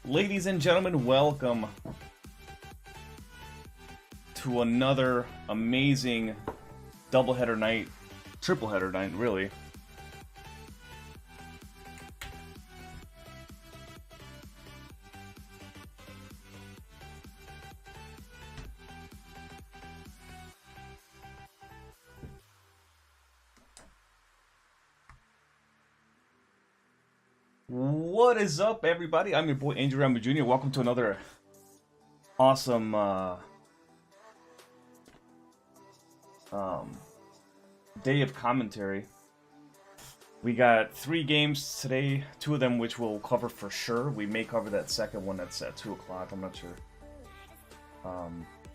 Ladies and gentlemen, welcome to another amazing doubleheader night, tripleheader night, really. What is up, everybody? I'm your boy Angel Rambo Jr. Welcome to another awesome day of commentary. We got 3 games today, 2 of them which we'll cover for sure. We may cover that second one that's at 2 o'clock, I'm not sure.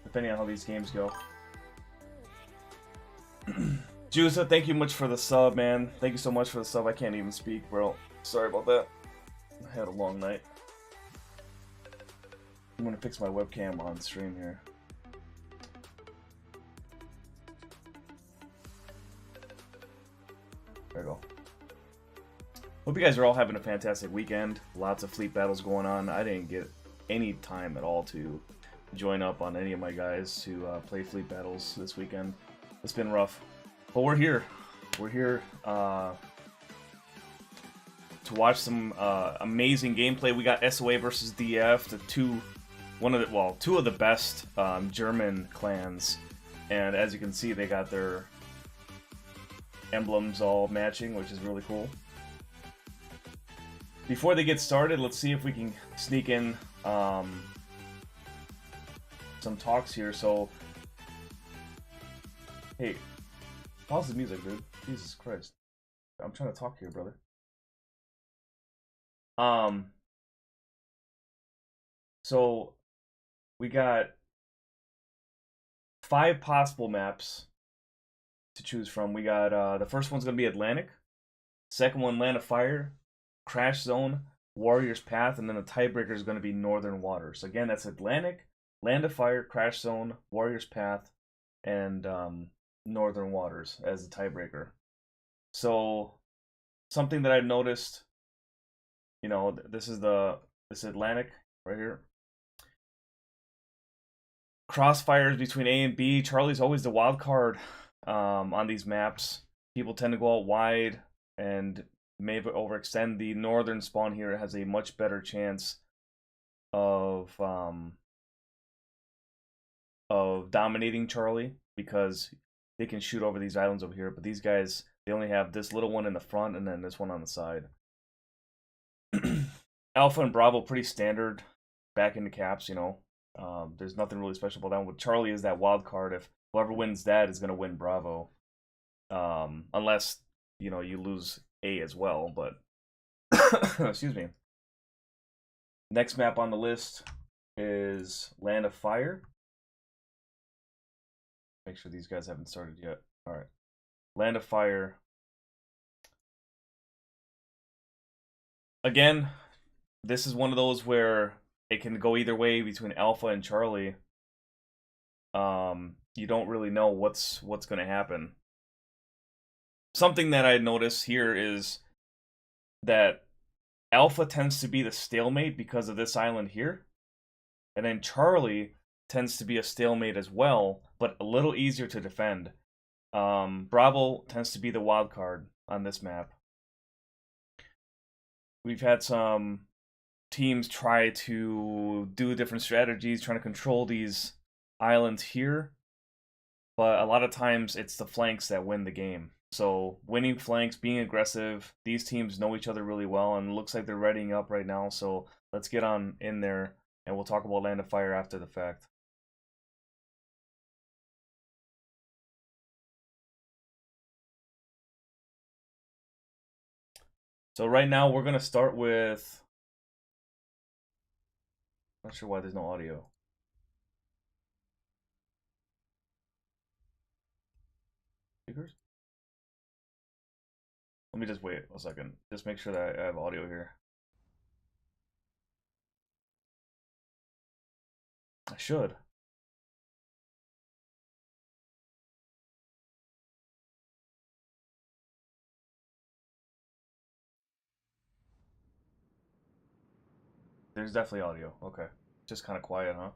Depending on how these games go. Juica, thank you much for the sub, man. Thank you so much for the sub. I can't even speak, bro. Sorry about that. I had a long night. I'm gonna fix my webcam on stream here. There we go. Hope you guys are all having a fantastic weekend. Lots of fleet battles going on. I didn't get any time at all to join up on any of my guys to play fleet battles this weekend. It's been rough. But we're here. We're here to watch some amazing gameplay. We got SOA versus DF, two of the best German clans, and as you can see, they got their emblems all matching, which is really cool. Before they get started, let's see if we can sneak in some talks here. So, hey, pause the music, dude. Jesus Christ, I'm trying to talk here, brother. So we got 5 possible maps to choose from. We got the first one's gonna be Atlantic, second one Land of Fire, Crash Zone, Warrior's Path, and then the tiebreaker is gonna be Northern Waters. Again, that's Atlantic, Land of Fire, Crash Zone, Warrior's Path, and Northern Waters as the tiebreaker. So something that I've noticed, you know, this is Atlantic right here. Crossfires between A and B. Charlie's always the wild card on these maps. People tend to go out wide and may overextend. The northern spawn here has a much better chance of dominating Charlie because they can shoot over these islands over here. But these guys, they only have this little one in the front and then this one on the side. Alpha and Bravo, pretty standard back into caps, you know. There's nothing really special about that one. But Charlie is that wild card. If whoever wins that is going to win Bravo. Unless, you know, you lose A as well. But, excuse me. Next map on the list is Land of Fire. Make sure these guys haven't started yet. Alright. Land of Fire. Again, this is one of those where it can go either way between Alpha and Charlie. You don't really know what's going to happen. Something that I notice here is that Alpha tends to be the stalemate because of this island here. And then Charlie tends to be a stalemate as well, but a little easier to defend. Bravo tends to be the wild card on this map. We've had some teams try to do different strategies, trying to control these islands here. But a lot of times it's the flanks that win the game. So winning flanks, being aggressive, these teams know each other really well and it looks like they're readying up right now. So let's get on in there And we'll talk about Land of Fire after the fact. So right now we're gonna start with. Not sure why there's no audio. Speakers? Let me just wait a second. Just make sure that I have audio here. I should. There's definitely audio. Okay. Just kind of quiet, huh?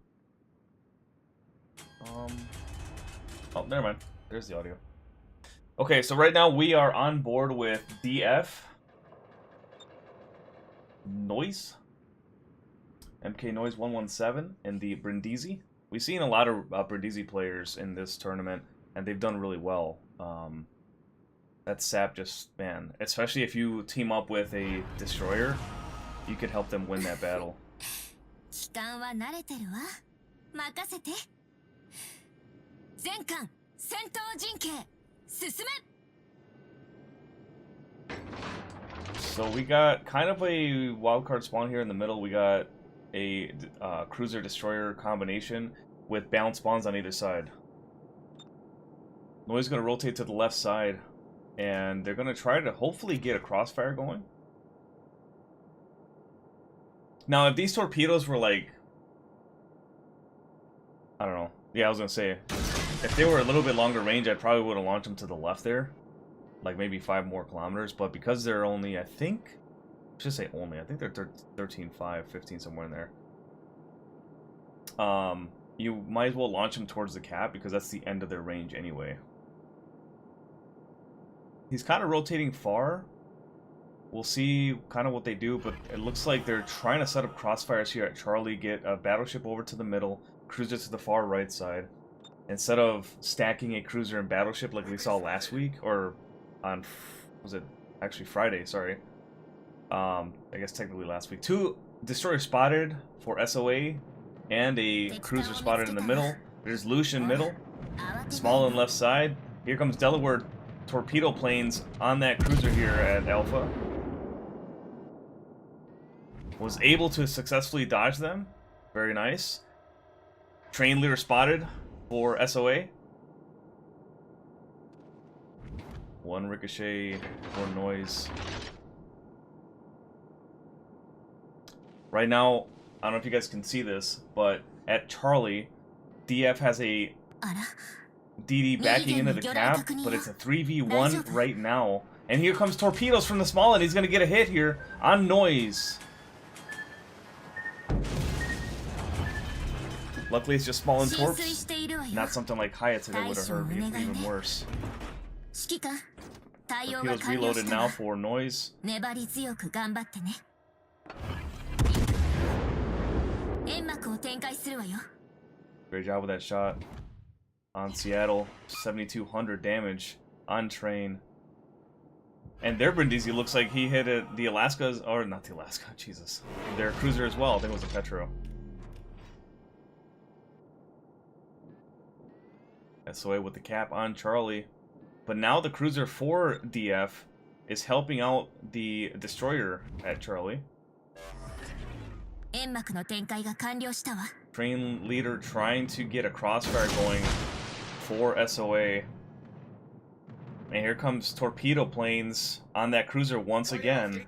Oh, never mind. There's the audio. Okay, so right now we are on board with DF. Noise. MK Noise 117 and the Brindisi. We've seen a lot of Brindisi players in this tournament, and they've done really well. That sap just, man, especially if you team up with a destroyer, you could help them win that battle. So we got kind of a wildcard spawn here in the middle. We got a cruiser-destroyer combination with balanced spawns on either side. Noise is going to rotate to the left side, and they're going to try to hopefully get a crossfire going. Now, if these torpedoes were like... I don't know. Yeah, I was going to say, if they were a little bit longer range, I probably would have launched them to the left there. Like maybe 5 more kilometers, but because they're only, I think, I should say only, I think they're 13.5, 15, somewhere in there. You might as well launch them towards the cap because that's the end of their range anyway. He's kind of rotating far. We'll see kind of what they do, but it looks like they're trying to set up crossfires here at Charlie, get a battleship over to the middle, cruiser to the far right side. Instead of stacking a cruiser and battleship like we saw last week, or on, was it actually Friday, sorry. I guess technically last week. 2 destroyers spotted for SOA and a cruiser spotted in the middle. There's Lucian middle, small on left side. Here comes Delaware torpedo planes on that cruiser here at Alpha. Was able to successfully dodge them. Very nice. Train leader spotted for SOA. 1 ricochet for Noise. Right now, I don't know if you guys can see this, but at Charlie, DF has a DD backing into the cap, but it's a 3v1 right now. And here comes torpedoes from the small end. He's going to get a hit here on Noise. Luckily, it's just small and torps. Not something like Hyatt that would have hurt even worse. Torpedoes reloaded now for Noise. Great job with that shot on Seattle. 7,200 damage on train. And their Brindisi looks like he hit it, the Alaska's, or not the Alaska, Jesus. Their cruiser as well, I think it was a Petro. SOA with the cap on Charlie. But now the cruiser for DF is helping out the destroyer at Charlie. Train leader trying to get a crossfire going for SOA. And here comes torpedo planes on that cruiser once again.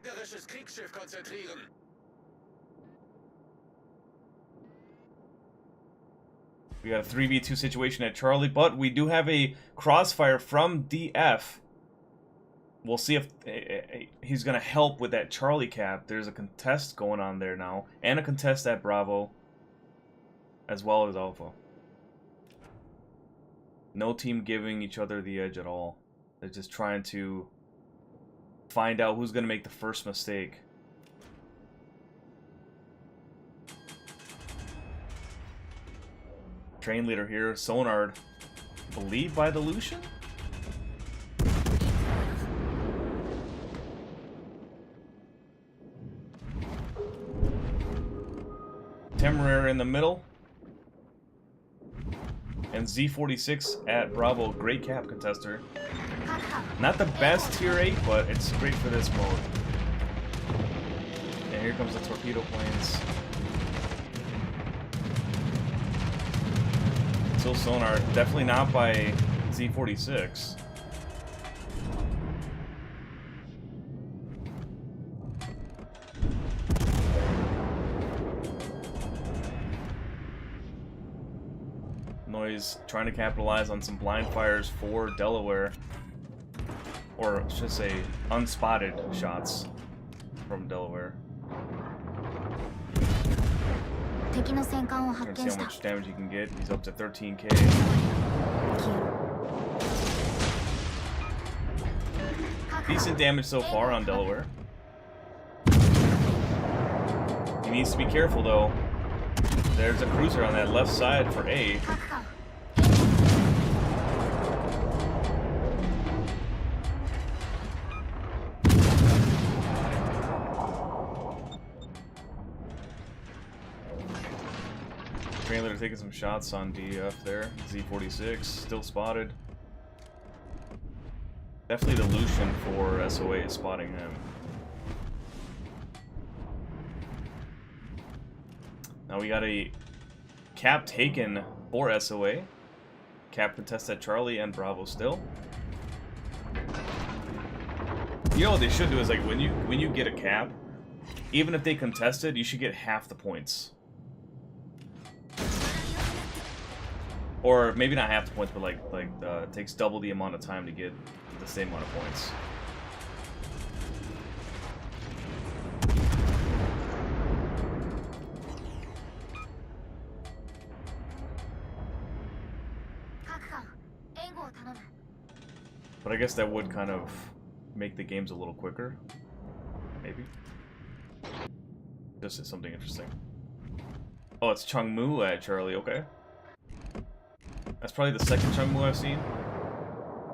We got a 3v2 situation at Charlie, but we do have a crossfire from DF. We'll see if he's going to help with that Charlie cap. There's a contest going on there now, and a contest at Bravo, as well as Alpha. No team giving each other the edge at all. They're just trying to find out who's going to make the first mistake. Train leader here, Sonard, believed by the Lucian? Temeraire in the middle. And Z46 at Bravo, great cap contester. Not the best tier 8, but it's great for this mode. And here comes the torpedo planes. Still sonar, definitely not by Z46. Noise trying to capitalize on some blind fires for Delaware. Or I should say, unspotted shots from Delaware. Trying to see how much damage he can get. He's up to 13k. Decent damage so far on Delaware. He needs to be careful though. There's a cruiser on that left side for A. Trailer taking some shots on DF there. Z46 still spotted. Definitely the Lucian for SOA is spotting him. Now we got a cap taken for SOA. Cap contest at Charlie and Bravo still. You know what they should do is like when you get a cap, even if they contested, you should get half the points. Or maybe not half the points, but it takes double the amount of time to get the same amount of points. But I guess that would kind of make the games a little quicker. Maybe. This is something interesting. Oh, it's Chungmu at Charlie, okay. That's probably the second Chungmu I've seen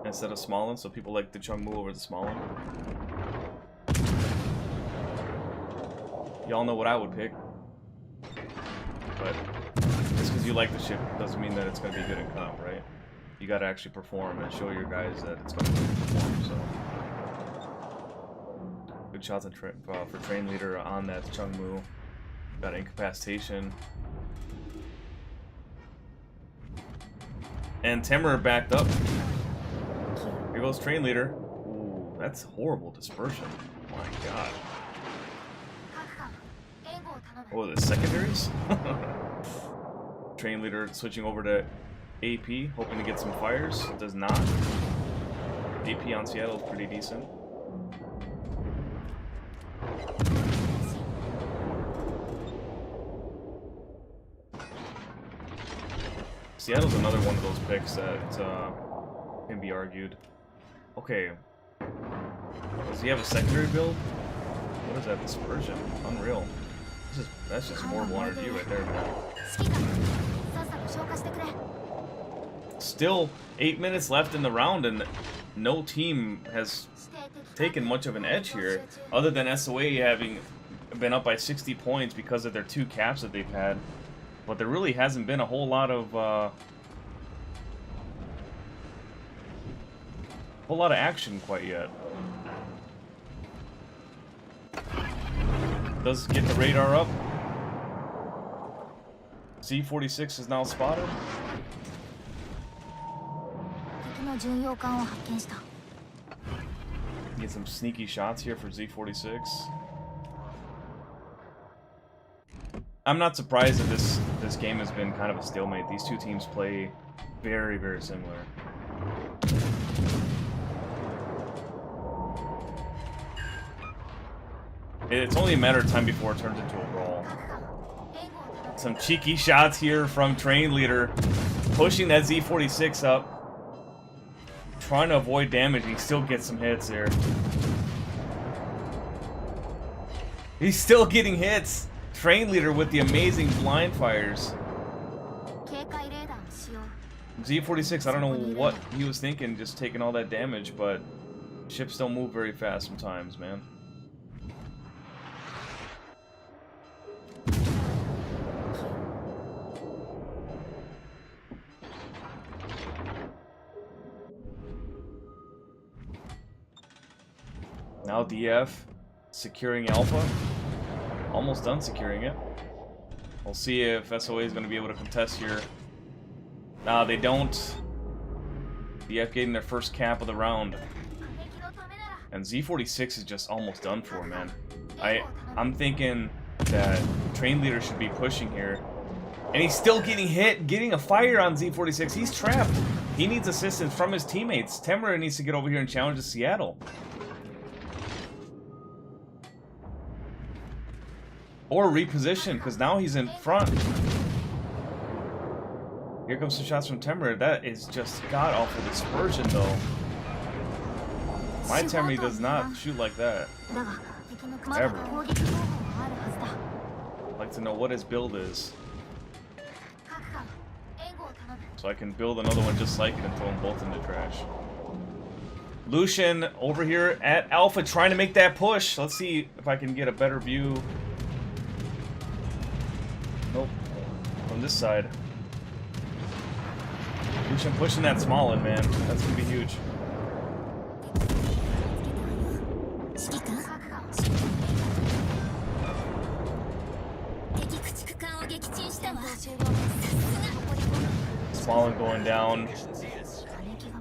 instead of Smolin, so people like the Chungmu over the Smolin. Y'all know what I would pick. But just because you like the ship doesn't mean that it's going to be good in comp, right? You got to actually perform and show your guys that it's going to perform, so. Good shots on for train leader on that Chungmu. Got incapacitation. And Temeraire backed up. Here goes train leader. Ooh, that's horrible dispersion. Oh my god. Oh, the secondaries? Train leader switching over to AP, hoping to get some fires. Does not. AP on Seattle is pretty decent. Seattle's another one of those picks that can be argued. Okay. Does he have a secondary build? What is that dispersion? Unreal. That's just horrible RNG right there, man. Still 8 minutes left in the round, and no team has taken much of an edge here, other than SOA having been up by 60 points because of their 2 caps that they've had. But there really hasn't been a whole lot of action quite yet. Does get the radar up. Z46 is now spotted. Get some sneaky shots here for Z46. I'm not surprised that this game has been kind of a stalemate. These two teams play very, very similar. It's only a matter of time before it turns into a brawl. Some cheeky shots here from train leader, pushing that Z46 up, trying to avoid damage. He still gets some hits here. He's still getting hits. Train leader with the amazing blind fires. Z46, I don't know what he was thinking, just taking all that damage, but ships don't move very fast sometimes, man. Now DF securing Alpha. Almost done securing it. We'll see if SOA is going to be able to contest here. Nah, they don't. DF getting their first cap of the round. And Z46 is just almost done for, man. I'm thinking that Train Leader should be pushing here. And he's still getting hit, getting a fire on Z46. He's trapped. He needs assistance from his teammates. Temer needs to get over here and challenge the Seattle. Or reposition, because now he's in front. Here comes some shots from Temer. That is just god-awful dispersion, though. My Temer does not shoot like that. Ever. I'd like to know what his build is, so I can build another one just like it and throw them both in the trash. Lucian over here at Alpha trying to make that push. Let's see if I can get a better view. Nope. From this side. Lucian pushing that small one, man. That's gonna be huge. Small one going down.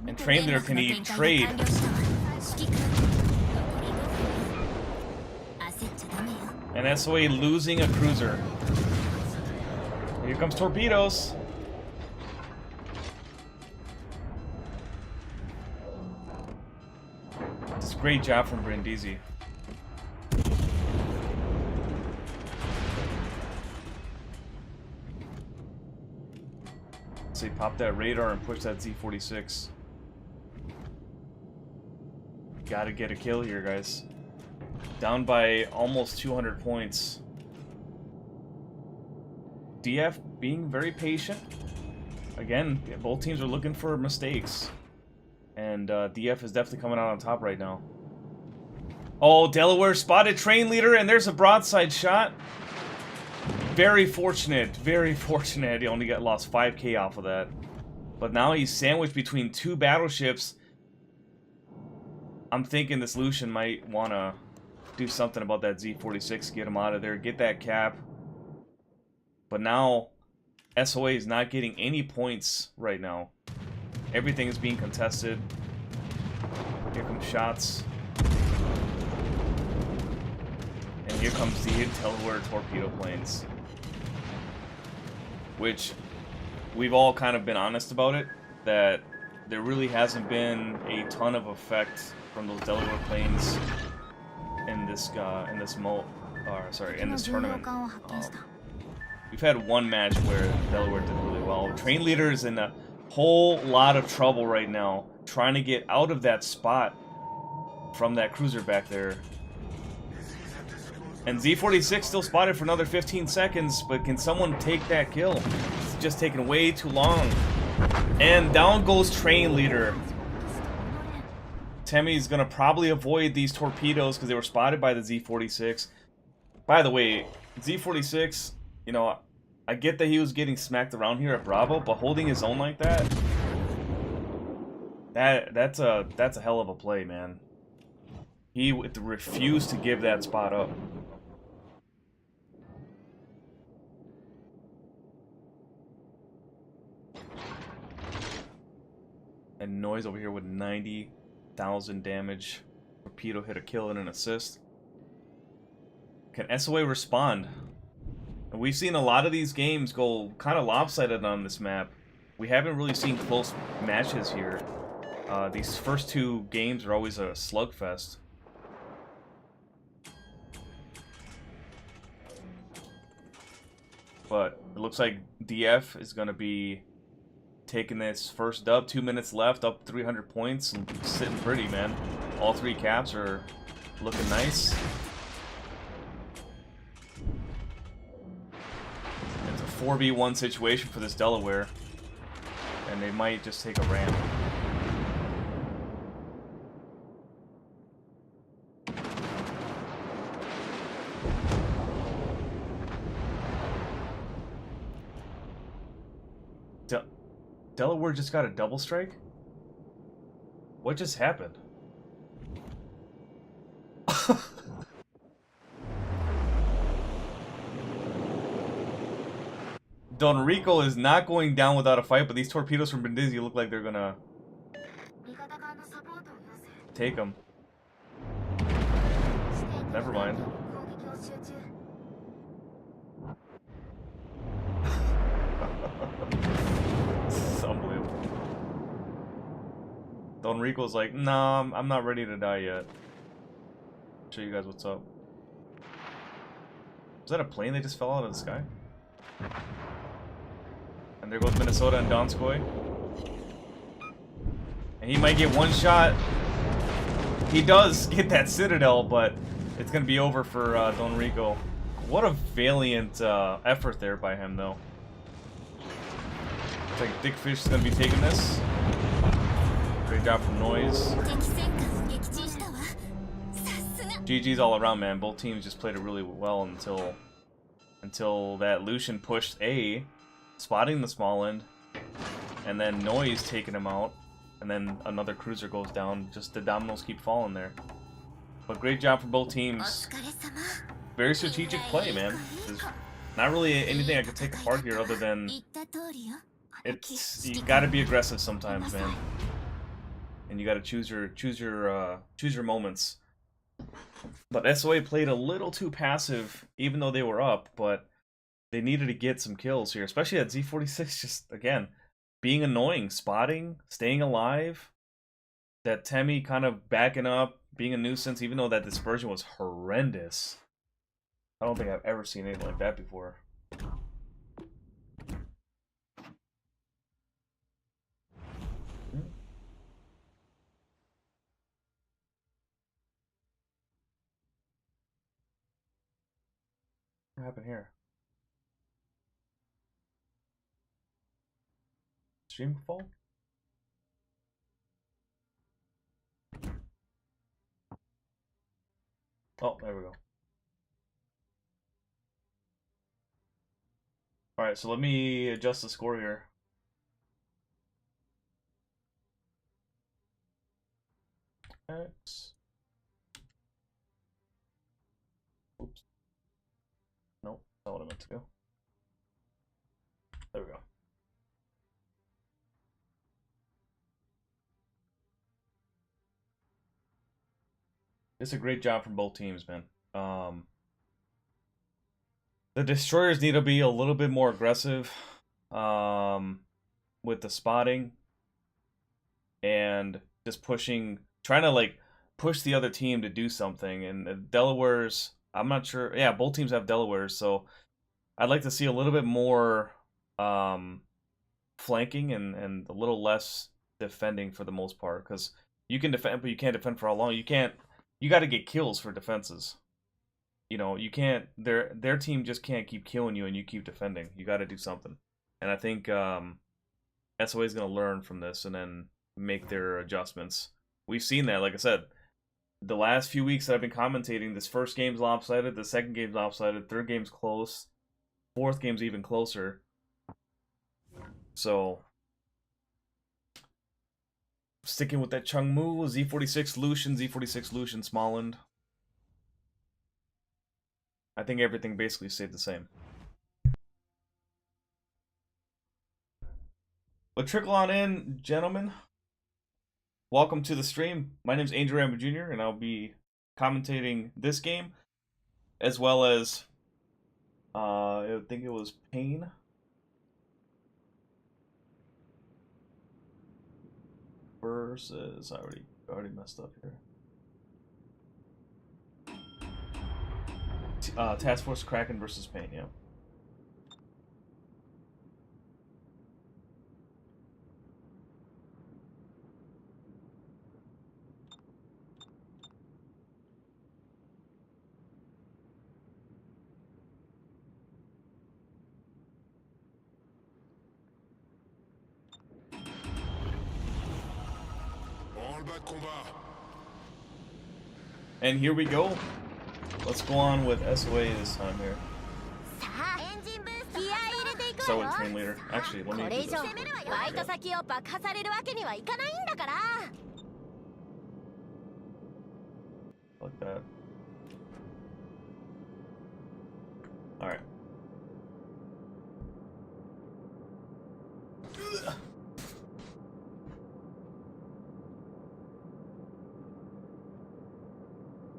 And Train Leader, can he trade? And SOA losing a cruiser. Here comes torpedoes. It's a great job from Brindisi. So he popped that radar and pushed that Z46. Gotta get a kill here, guys. Down by almost 200 points. DF being very patient. Again, both teams are looking for mistakes. And DF is definitely coming out on top right now. Oh, Delaware spotted Train Leader, and there's a broadside shot. Very fortunate, very fortunate. He only lost 5k off of that. But now he's sandwiched between two battleships. I'm thinking this Lucian might want to do something about that Z46, get him out of there, get that cap. But now, SOA is not getting any points right now. Everything is being contested. Here come shots. And here comes the Delaware torpedo planes. Which, we've all kind of been honest about it, that there really hasn't been a ton of effect from those Delaware planes in this tournament. We've had one match where Delaware did really well. Train Leader is in a whole lot of trouble right now, trying to get out of that spot from that cruiser back there. And Z46 still spotted for another 15 seconds, but can someone take that kill? It's just taking way too long. And down goes Train Leader. Temmie's gonna probably avoid these torpedoes because they were spotted by the Z46. By the way, Z46, you know, I get that he was getting smacked around here at Bravo, but holding his own like that, that's a hell of a play, man. He refused to give that spot up. And Noise over here with 90,000 damage. Torpedo hit a kill and an assist. Can SOA respond? And we've seen a lot of these games go kind of lopsided on this map. We haven't really seen close matches here. These first two games are always a slugfest. But it looks like DF is going to be taking this first dub. 2 minutes left, up 300 points, and sitting pretty, man. All three caps are looking nice. It's a 4v1 situation for this Delaware, and they might just take a ramp. Delaware just got a double strike? What just happened? Don Rico is not going down without a fight, but these torpedoes from Brindisi look like they're gonna take him. Never mind. It's unbelievable. Don Rico's like, nah, I'm not ready to die yet. Show you guys what's up. Was that a plane that just fell out of the sky? And there goes Minnesota and Donskoy. And he might get one shot. He does get that Citadel, but it's going to be over for Don Rico. What a valiant effort there by him, though. Looks like Dick Fish is going to be taking this. Great job from Noise. GG's all around, man. Both teams just played it really well until that Lucian pushed A, spotting the small end, and then Noise taking him out, and then another cruiser goes down. Just the dominoes keep falling there. But great job for both teams. Very strategic play, man. There's not really anything I could take apart here other than you got to be aggressive sometimes, man. And you got to choose your moments. But SOA played a little too passive, even though they were up. But they needed to get some kills here, especially at Z46. Just again, being annoying, spotting, staying alive. That Temi kind of backing up, being a nuisance, even though that dispersion was horrendous. I don't think I've ever seen anything like that before. What happened here? Stream fall? Oh, there we go. Alright, so let me adjust the score here. X. Oops. Nope, not what I meant to do. There we go. It's a great job from both teams, man. The destroyers need to be a little bit more aggressive with the spotting and just pushing, trying to like push the other team to do something. And the Delawares, I'm not sure. Yeah, both teams have Delawares, so I'd like to see a little bit more flanking and a little less defending for the most part, because you can defend, but you can't defend for how long. You got to get kills for defenses. You know, you can't. Their team just can't keep killing you and you keep defending. You got to do something. And I think SOA is going to learn from this and then make their adjustments. We've seen that, like I said, the last few weeks that I've been commentating. This first game's lopsided, the second game's lopsided, third game's close, fourth game's even closer. So sticking with that Chungmu, Z46 Lucian, Z46 Lucian Smallland. I think everything basically stayed the same. But trickle on in, gentlemen. Welcome to the stream. My name's Angel Rambo Jr., and I'll be commentating this game, as well as, I think it was Pain. Versus, I already messed up here. Task Force Kraken versus Pain, yeah. And here we go. Let's go on with SOA this time here. So with train leader. Actually, let me do this. Like that.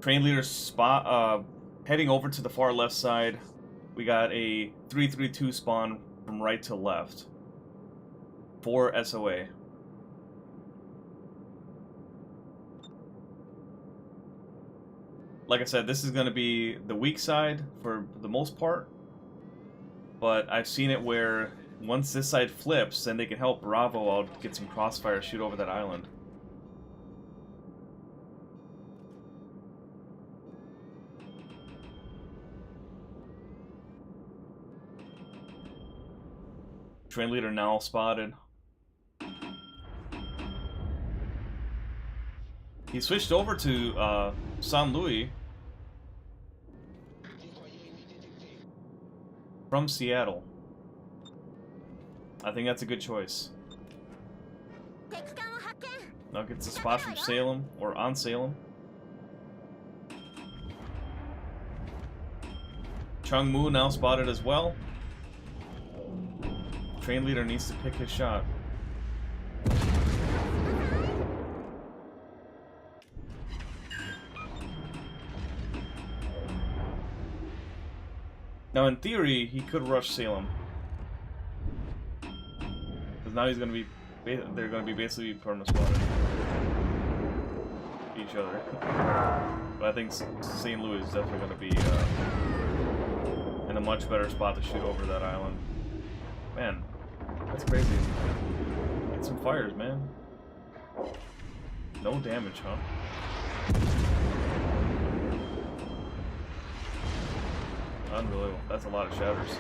Train leader spot, heading over to the far left side. We got a 3-3-2 spawn from right to left for SOA. Like I said, this is going to be the weak side for the most part, but I've seen it where once this side flips, then they can help Bravo out, get some crossfire, shoot over that island. Train leader now spotted. He switched over to San Luis from Seattle. I think that's a good choice. Now gets a spot from Salem, or on Salem. Chung Mu now spotted as well. Train leader needs to pick his shot. Now, in theory, he could rush Salem, because now he's going to be, they're going to be basically perma spotted each other. But I think St. Louis is definitely going to be in a much better spot to shoot over that island. Man, that's crazy. Get some fires, man. No damage, huh? Unbelievable. That's a lot of shatters.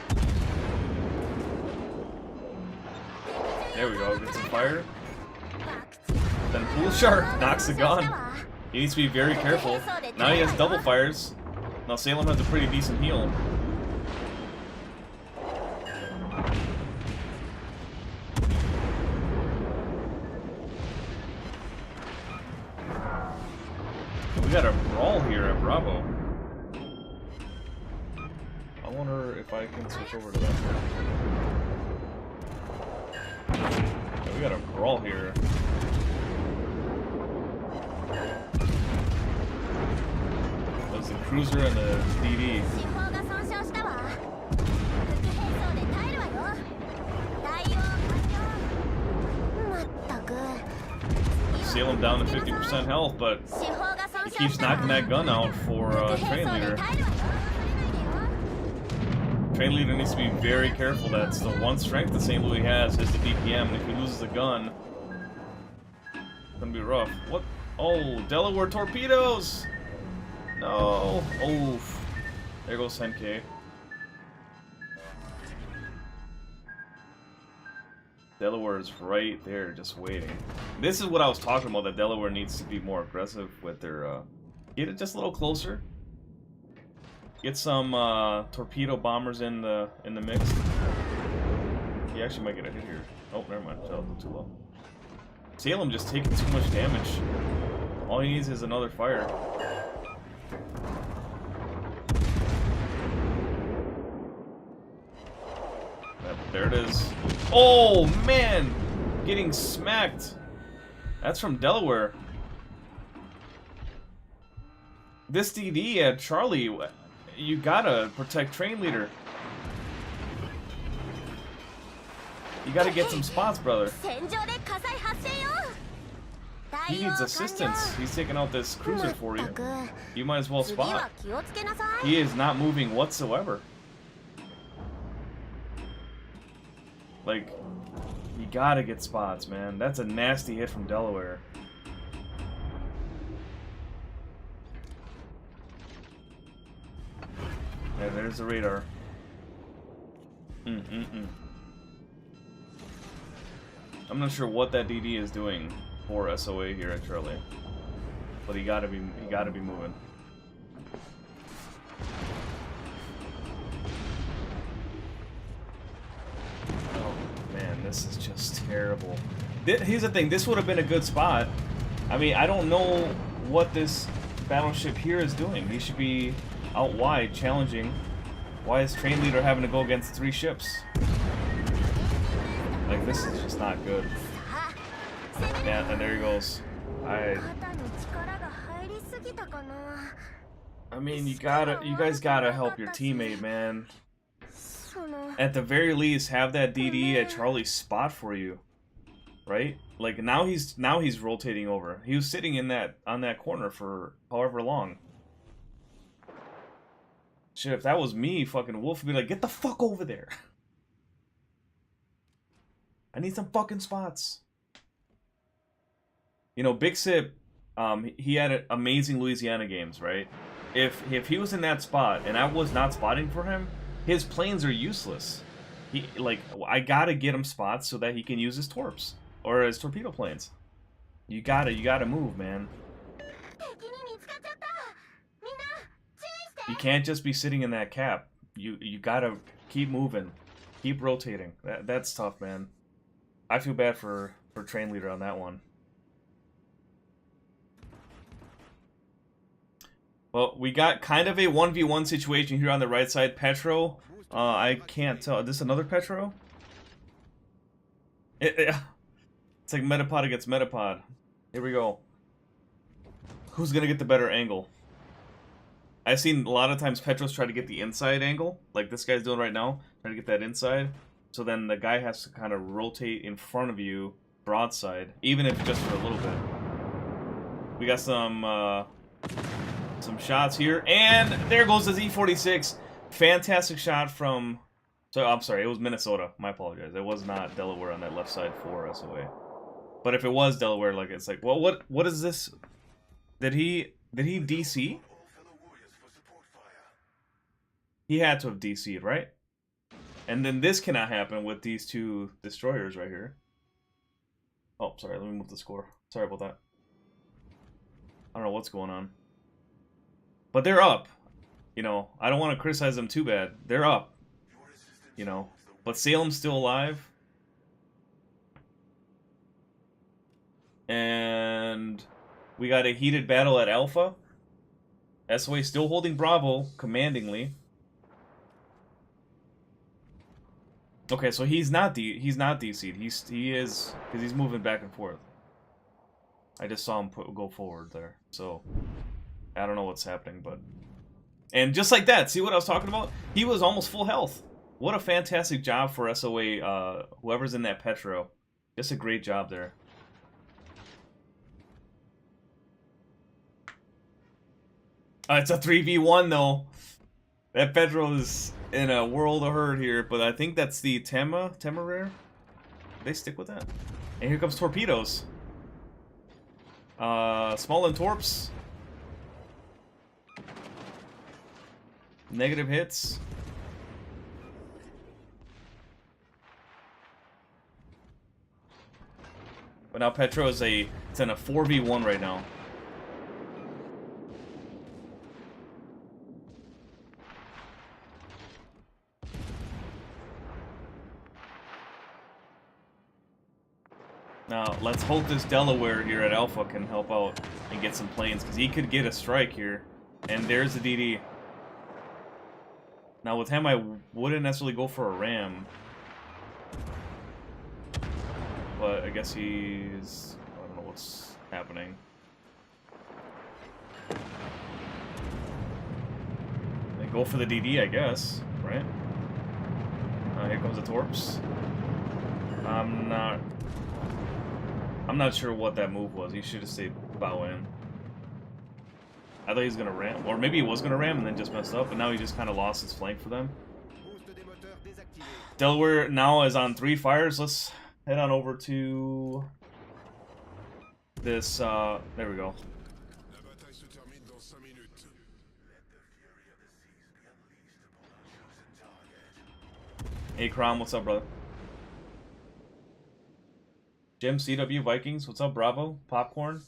There we go. Get some fire. Then Pool Shark knocks the gun. He needs to be very careful. Now he has double fires. Now Salem has a pretty decent heal. We got a brawl here at Bravo. I wonder if I can switch over to that. Yeah, we got a brawl here. There's the cruiser and the DD. Salem down to 50% health, but he keeps knocking that gun out for Train Leader. Train Leader needs to be very careful. That's the one strength that St. Louis has, is the DPM, and if he loses the gun, it's gonna be rough. What? Oh, Delaware torpedoes! No! Oof. There goes 10K. Delaware is right there, just waiting. This is what I was talking about, that Delaware needs to be more aggressive with their, get it just a little closer. Get some, torpedo bombers in the mix. He actually might get a hit here. Oh, never mind, that was too low. Salem just taking too much damage. All he needs is another fire. There it is. Oh, man! Getting smacked. That's from Delaware. This DD at Charlie, you gotta protect Train Leader. You gotta get some spots, brother. He needs assistance. He's taking out this cruiser for you. You might as well spot. He is not moving whatsoever. Like, you gotta get spots, man. That's a nasty hit from Delaware. Yeah, there's the radar. I'm not sure what that DD is doing for SOA here at Charlie, but he gotta be moving. This is just terrible. Here's the thing, this would have been a good spot. I mean, I don't know what this battleship here is doing. He should be out wide, challenging. Why is Train Leader having to go against 3 ships? Like, this is just not good. Yeah, and there he goes. I mean, you guys gotta help your teammate, man. At the very least, have that DD at Charlie's spot for you, right? Like now he's rotating over. He was sitting in on that corner for however long. Shit, if that was me, fucking Wolf would be like, get the fuck over there. I need some fucking spots. You know, Big Sip, he had amazing Louisiana games, right? If he was in that spot and I was not spotting for him, his planes are useless. I gotta get him spots so that he can use his torps or his torpedo planes. You gotta move, man. You can't just be sitting in that cap. You gotta keep moving, keep rotating. That's tough, man. I feel bad for train leader on that one. Well, we got kind of a 1v1 situation here on the right side. Petro, I can't tell. Is this another Petro? It's like Metapod against Metapod. Here we go. Who's gonna get the better angle? I've seen a lot of times Petros try to get the inside angle, like this guy's doing right now, trying to get that inside. So then the guy has to kind of rotate in front of you, broadside, even if just for a little bit. We got some shots here, and there goes the Z46. Fantastic shot from... So I'm sorry, it was Minnesota. My apologies. It was not Delaware on that left side for SOA. But if it was Delaware, like it's like, well, what is this? Did he DC? He had to have DC'd, right? And then this cannot happen with these two destroyers right here. Oh, sorry, let me move the score. Sorry about that. I don't know what's going on. But they're up. You know, I don't want to criticize them too bad. They're up. You know, but Salem's still alive. And we got a heated battle at Alpha. SOA still holding Bravo commandingly. Okay, so he's not DC'd. He is, because he's moving back and forth. I just saw him go forward there. So I don't know what's happening, but... And just like that, see what I was talking about? He was almost full health. What a fantastic job for SOA, whoever's in that Petro. Just a great job there. It's a 3v1 though. That Petro is in a world of hurt here, but I think that's the Temeraire. They stick with that. And here comes torpedoes. Small and torps. Negative hits. But now Petro is it's in a 4v1 right now. Now, let's hope this Delaware here at Alpha can help out and get some planes, because he could get a strike here. And there's the DD. Now, with him, I wouldn't necessarily go for a ram. But I guess he's... I don't know what's happening. They go for the DD, I guess, right? Here comes the Torps. I'm not sure what that move was. He should have stayed PA1N. I thought he was gonna ram, or maybe he was gonna ram and then just messed up, but now he just kind of lost his flank for them. Delaware now is on 3 fires. Let's head on over to this. There we go. Hey, Crom, what's up, brother? Jim, CW, Vikings, what's up, Bravo? Popcorn?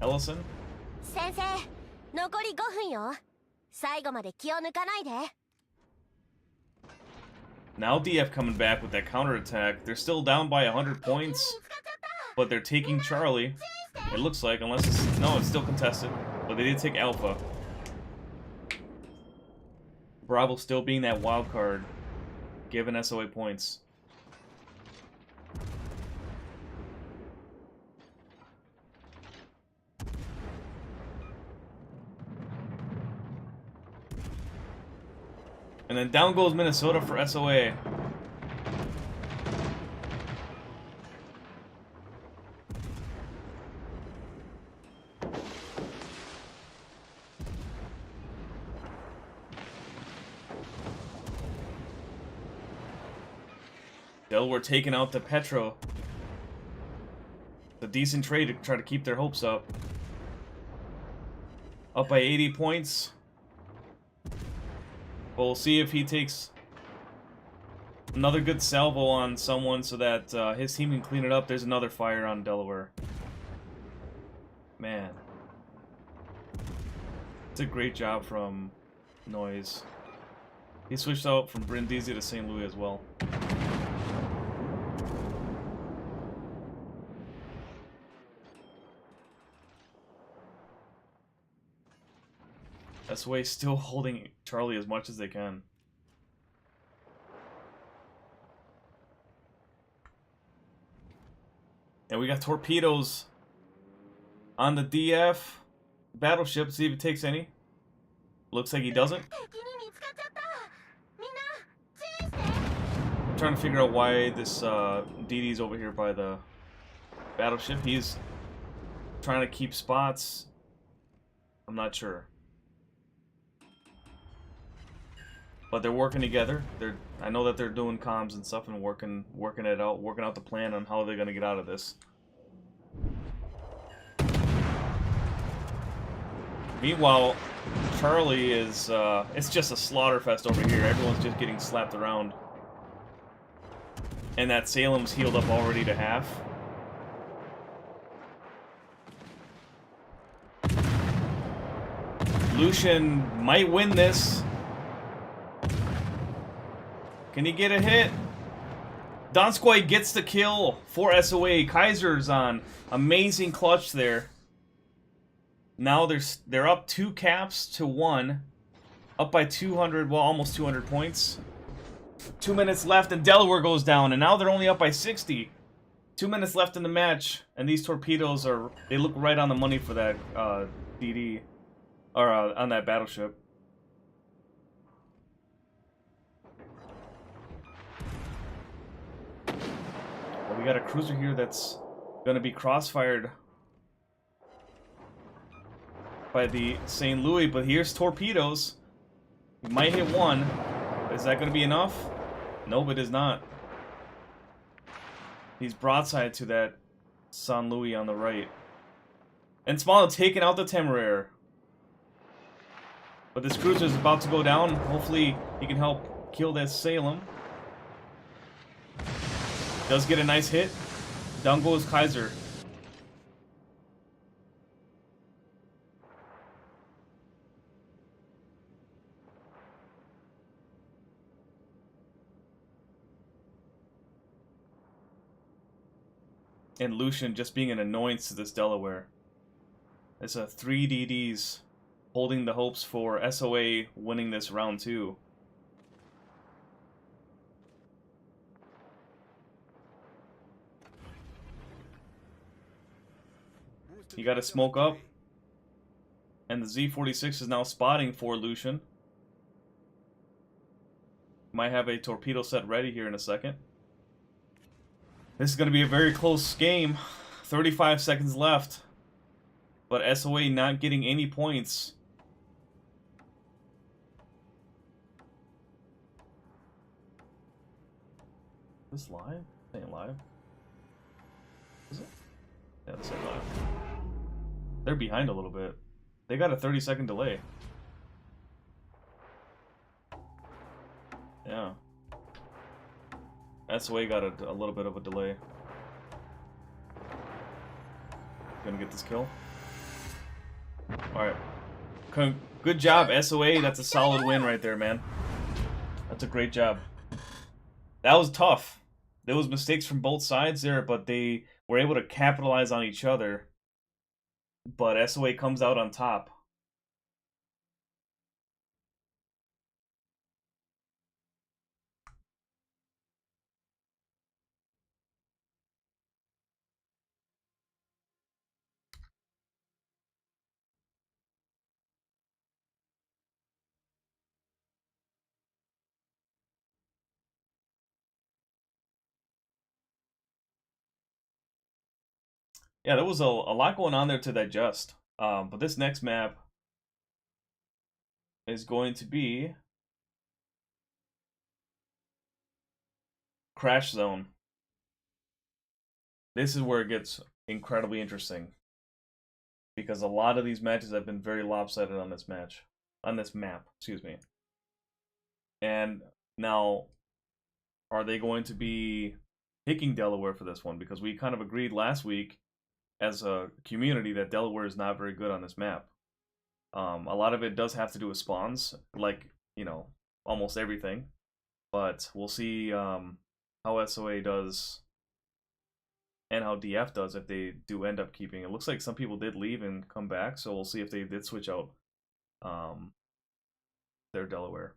Ellison? Sensei, 残り5分よ。最後まで気を抜かないで。 Now DF coming back with that counterattack. They're still down by 100 points, but they're taking Charlie. It looks like, unless it's... No, it's still contested, but they did take Alpha. Bravo still being that wild card, giving SOA points. And then down goes Minnesota for SOA. Delaware taking out the Petro. It's a decent trade to try to keep their hopes up. Up by 80 points. We'll see if he takes another good salvo on someone so that his team can clean it up. There's another fire on Delaware. Man. It's a great job from Noise. He switched out from Brindisi to St. Louis as well. SOA still holding Charlie as much as they can. And we got torpedoes on the DF battleship. See if he takes any. Looks like he doesn't. I'm trying to figure out why this DD's over here by the battleship. He's trying to keep spots. I'm not sure. But they're working together. I know that they're doing comms and stuff and working it out, working out the plan on how they're gonna get out of this. Meanwhile, Charlie is it's just a slaughterfest over here. Everyone's just getting slapped around. And that Salem's healed up already to half. Lucian might win this. Can he get a hit? Donskoy gets the kill for SOA. Kaiser's on. Amazing clutch there. Now they're up 2 caps to 1. Up by 200, well, almost 200 points. 2 minutes left and Delaware goes down. And now they're only up by 60. 2 minutes left in the match. And these torpedoes they look right on the money for that DD. Or on that battleship. Well, we got a cruiser here that's going to be crossfired by the St. Louis, but here's torpedoes. We might hit one. Is that going to be enough? Nope, it is not. He's broadside to that St. Louis on the right. And Small taking out the Temeraire. But this cruiser is about to go down. Hopefully he can help kill that Salem. Does get a nice hit. Down goes Kaiser. And Lucian just being an annoyance to this Delaware. It's a 3 DDs holding the hopes for SOA winning this round 2. You gotta smoke up. And the Z-46 is now spotting for Lucian. Might have a torpedo set ready here in a second. This is going to be a very close game. 35 seconds left. But SOA not getting any points. Is this live? This ain't live. Is it? Yeah, this ain't live. They're behind a little bit. They got a 30-second delay. Yeah. SOA got a little bit of a delay. Gonna get this kill. Alright. Good job, SOA. That's a solid win right there, man. That's a great job. That was tough. There was mistakes from both sides there, but they were able to capitalize on each other. But SOA comes out on top. Yeah, there was a lot going on there to digest. But this next map is going to be Crash Zone. This is where it gets incredibly interesting, because a lot of these matches have been very lopsided on this map, excuse me. And now, are they going to be picking Delaware for this one? Because we kind of agreed last week as a community that Delaware is not very good on this map. A lot of it does have to do with spawns, like, you know, almost everything. But we'll see how SOA does and how DF does if they do end up keeping. It looks like some people did leave and come back, so we'll see if they did switch out their Delaware.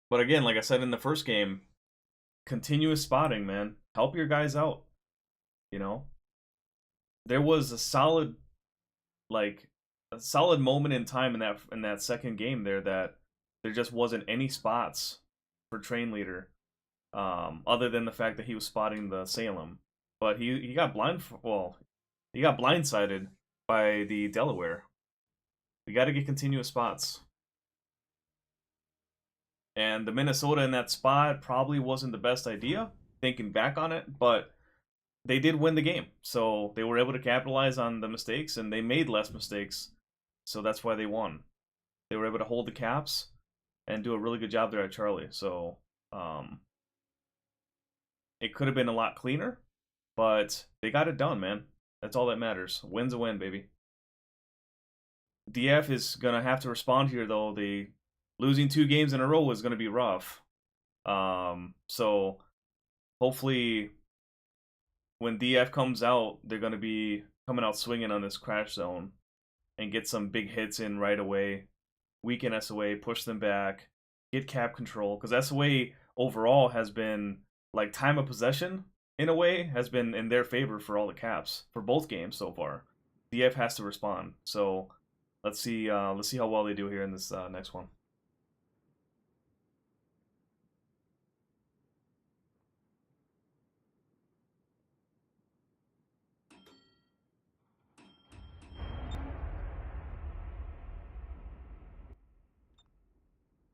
But again, like I said in the first game, continuous spotting, man. Help your guys out. You know? There was a solid moment in time in that second game there that there just wasn't any spots for Train Leader, other than the fact that he was spotting the Salem. But he got he got blindsided by the Delaware. We got to get continuous spots. And the Minnesota in that spot probably wasn't the best idea, thinking back on it, but they did win the game. So they were able to capitalize on the mistakes, and they made less mistakes. So that's why they won. They were able to hold the caps and do a really good job there at Charlie. So it could have been a lot cleaner, but they got it done, man. That's all that matters. Win's a win, baby. DF is going to have to respond here, though. Losing 2 games in a row is going to be rough. So hopefully when DF comes out, they're going to be coming out swinging on this Crash Zone and get some big hits in right away. Weaken SOA, push them back, get cap control. Because SOA overall has been, like, time of possession, in a way, has been in their favor for all the caps, for both games so far. DF has to respond. So let's see how well they do here in this next one.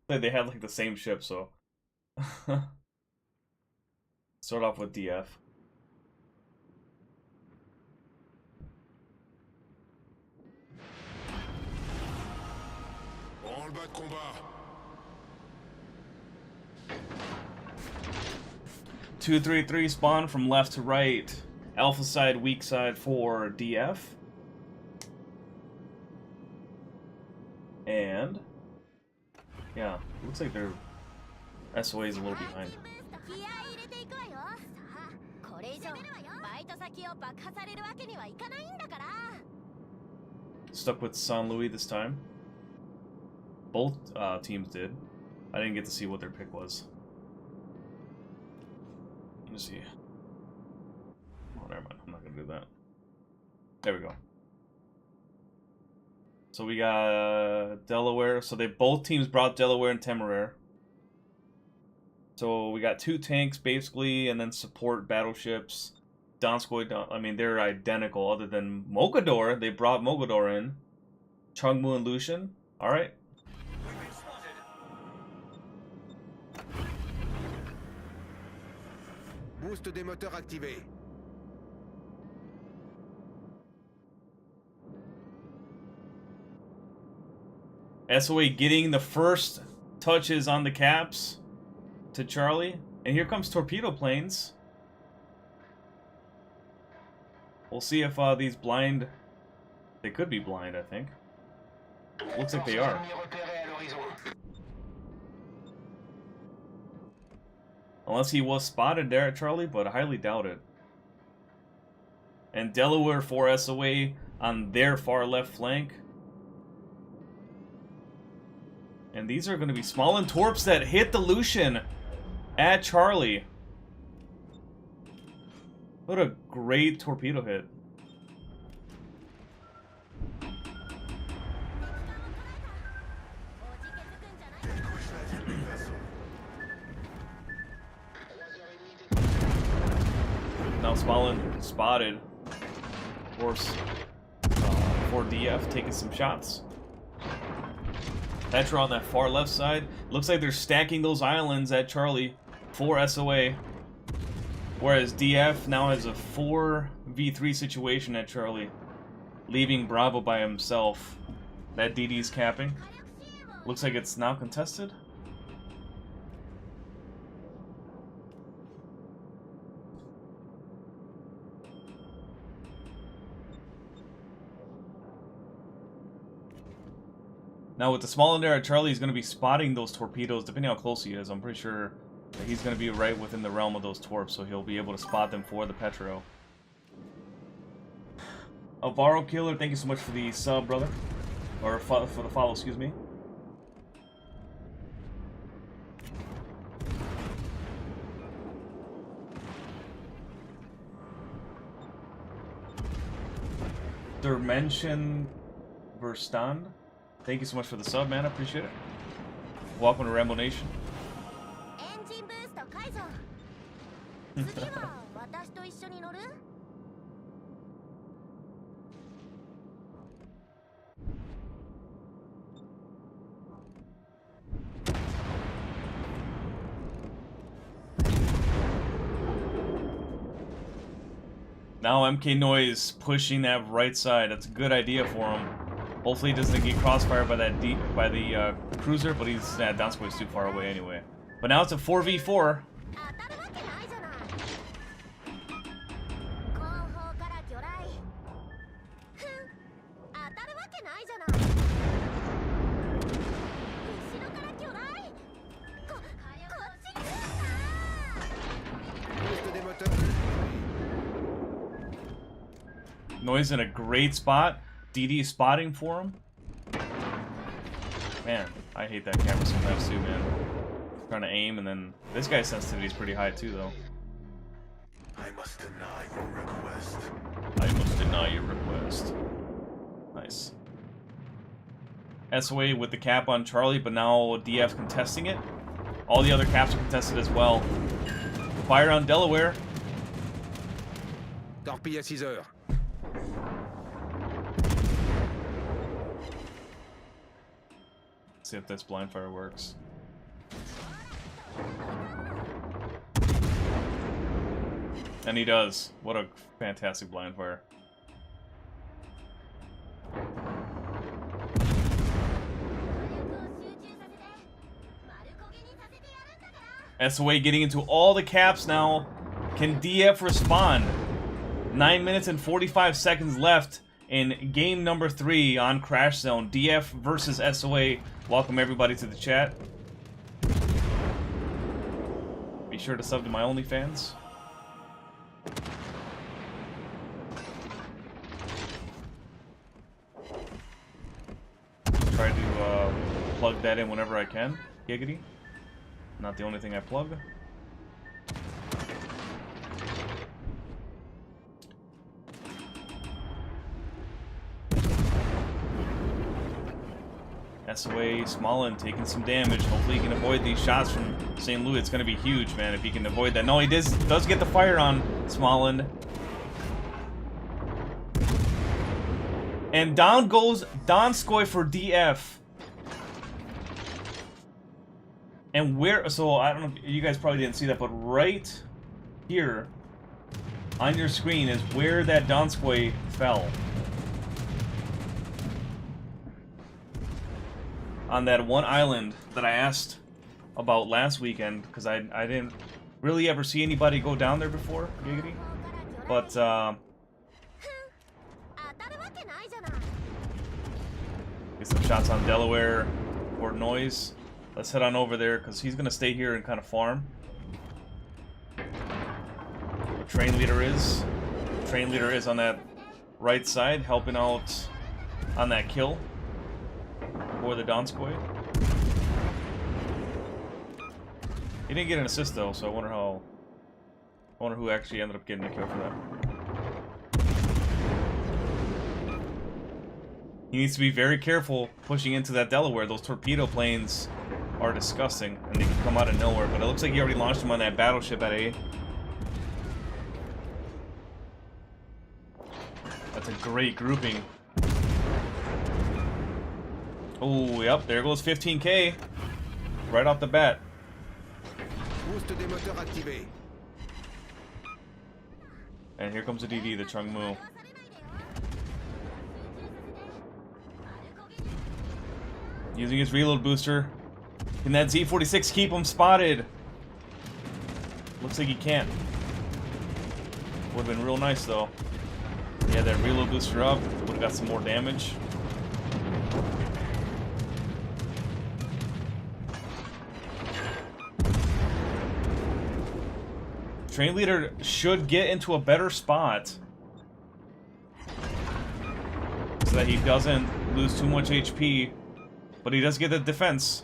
They have like the same ship, so start off with DF. Branle-bas de combat. 2-3-3 spawn from left to right. Alpha side, weak side for DF. And yeah, looks like their SOA is a little behind. Stuck with San Luis this time. Both teams did. I didn't get to see what their pick was. Let me see. Oh, never mind. I'm not gonna do that. There we go. So we got Delaware. So both teams brought Delaware and Temeraire. So we got 2 tanks basically, and then support battleships. Donskoy, I mean, they're identical other than Mogador. They brought Mogador in. Chungmu and Lucian. Alright. Boost des moteurs activé. SOA getting the first touches on the caps to Charlie. And here comes torpedo planes. We'll see if these blind... They could be blind, I think. Looks like they are. Unless he was spotted there at Charlie, but I highly doubt it. And Delaware for SOA on their far left flank. And these are going to be Small Torps that hit the Lucian at Charlie. What a great torpedo hit. Now Smolin spotted. Of course, for DF taking some shots. Petra on that far left side. Looks like they're stacking those islands at Charlie for SOA. Whereas DF now has a 4v3 situation at Charlie, leaving Bravo by himself. That DD's capping. Looks like it's now contested. Now with the small end there at Charlie, he's going to be spotting those torpedoes, depending how close he is. I'm pretty sure that he's going to be right within the realm of those torps, so he'll be able to spot them for the Petro. Alvaro Killer, thank you so much for the sub, brother. Or for the follow, excuse me. Dimension Verstand. Thank you so much for the sub, man. I appreciate it. Welcome to Rambo Nation. Engine boost 解除。次は私と一緒に乗る？ Now MK Noise pushing that right side. That's a good idea for him. Hopefully he doesn't get crossfired by that cruiser, but he's Donskoy's too far away anyway. But now it's a 4v4. Noise in a great spot. DD spotting for him. Man, I hate that camera sometimes too, man. Trying to aim, and then this guy's sensitivity is pretty high too, though. I must deny your request. I must deny your request. Nice. SOA with the cap on Charlie, but now DF contesting it. All the other caps are contested as well. Fire on Delaware. Torpille à 6 heures. See if this blind fire works. And he does. What a fantastic blind fire. SOA getting into all the caps now. Can DF respond? 9 minutes and 45 seconds left in game number 3 on Crash Zone. DF versus SOA. Welcome everybody to the chat. Be sure to sub to my OnlyFans. Try to plug that in whenever I can. Giggity. Not the only thing I plug. SOA Smolin taking some damage. Hopefully he can avoid these shots from St. Louis. It's going to be huge, man, if he can avoid that. No, he does get the fire on Smolin. And down goes Donskoy for DF. And where, so I don't know, you guys probably didn't see that, but right here on your screen is where that Donskoy fell. On that one island that I asked about last weekend, because I didn't really ever see anybody go down there before, Giggity. But, get some shots on Delaware or Noise. Let's head on over there, because he's going to stay here and kind of farm. Train leader is on that right side, helping out on that kill for the Donskoy. He didn't get an assist though, so I wonder how I wonder who actually ended up getting the kill for that. He needs to be very careful pushing into that Delaware. Those torpedo planes are disgusting, and they can come out of nowhere. But it looks like he already launched them on that battleship at A. That's a great grouping. Oh, yep, there goes 15K. Right off the bat. Boost des moteurs activé. And here comes the DD, the Chungmu. Using his reload booster. Can that Z46 keep him spotted? Looks like he can't. Would have been real nice though. Yeah, that reload booster up. Would have got some more damage. Train leader should get into a better spot so that he doesn't lose too much HP, but he does get the defense.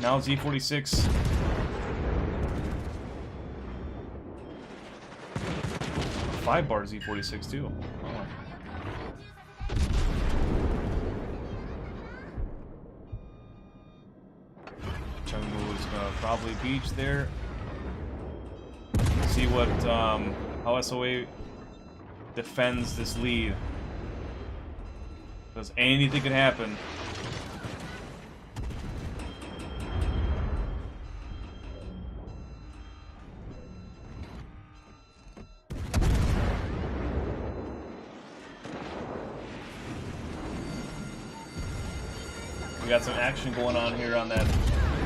Now Z46. Five bar Z46 too. Oh. Chungmu is gonna probably beach there. See what how SOA defends this lead. Because anything could happen. We got some action going on here on that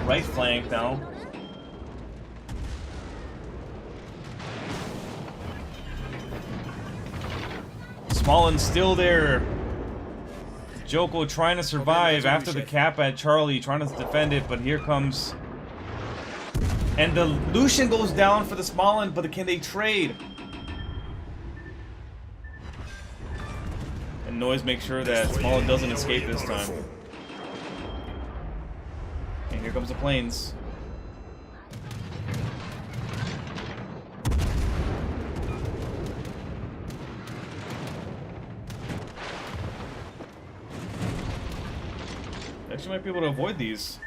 right flank now. Smollen's still there. Joko trying to survive after the cap at Charlie, trying to defend it, but here comes... And the Lucian goes down for the Smollen, but can they trade? And Noise makes sure that Smollen doesn't escape this time. And here comes the planes. Actually might be able to avoid these.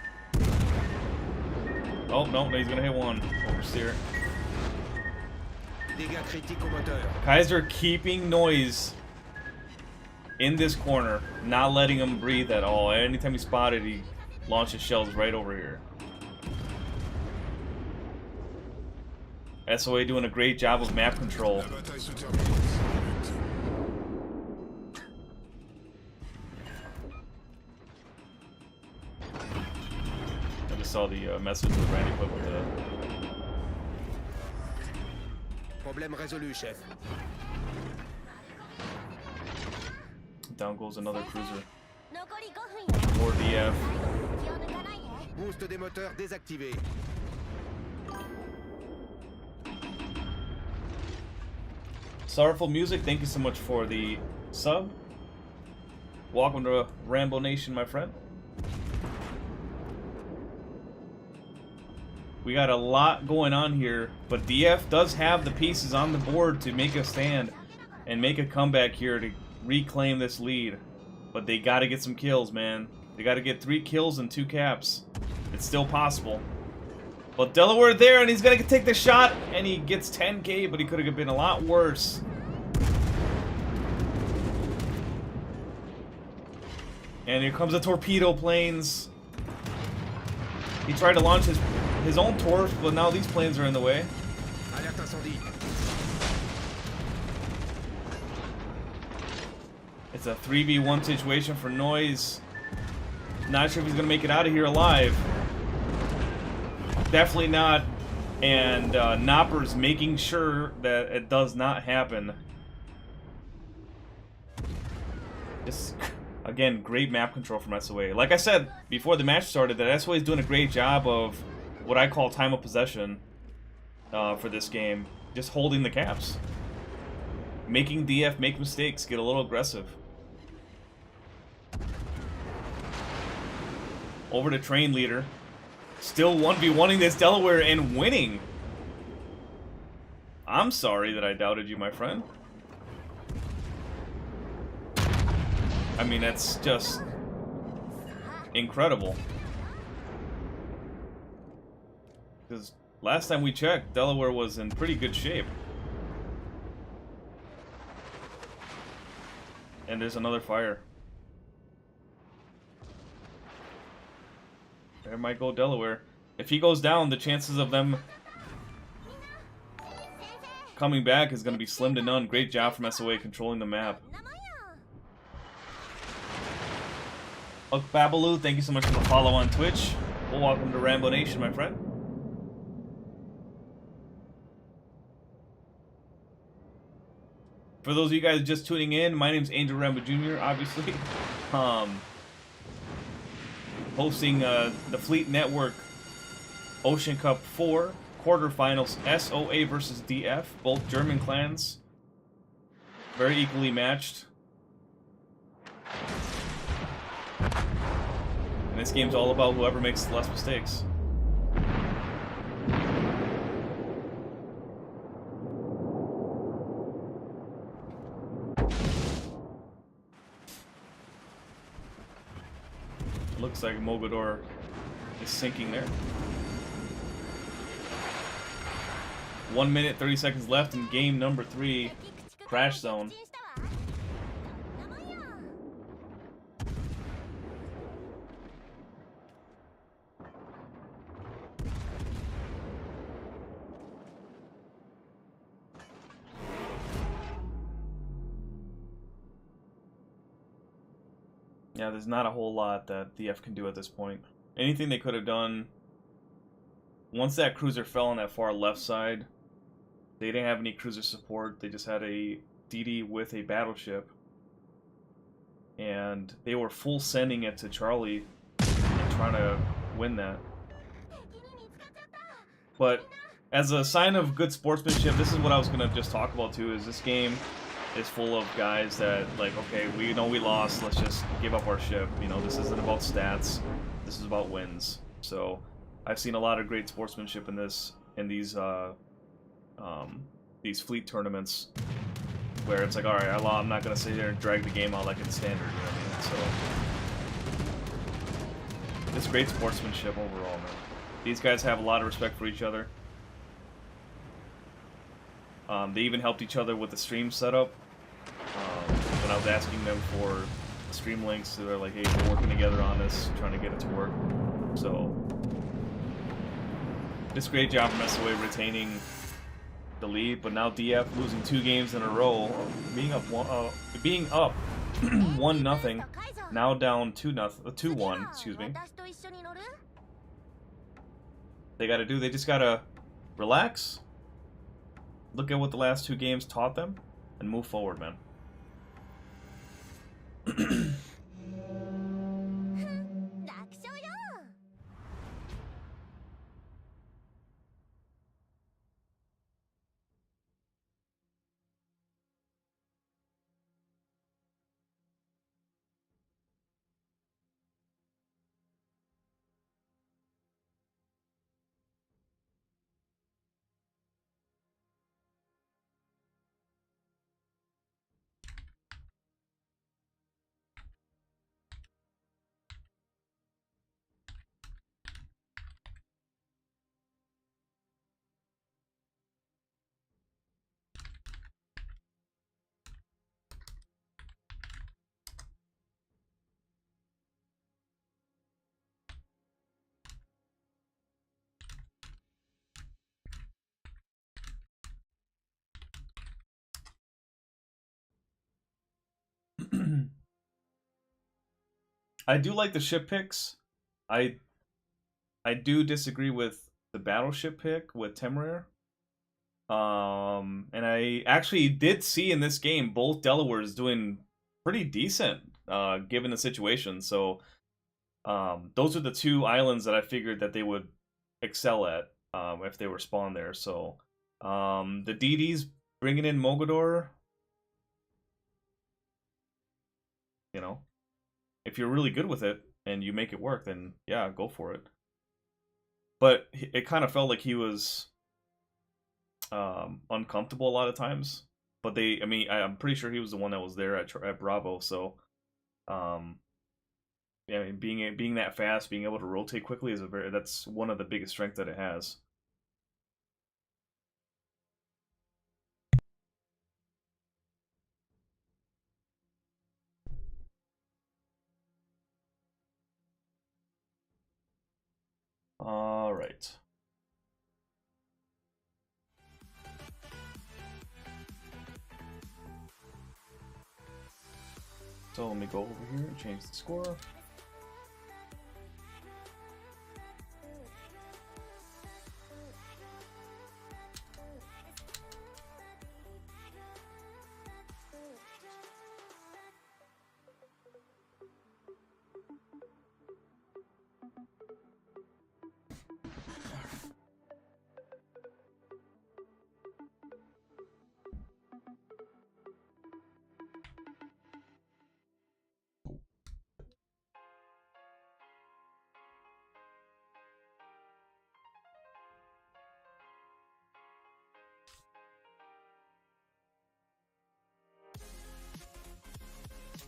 Oh, no, he's gonna hit one. Oversteer. Dégâts critiques au moteur. Kaiser keeping Noise in this corner, not letting him breathe at all. Anytime he spotted, he launches shells right over here. SOA doing a great job of map control. I just saw the message that Randy put with the... Problème résolu, chef. Down goes another cruiser. 残り5分よ。 More DF. 気を抜かないで。 Boost des moteurs désactivé. Sorrowful Music, thank you so much for the sub. Welcome to Rambo Nation, my friend. We got a lot going on here, but DF does have the pieces on the board to make a stand and make a comeback here to reclaim this lead. But they got to get some kills, man. They got to get 3 kills and 2 caps. It's still possible. But Delaware there, and he's going to take the shot, and he gets 10k, but he could have been a lot worse. And here comes the torpedo planes. He tried to launch his own torch, but now these planes are in the way. Alerte incendie. It's a 3v1 situation for Noise. Not sure if he's going to make it out of here alive. Definitely not. And Nopper's making sure that it does not happen. Just, again, great map control from SOA. Like I said before the match started, that SOA is doing a great job of what I call time of possession for this game. Just holding the caps. Making DF make mistakes, get a little aggressive. Over to train leader. Still 1v1ing this Delaware and winning. I'm sorry that I doubted you, my friend. I mean, that's just incredible. Because last time we checked, Delaware was in pretty good shape. And there's another fire. There might go Delaware. If he goes down, the chances of them coming back is going to be slim to none. Great job from SOA controlling the map. Look, Babaloo, thank you so much for the follow on Twitch. Well, welcome to Rambo Nation, my friend. For those of you guys just tuning in, my name's Angel Rambo Jr., obviously. Hosting the Fleet Network Ocean Cup 4 quarterfinals, SOA versus DF, both German clans. Very equally matched. And this game's all about whoever makes the less mistakes. Looks like Mogador is sinking there. 1 minute, 30 seconds left in game number 3, Crash Zone. Yeah, there's not a whole lot that DF can do at this point. Anything they could have done, once that cruiser fell on that far left side, they didn't have any cruiser support. They just had a DD with a battleship. And they were full sending it to Charlie and trying to win that. But as a sign of good sportsmanship, this is what I was going to just talk about too, is this game is full of guys that, like, okay, we know we lost, let's just give up our ship. You know, this isn't about stats, this is about wins. So I've seen a lot of great sportsmanship in these fleet tournaments where it's like, all right, I'm not gonna sit there and drag the game out like it's standard, you know what I mean? So it's great sportsmanship overall, man. These guys have a lot of respect for each other. They even helped each other with the stream setup. When I was asking them for stream links, they're like, hey, we're working together on this, trying to get it to work. So, just great job from SOA retaining the lead, but now DF losing 2 games in a row, being up 1-0, now down 2-1, excuse me. They just gotta relax, look at what the last 2 games taught them, and move forward, man. I do like the ship picks. I do disagree with the battleship pick with Temeraire. And I actually did see in this game both Delawares doing pretty decent, given the situation. So, those are the 2 islands that I figured that they would excel at, if they were spawned there. So, the DD's bringing in Mogador, you know, if you're really good with it and you make it work, then yeah, go for it. but it kind of felt like he was uncomfortable a lot of times. But I mean, I'm pretty sure he was the one that was there at Bravo. So, yeah, I mean, being that fast, being able to rotate quickly is that's one of the biggest strengths that it has. All right. So let me go over here and change the score.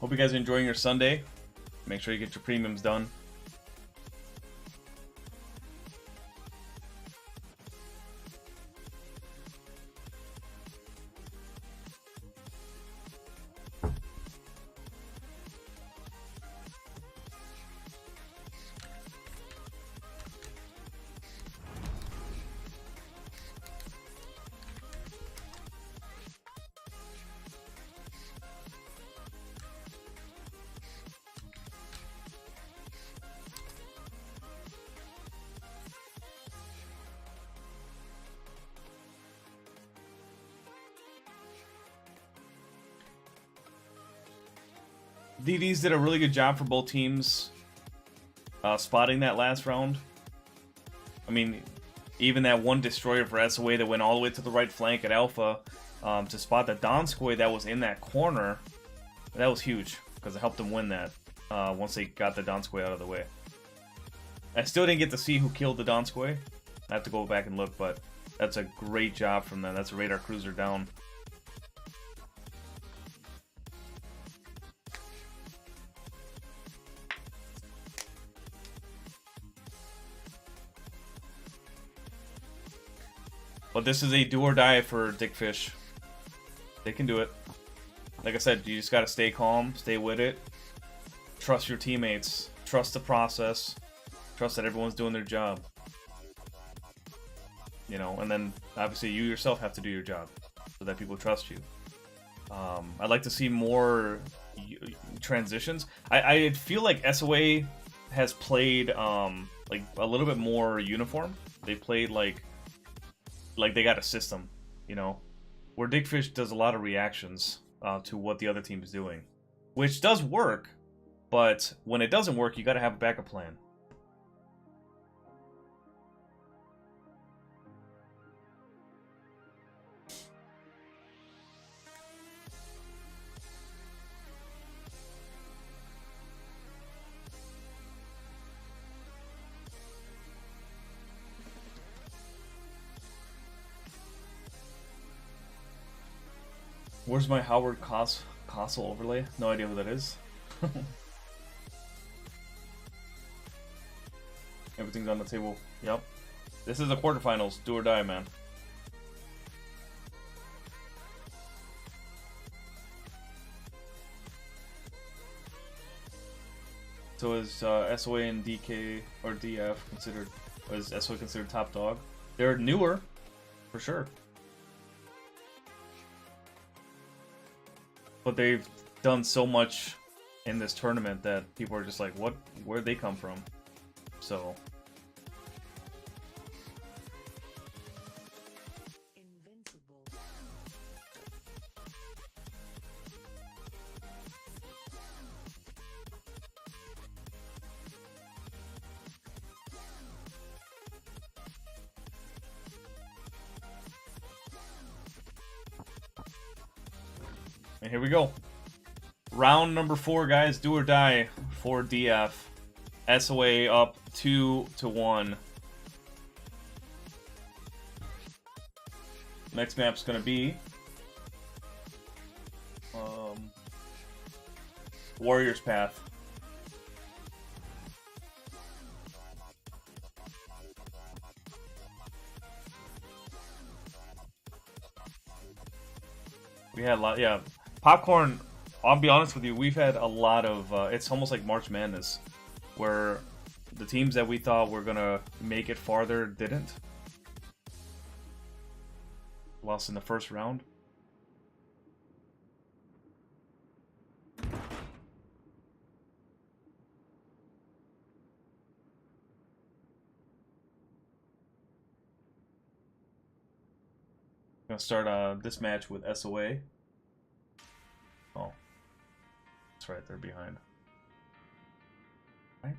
Hope you guys are enjoying your Sunday. Make sure you get your premiums done. DDs did a really good job for both teams spotting that last round. I mean, even that one destroyer for SOA that went all the way to the right flank at Alpha to spot the Donskoy that was in that corner, that was huge because it helped them win that once they got the Donskoy out of the way. I still didn't get to see who killed the Donskoy. I have to go back and look, but that's a great job from them. That's a radar cruiser down. But this is a do or die for Dickfish. They can do it. Like I said, you just gotta stay calm, stay with it. Trust your teammates. Trust the process. Trust that everyone's doing their job. You know, and then obviously you yourself have to do your job so that people trust you. I'd like to see more transitions. I feel like SOA has played like a little bit more uniform. They played like they got a system, you know, where Dickfish does a lot of reactions to what the other team is doing, which does work, but when it doesn't work, you got to have a backup plan. Where's my Howard Castle overlay? No idea what that is. Everything's on the table. Yep. This is the quarterfinals. Do or die, man. So is SOA and DK or DF considered? Is SOA considered top dog? They're newer, for sure. But they've done so much in this tournament that people are just like, what? Where'd they come from? So. Invincible. And here we go. Round number 4, guys. Do or die for DF. SOA up 2-1. Next map's gonna be Warriors Path. We had a lot, yeah. Popcorn, I'll be honest with you, we've had a lot of, it's almost like March Madness, where the teams that we thought were gonna make it farther didn't. Lost in the first round. Gonna start this match with SOA. Oh, that's right, they're behind. Right?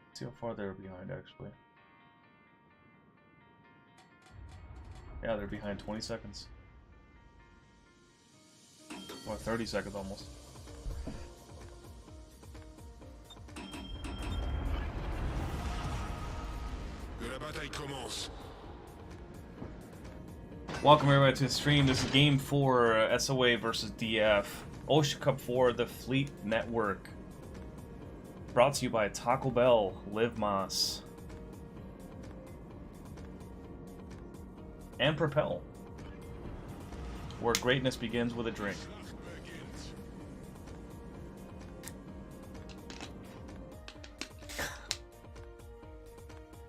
Let's see how far they're behind actually. Yeah, they're behind 20 seconds. Or 30 seconds almost. Que la bataille commence. Welcome everybody to the stream. This is game 4, SOA versus DF. Ocean Cup 4, the Fleet Network. Brought to you by Taco Bell, Live Moss. And Propel. Where greatness begins with a drink.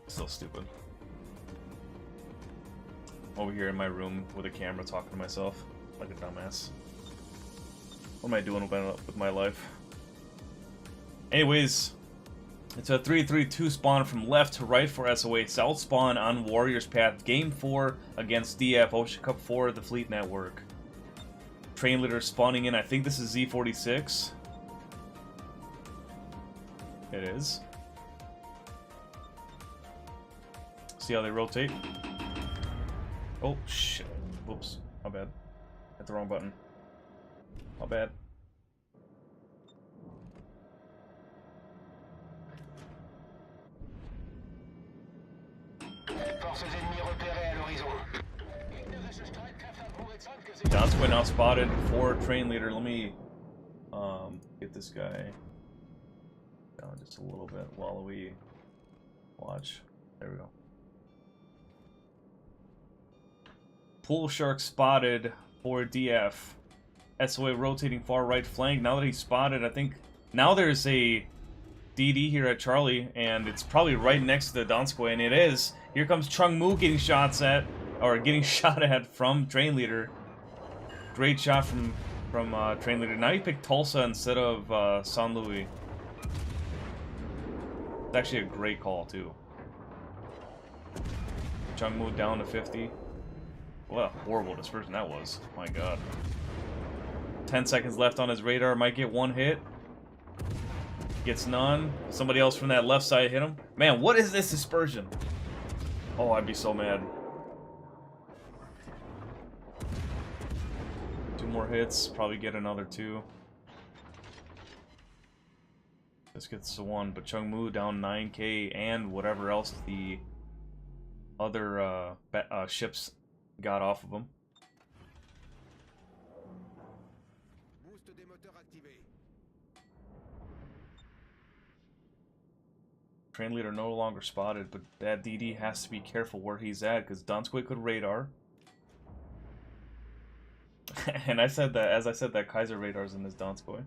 So stupid. Over here in my room with a camera talking to myself like a dumbass. What am I doing with my life? Anyways, it's a 3-3-2 spawn from left to right for SOA. South spawn on Warriors Path. Game 4 against DF. Ocean Cup 4, the Fleet Network. Train leader spawning in. I think this is Z46. It is. See how they rotate? Oh, shit. Whoops. My bad. Hit the wrong button. My bad. Donskoy now spotted for train leader. Let me get this guy down just a little bit while we watch. There we go. Pool Shark spotted for DF. SOA rotating far right flank. Now that he's spotted, I think now there's a DD here at Charlie, and it's probably right next to the Donskoy, and it is. Here comes Chung Moo getting shots at, or getting shot at from train leader. Great shot from train leader. Now he picked Tulsa instead of San Luis. It's actually a great call too. Chung Moo down to 50. What a horrible dispersion that was. My god. 10 seconds left on his radar. Might get one hit. Gets none. Somebody else from that left side hit him. Man, what is this dispersion? Oh, I'd be so mad. 2 more hits. Probably get another 2. This gets to 1. But Chung Moo down 9k and whatever else the other ships got off of him. Train leader no longer spotted, but that DD has to be careful where he's at because Donskoy could radar. And I said that, as I said, that Kaiser radar's in this Donskoy.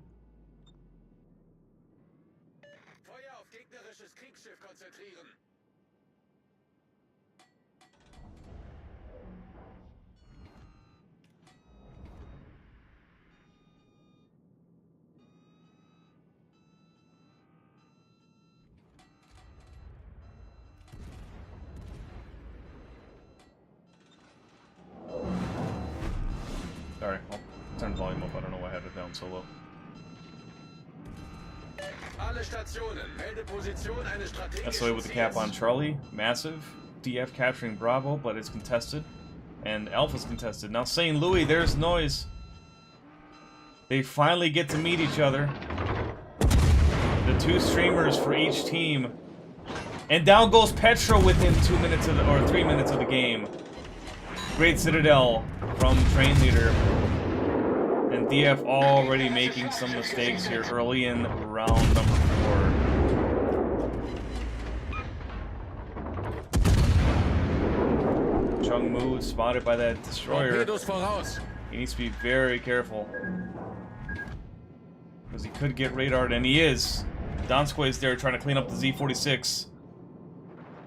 Sorry, I'll turn the volume up. I don't know why I had it down so low. SOA with the cap on Charlie. Massive. DF capturing Bravo, but it's contested. And Alpha's contested. Now St. Louis, there's noise. They finally get to meet each other. The 2 streamers for each team. And down goes Petro within 2 minutes of the, or 3 minutes of the game. Great Citadel from Train Leader. And DF already making some mistakes here early in round number 4. Chung Mu spotted by that destroyer. Torpedos voraus. He needs to be very careful. Because he could get radared, and he is. Donskoy's there trying to clean up the Z-46.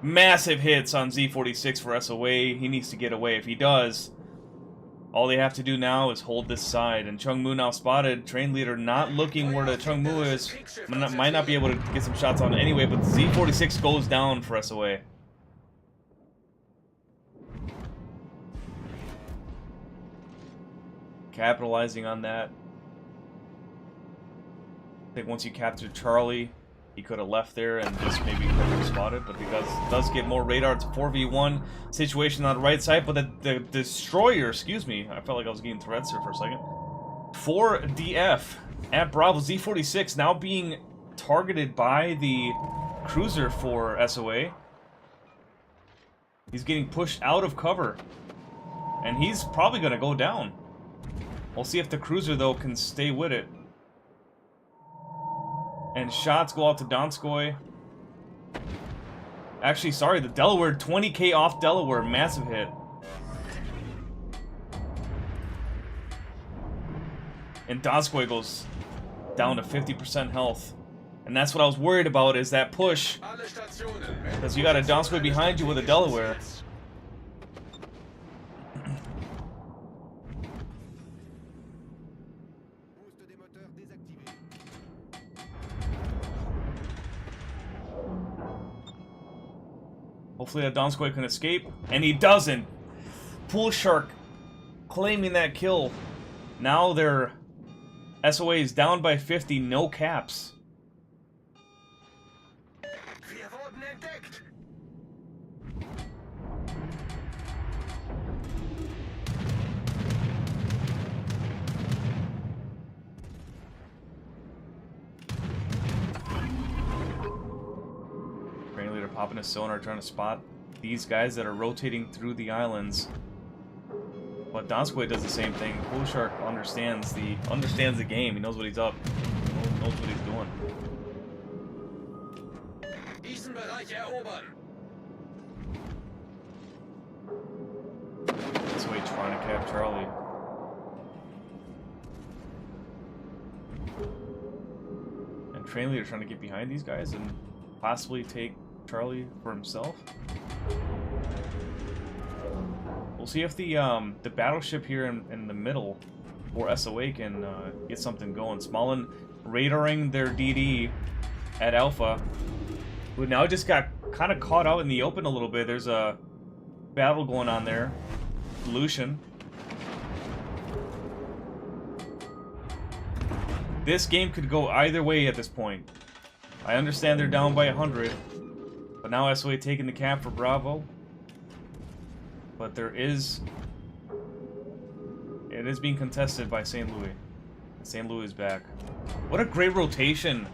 Massive hits on Z-46 for SOA. He needs to get away. If he does, all they have to do now is hold this side. And Chung Mu now spotted. Train Leader not looking where the Chung Mu is. Might not be able to get some shots on anyway, but the Z-46 goes down for SOA. Capitalizing on that. I think once you captured Charlie, he could have left there and just maybe could have spotted, but he does get more radar. It's a 4v1 situation on the right side, but the destroyer, excuse me, I felt like I was getting threats here for a second. For DF at Bravo, Z-46 now being targeted by the cruiser for SOA. He's getting pushed out of cover, and he's probably going to go down. We'll see if the cruiser, though, can stay with it. And shots go out to Donskoy. Actually, sorry, the Delaware, 20k off Delaware, massive hit. And Donskoy goes down to 50% health. And that's what I was worried about, is that push. Because you got a Donskoy behind you with a Delaware. Hopefully that Donskoy can escape, and he doesn't. Pool Shark claiming that kill. Now their SOA is down by 50, no caps. Popping a sonar, trying to spot these guys that are rotating through the islands. But Donskoy does the same thing. Pool Shark understands the game. He knows what he's up. He knows what he's doing. This way, trying to cap Charlie. And Train Leader trying to get behind these guys and possibly take Charlie for himself. We'll see if the battleship here in the middle for SOA can get something going. Smolin radaring their DD at Alpha, who now just got kind of caught out in the open a little bit. There's a battle going on there. Lucian. This game could go either way at this point. I understand they're down by 100. But now SOA taking the cap for Bravo. But it is being contested by St. Louis. St. Louis is back. What a great rotation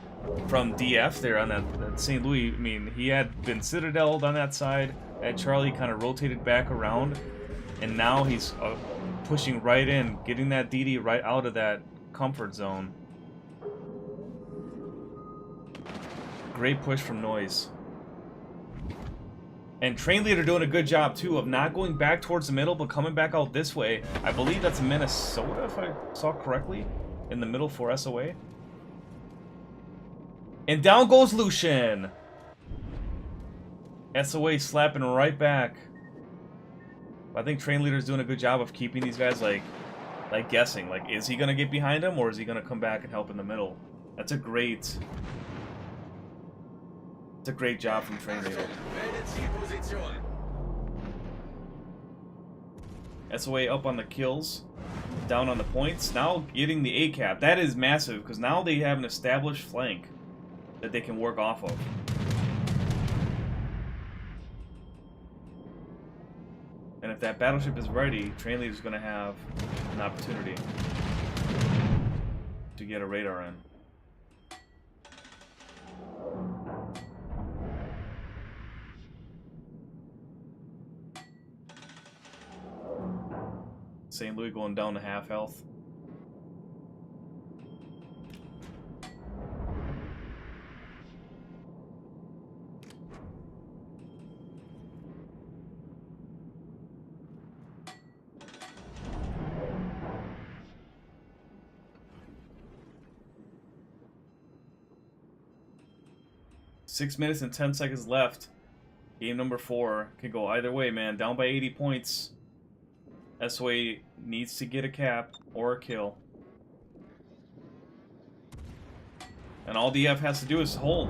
from DF there on that St. Louis. I mean, he had been citadeled on that side. At Charlie kind of rotated back around. And now he's pushing right in, getting that DD right out of that comfort zone. Great push from Noise. And Train Leader doing a good job, too, of not going back towards the middle, but coming back out this way. I believe that's Minnesota, if I saw correctly, in the middle for SOA. And down goes Lucian. SOA slapping right back. I think Train Leader's doing a good job of keeping these guys, like guessing. Like, is he going to get behind him, or is he going to come back and help in the middle? That's a great... It's a great job from Train Leader. SOA up on the kills, down on the points. Now getting the A cap. That is massive, because now they have an established flank that they can work off of. And if that battleship is ready, Train Leader is going to have an opportunity to get a radar in. St. Louis going down to half health. Six minutes and 10 seconds left. Game number 4 can go either way, man. Down by 80 points. SOA needs to get a cap or a kill. And all DF has to do is hold.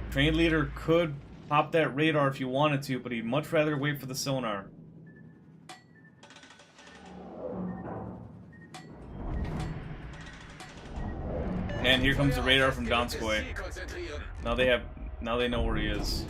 Train leader could pop that radar if you wanted to, but he'd much rather wait for the sonar. And here comes the radar from Donskoy. Now they know where he is.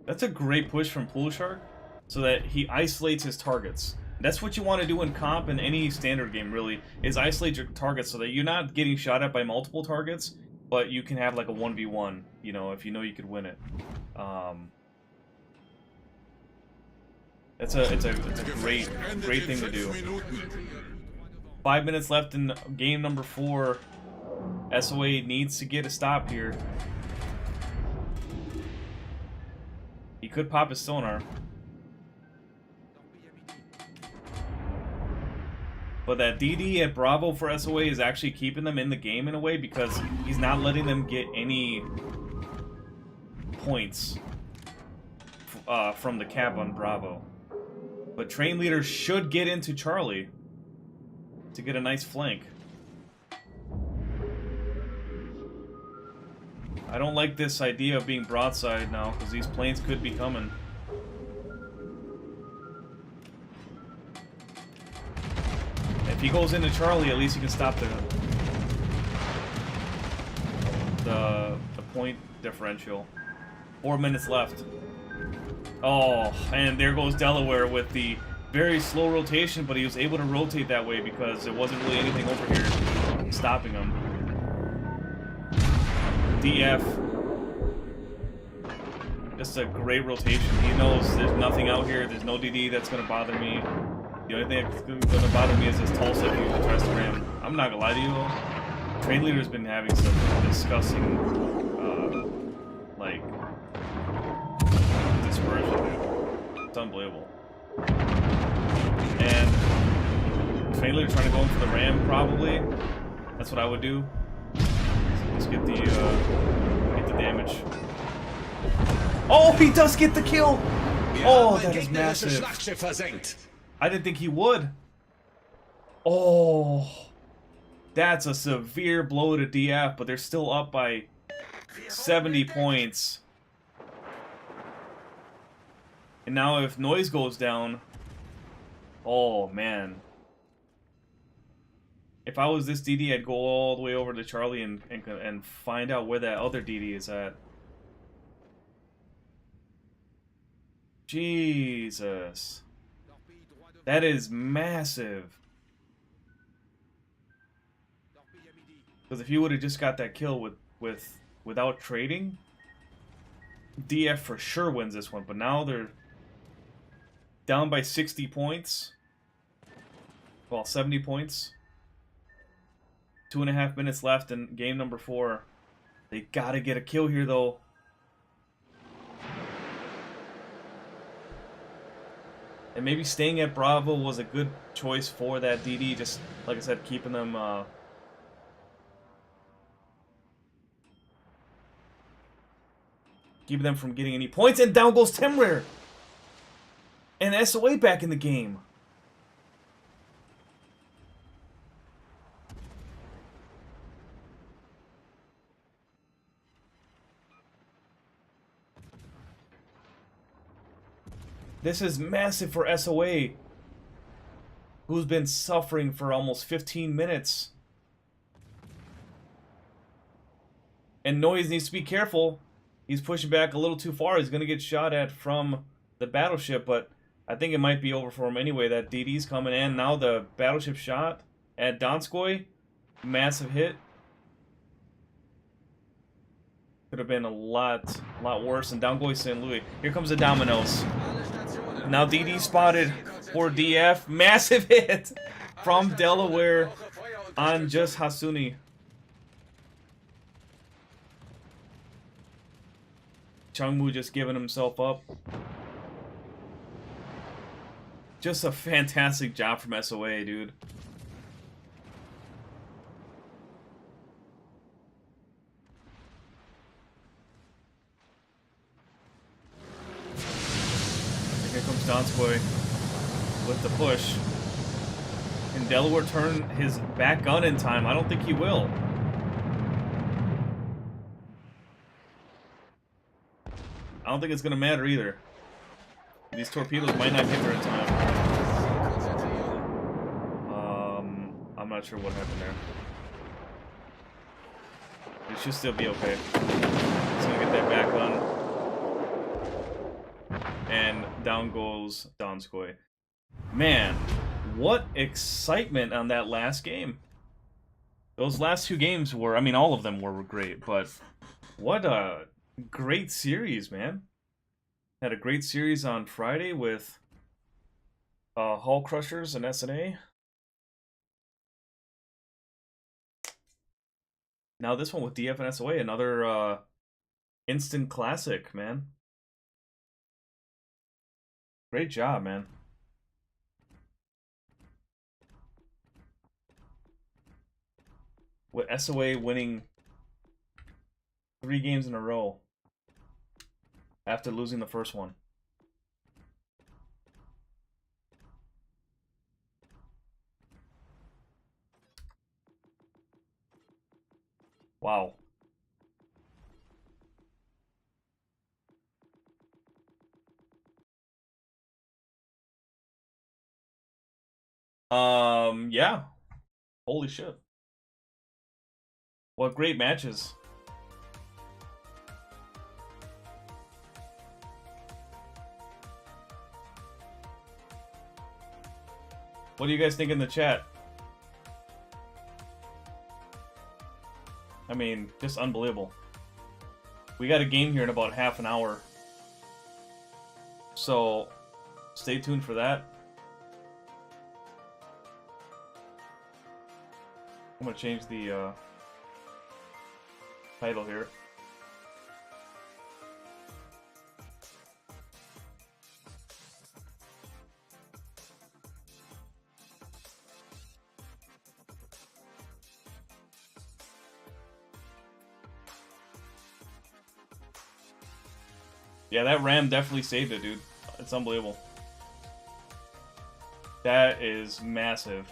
That's a great push from Pool Shark, so that he isolates his targets. That's what you want to do in comp and any standard game, really, is isolate your targets so that you're not getting shot at by multiple targets, but you can have like a 1v1, you know, if you know you could win it. It's a great thing to do. 5 minutes left in game number 4. SOA needs to get a stop here. He could pop his sonar. But that DD at Bravo for SOA is actually keeping them in the game in a way, because he's not letting them get any points from the cap on Bravo. But train leader should get into Charlie to get a nice flank. I don't like this idea of being broadside now, because these planes could be coming. If he goes into Charlie, at least he can stop the point differential. 4 minutes left. Oh, and there goes Delaware with the very slow rotation, but he was able to rotate that way because there wasn't really anything over here stopping him. DF. Just a great rotation. He knows there's nothing out here, there's no DD that's going to bother me. The only thing that's going to bother me is this Tulsa if he tries to ram. I'm not going to lie to you though. Train leader's been having some disgusting, like, dispersion. It's unbelievable. And train leader trying to go in for the ram, probably. That's what I would do. Just get the damage. Oh, he does get the kill! Oh, that is massive. I didn't think he would. Oh, that's a severe blow to DF, but they're still up by 70 points. And now if noise goes down, oh man. If I was this DD, I'd go all the way over to Charlie and find out where that other DD is at. Jesus. That is massive. Because if he would have just got that kill without trading, DF for sure wins this one. But now they're down by 60 points. Well, 70 points. 2.5 minutes left in game number 4. They gotta get a kill here, though. And maybe staying at Bravo was a good choice for that DD. Just, like I said, keeping them... keeping them from getting any points. And down goes Temrare! And SOA back in the game. This is massive for SOA, who's been suffering for almost 15 minutes. And Noise needs to be careful. He's pushing back a little too far. He's going to get shot at from the battleship, but I think it might be over for him anyway. That DD's coming in. Now the battleship shot at Donskoy. Massive hit. Could have been a lot worse. And down goes St. Louis. Here comes the Dominoes. Now DD spotted for DF. Massive hit from Delaware on just Hasuni. Chungmu just giving himself up. Just a fantastic job from SOA, dude. Here comes Donskoy with the push. Can Delaware turn his back gun in time? I don't think he will. I don't think it's going to matter either. These torpedoes might not hit her in time. I'm not sure what happened there. It should still be okay. He's going to get that back gun. And down goes Donskoy. Man, what excitement on that last game. Those last two games were, I mean, all of them were great, but what a great series, man. Had a great series on Friday with Hull Crushers and SNA. Now this one with DF and SOA, another instant classic, man. Great job, man. With SOA winning 3 games in a row after losing the first one. Wow. Yeah. Holy shit. What great matches. What do you guys think in the chat? I mean, just unbelievable. We got a game here in about half an hour. So, stay tuned for that. I'm gonna change the title here. Yeah, that ram definitely saved it, dude. It's unbelievable. That is massive.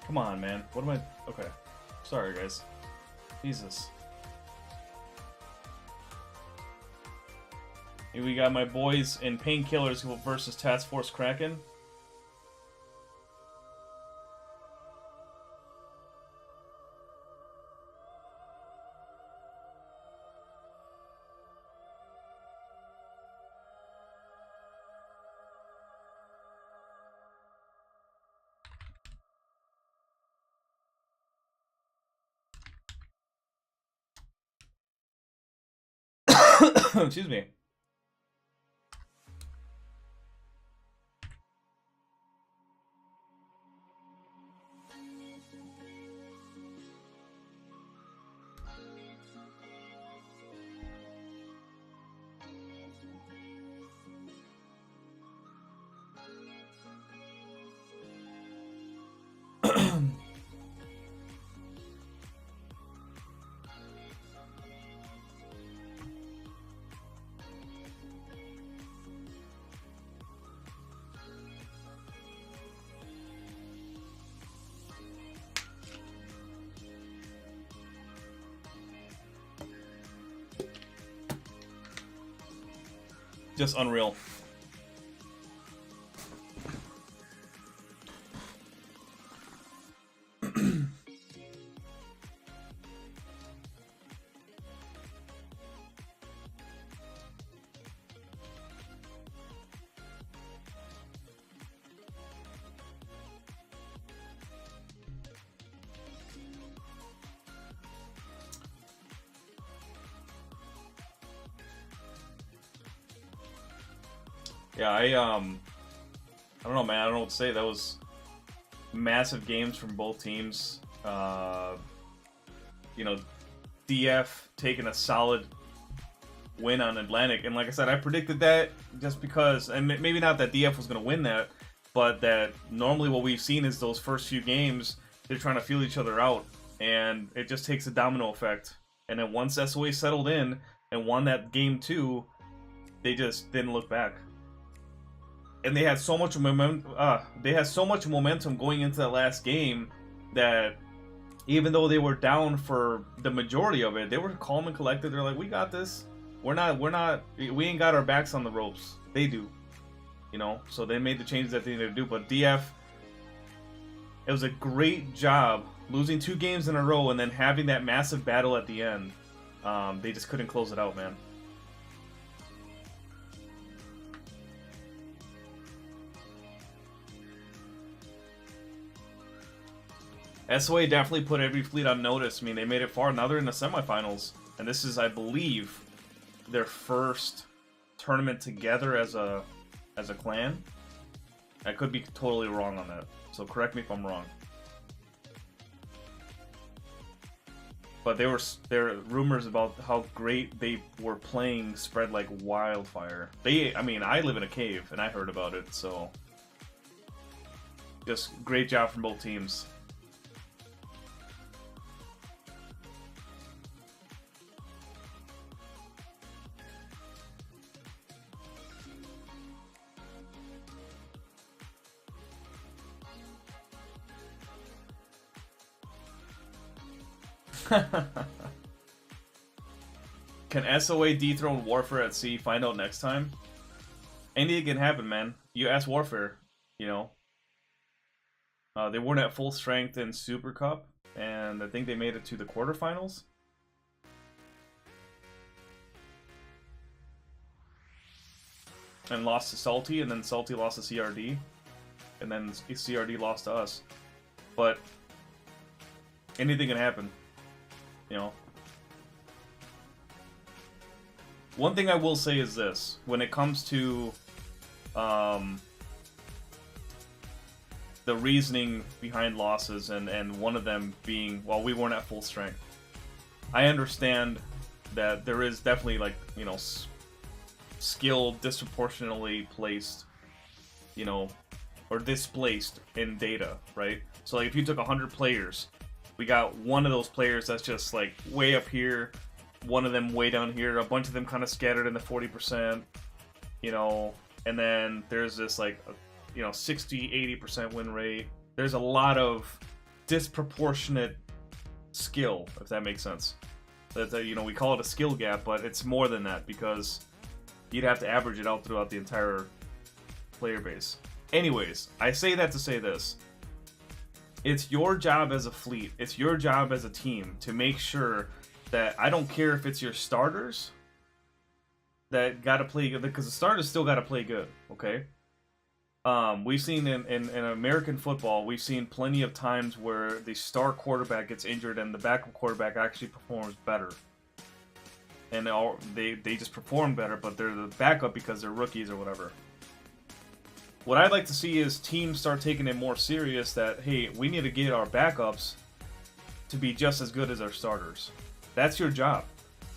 Come on, man. What am I... Okay. Sorry, guys. Jesus. Here we got my boys in Painkillers versus Task Force Kraken. Excuse me. Just unreal. Yeah, I don't know, man. I don't know what to say. That was massive games from both teams. You know, DF taking a solid win on Atlantic, and like I said, I predicted that just because, and maybe not that DF was going to win that, but that normally what we've seen is those first few games they're trying to feel each other out, and it just takes a domino effect. And then once SOA settled in and won that game 2, they just didn't look back. And they had so much momentum. They had so much momentum going into that last game that even though they were down for the majority of it, they were calm and collected. They're like, "We got this. We ain't got our backs on the ropes. They do, you know." So they made the changes that they needed to do. But DF, it was a great job losing 2 games in a row and then having that massive battle at the end. They just couldn't close it out, man. SOA definitely put every fleet on notice. I mean, they made it far. Now they're in the semifinals. And this is, I believe, their first tournament together as a clan. I could be totally wrong on that. So correct me if I'm wrong. But there are rumors about how great they were playing spread like wildfire. I mean, I live in a cave, and I heard about it, so... Just great job from both teams. Can SOA dethrone Warfare at Sea? Find out next time. Anything can happen, man. You ask Warfare, you know. They weren't at full strength in Super Cup, and I think they made it to the quarterfinals. And lost to Salty, and then Salty lost to CRD. And then CRD lost to us. But anything can happen. You know, one thing I will say is this: when it comes to the reasoning behind losses, and one of them being, well, we weren't at full strength. I understand that there is definitely, like, you know, skill disproportionately placed, you know, or displaced in data, right? So, like, if you took 100 players, we got one of those players that's just like way up here, one of them way down here, a bunch of them kind of scattered in the 40%, you know, and then there's this like, you know, 60-80% win rate. There's a lot of disproportionate skill, if that makes sense. That, you know, we call it a skill gap, but it's more than that because you'd have to average it out throughout the entire player base. Anyways, I say that to say this. It's your job as a fleet, it's your job as a team to make sure that, I don't care if it's your starters that gotta play good, because the starters still gotta play good, okay? We've seen in American football, we've seen plenty of times where the star quarterback gets injured and the backup quarterback actually performs better. And they just perform better, but they're the backup because they're rookies or whatever. What I'd like to see is teams start taking it more serious that, hey, we need to get our backups to be just as good as our starters. That's your job.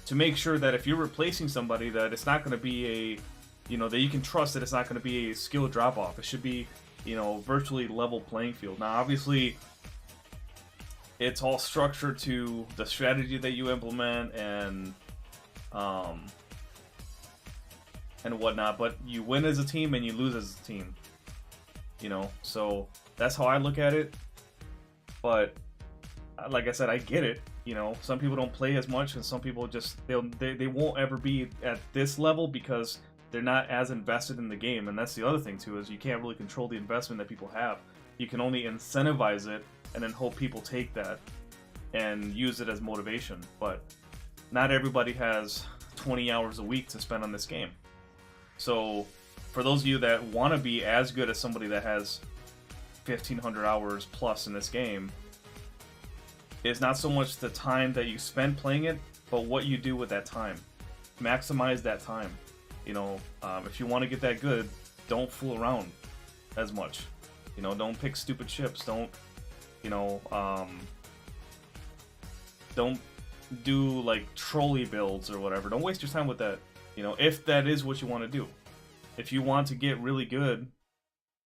To make sure that if you're replacing somebody, that it's not going to be a, you know, that you can trust that it's not going to be a skill drop-off. It should be, you know, virtually level playing field. Now, obviously, it's all structured to the strategy that you implement and whatnot, but you win as a team and you lose as a team. You know, so that's how I look at it. But like I said, I get it. You know, some people don't play as much, and some people just they won't ever be at this level because they're not as invested in the game, and that's the other thing too, is you can't really control the investment that people have. You can only incentivize it and then hope people take that and use it as motivation. But not everybody has 20 hours a week to spend on this game. So for those of you that want to be as good as somebody that has 1,500 hours plus in this game, it's not so much the time that you spend playing it, but what you do with that time. Maximize that time. You know, if you want to get that good, don't fool around as much. You know, don't pick stupid ships. Don't, you know, don't do like trolley builds or whatever. Don't waste your time with that. You know, if that is what you want to do. If you want to get really good,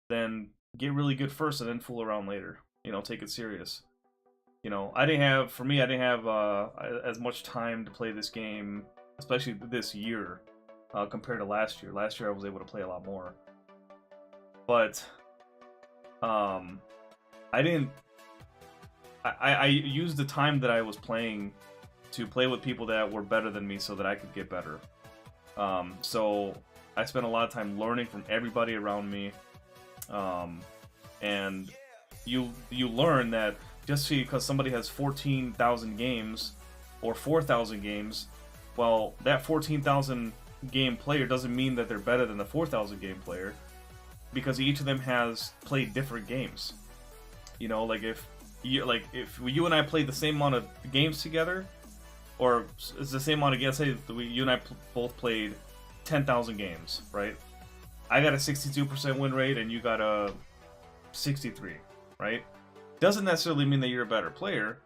then get really good first and then fool around later. You know, take it serious. You know, I didn't have as much time to play this game, especially this year, compared to last year. Last year I was able to play a lot more. But I used the time that I was playing to play with people that were better than me so that I could get better. So I spent a lot of time learning from everybody around me. And you learn that just because somebody has 14,000 games or 4,000 games, well, that 14,000 game player doesn't mean that they're better than the 4,000 game player, because each of them has played different games. You know, like if you and I played the same amount of games together, or it's the same amount of games, say you and I both played 10,000 games, right? I got a 62% win rate and you got a 63, right? Doesn't necessarily mean that you're a better player,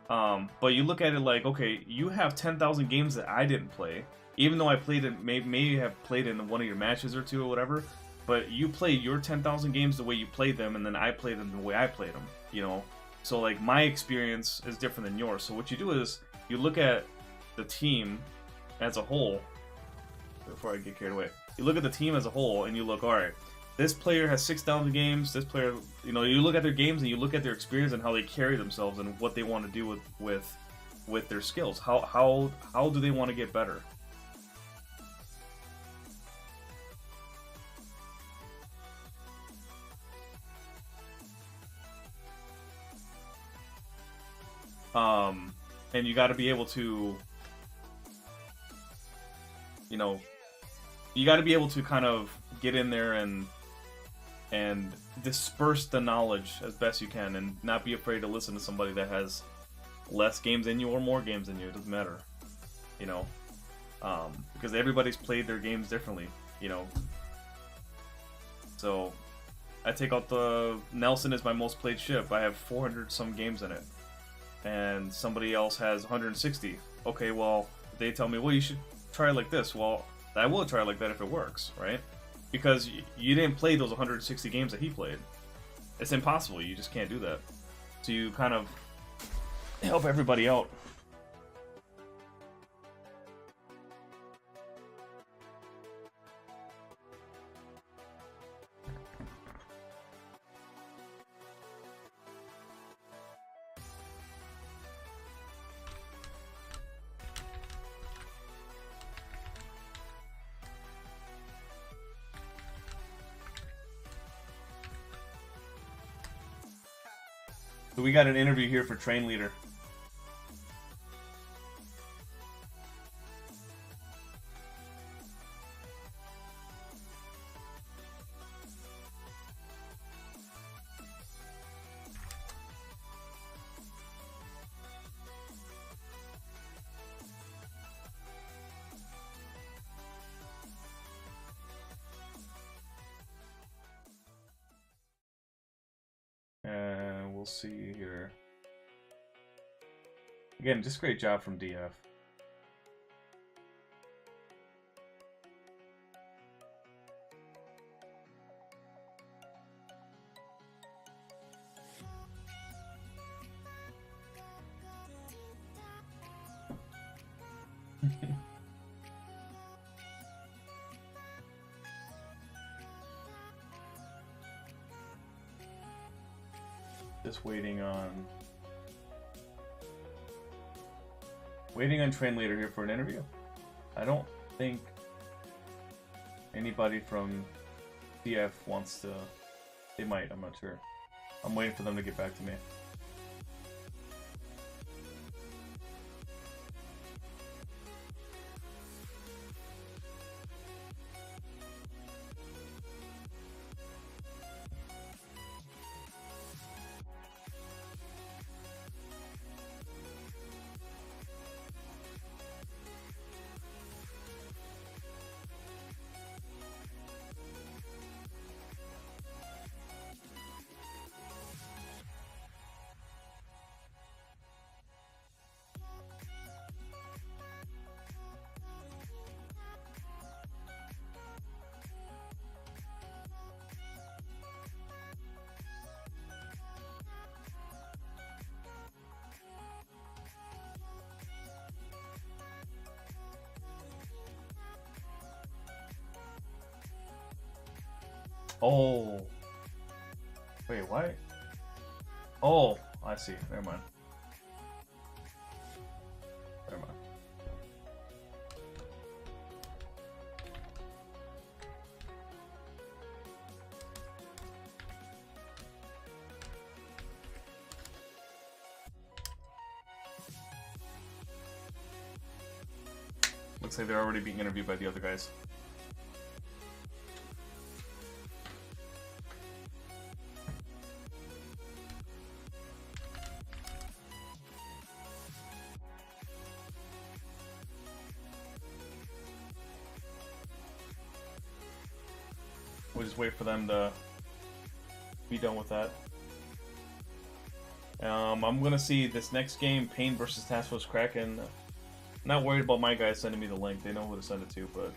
but you look at it like, okay, you have 10,000 games that I didn't play, even though I played it, maybe have played in one of your matches or two or whatever, but you played your 10,000 games the way you played them, and then I played them the way I played them, you know? So like my experience is different than yours. So what you do is you look at the team as a whole. Before I get carried away, you look at the team as a whole and you look, all right, this player has 6,000 games, this player, you know, you look at their games and you look at their experience and how they carry themselves and what they want to do with their skills. How do they want to get better? And you got to be able to, you know, you got to be able to kind of get in there and disperse the knowledge as best you can, and not be afraid to listen to somebody that has less games than you or more games than you. It doesn't matter, you know, because everybody's played their games differently, you know. So I take out the Nelson is my most played ship. I have 400 some games in it, and somebody else has 160. Okay, well, they tell me, well, you should try it like this. Well, I will try it like that if it works, right? Because you didn't play those 160 games that he played. It's impossible. You just can't do that. So you kind of help everybody out. So we got an interview here for Train Leader. And we'll see here. Again, just great job from DF. Just waiting on Train Leader here for an interview. I don't think Anybody from TF wants to... They might, I'm not sure. I'm waiting for them to get back to me. Oh. Wait, what? Oh, I see. Never mind. Never mind. Looks like they're already being interviewed by the other guys. We'll just wait for them to be done with that. I'm gonna see this next game, PA1N versus Task Force Kraken. Not worried about my guys sending me the link. They know who to send it to, but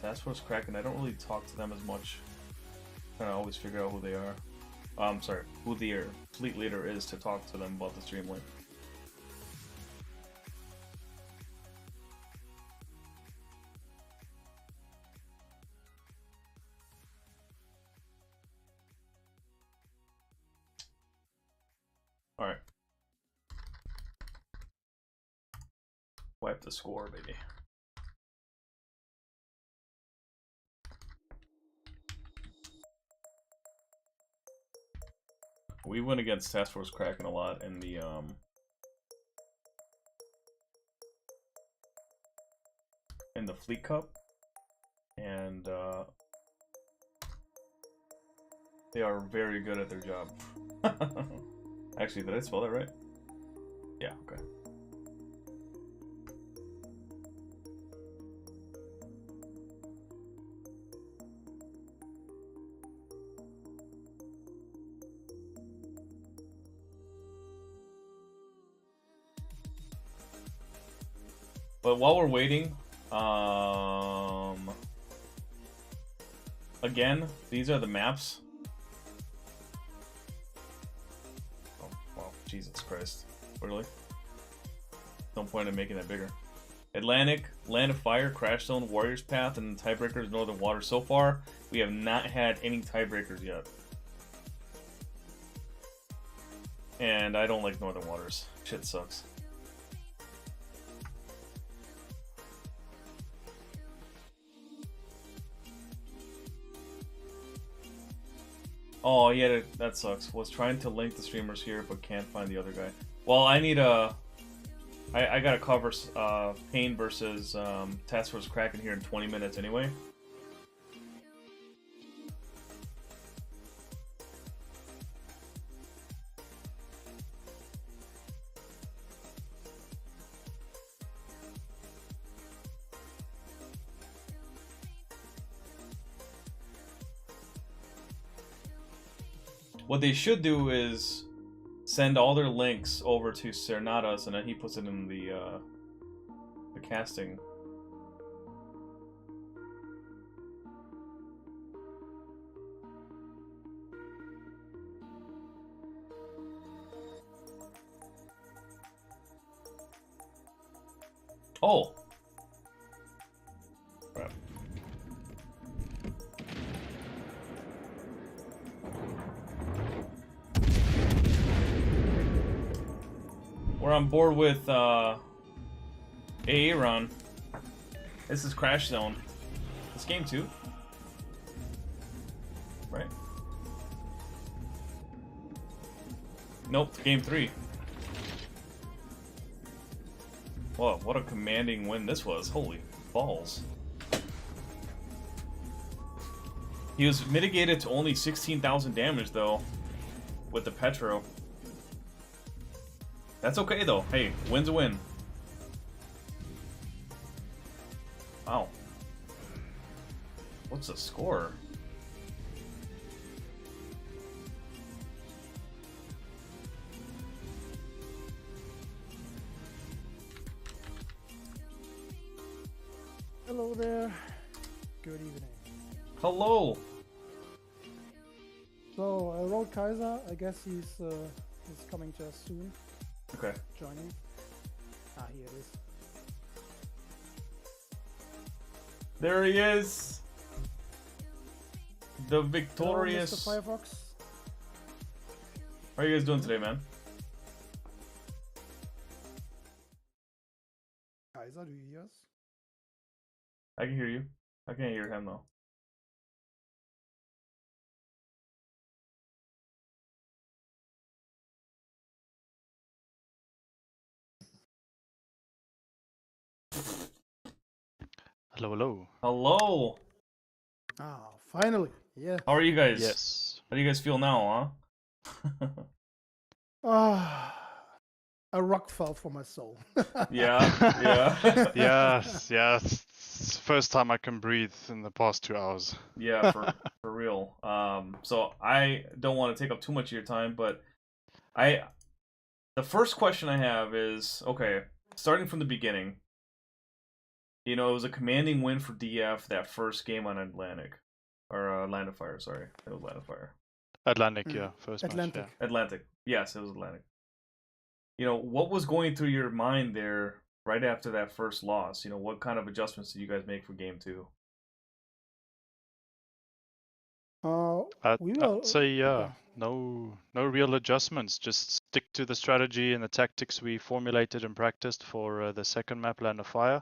Task Force Kraken, I don't really talk to them as much. Trying to always figure out who they are. I'm sorry, who their fleet leader is to talk to them about the stream link. Alright. Wipe the score, baby. We went against Task Force Kraken a lot in the Fleet Cup, and they are very good at their job. Actually, did I spell that right? Yeah, okay. But while we're waiting, again, these are the maps. Oh, wow, Jesus Christ. Really? No point in making that bigger. Atlantic, Land of Fire, Crash Zone, Warriors Path, and Tiebreakers, Northern Water. So far, we have not had any tiebreakers yet. And I don't like Northern Waters. Shit sucks. Oh yeah, that sucks. Was trying to link the streamers here, but can't find the other guy. Well, I need a... I gotta cover PA1N versus Task Force Kraken here in 20 minutes anyway. What they should do is send all their links over to Cernadas, and then he puts it in the casting. Oh. Crap. We're on board with AA Run. This is Crash Zone. It's game 2. Right? Nope, game 3. Whoa, what a commanding win this was. Holy balls. He was mitigated to only 16,000 damage, though, with the Petro. That's okay, though. Hey, win's a win. Wow. What's the score? Hello there. Good evening. Hello. So, Road Kaiser, I guess he's coming to us soon. Okay. Joining. Ah, here it is. There he is. The Hello, victorious. Mr. Firefox. How are you guys doing today, man? Kaiser, do you hear us? I can hear you. I can't hear him, though. Hello, hello. Hello. Ah, finally. Yeah. How are you guys? Yes. How do you guys feel now, huh? Ah, a rock fell for my soul. Yeah, yeah. Yes, yes. It's the first time I can breathe in the past 2 hours. Yeah, for real. So I don't want to take up too much of your time, but the first question I have is, okay, starting from the beginning, you know, it was a commanding win for DF that first game on Atlantic. Or Atlanta Fire, sorry. It was Atlanta Fire. Atlantic, yeah, first Atlantic. match, yeah. Atlantic. Yes, it was Atlantic. You know, what was going through your mind there right after that first loss? You know, what kind of adjustments did you guys make for game 2? We will. I'd say, yeah, yeah. no real adjustments. Just stick to the strategy and the tactics we formulated and practiced for the second map, Land of Fire.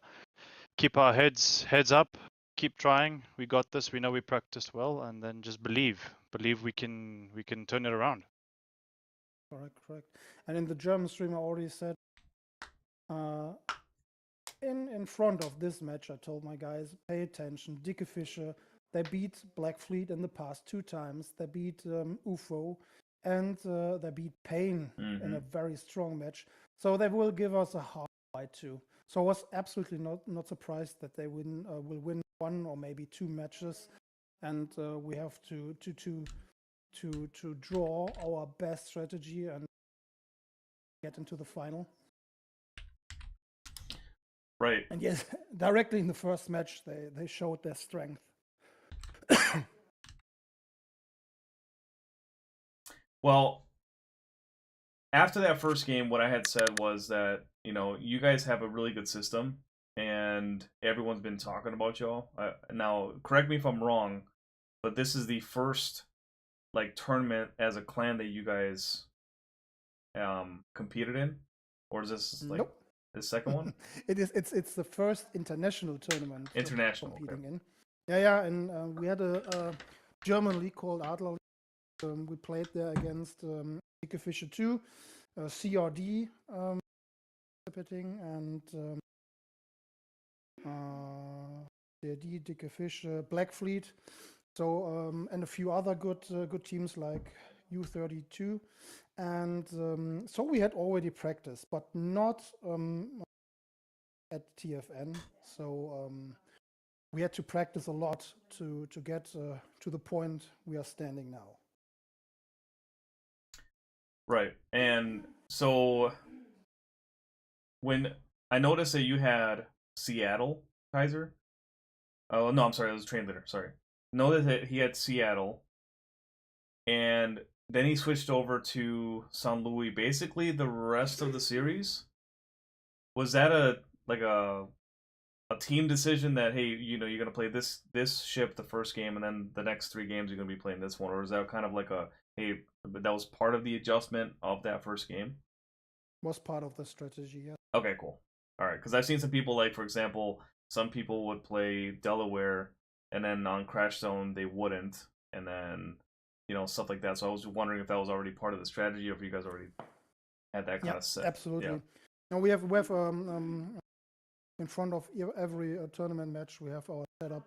Keep our heads up. Keep trying. We got this. We know we practiced well, and then just believe we can turn it around. Correct. And in the German stream, I already said, in front of this match, I told my guys, pay attention. Dicke Fische, they beat Black Fleet in the past 2 times. They beat UFO, and they beat Pain in a very strong match. So they will give us a hard fight too. So I was absolutely not surprised that they will win 1 or maybe 2 matches, and we have to draw our best strategy and get into the final. Right. And yes, directly in the first match, they showed their strength. Well, after that first game, what I had said was that, you know, you guys have a really good system, and everyone's been talking about y'all. Now, correct me if I'm wrong, but this is the first, like, tournament as a clan that you guys competed in? Or is this, like, Nope. the second one? It's the first international tournament. International, competing okay. in. Yeah, and we had a German league called Adler. We played there against Dicke Fische 2, CRD participating, and CRD, Dicke Fische, Black Fleet. So and a few other good teams like U32, and so we had already practiced, but not at TFN. So we had to practice a lot to get to the point we are standing now. Right. And so when I noticed that you had Seattle, Kaiser. Oh, no, I'm sorry. It was train leader. Sorry. Noticed that he had Seattle. And then he switched over to San Luis. Basically, the rest of the series. Was that a team decision that, hey, you know, you're gonna play this ship the first game, and then the next 3 games you're gonna be playing this one, or is that kind of like a, hey, that was part of the adjustment of that first game? Was part of the strategy, yeah. Okay, cool. All right, because I've seen some people, like, for example, some people would play Delaware and then on Crash Zone they wouldn't, and then stuff like that. So I was wondering if that was already part of the strategy, or if you guys already had that kind Yeah, of set. absolutely. Yeah. Now we have in front of every tournament match we have our setup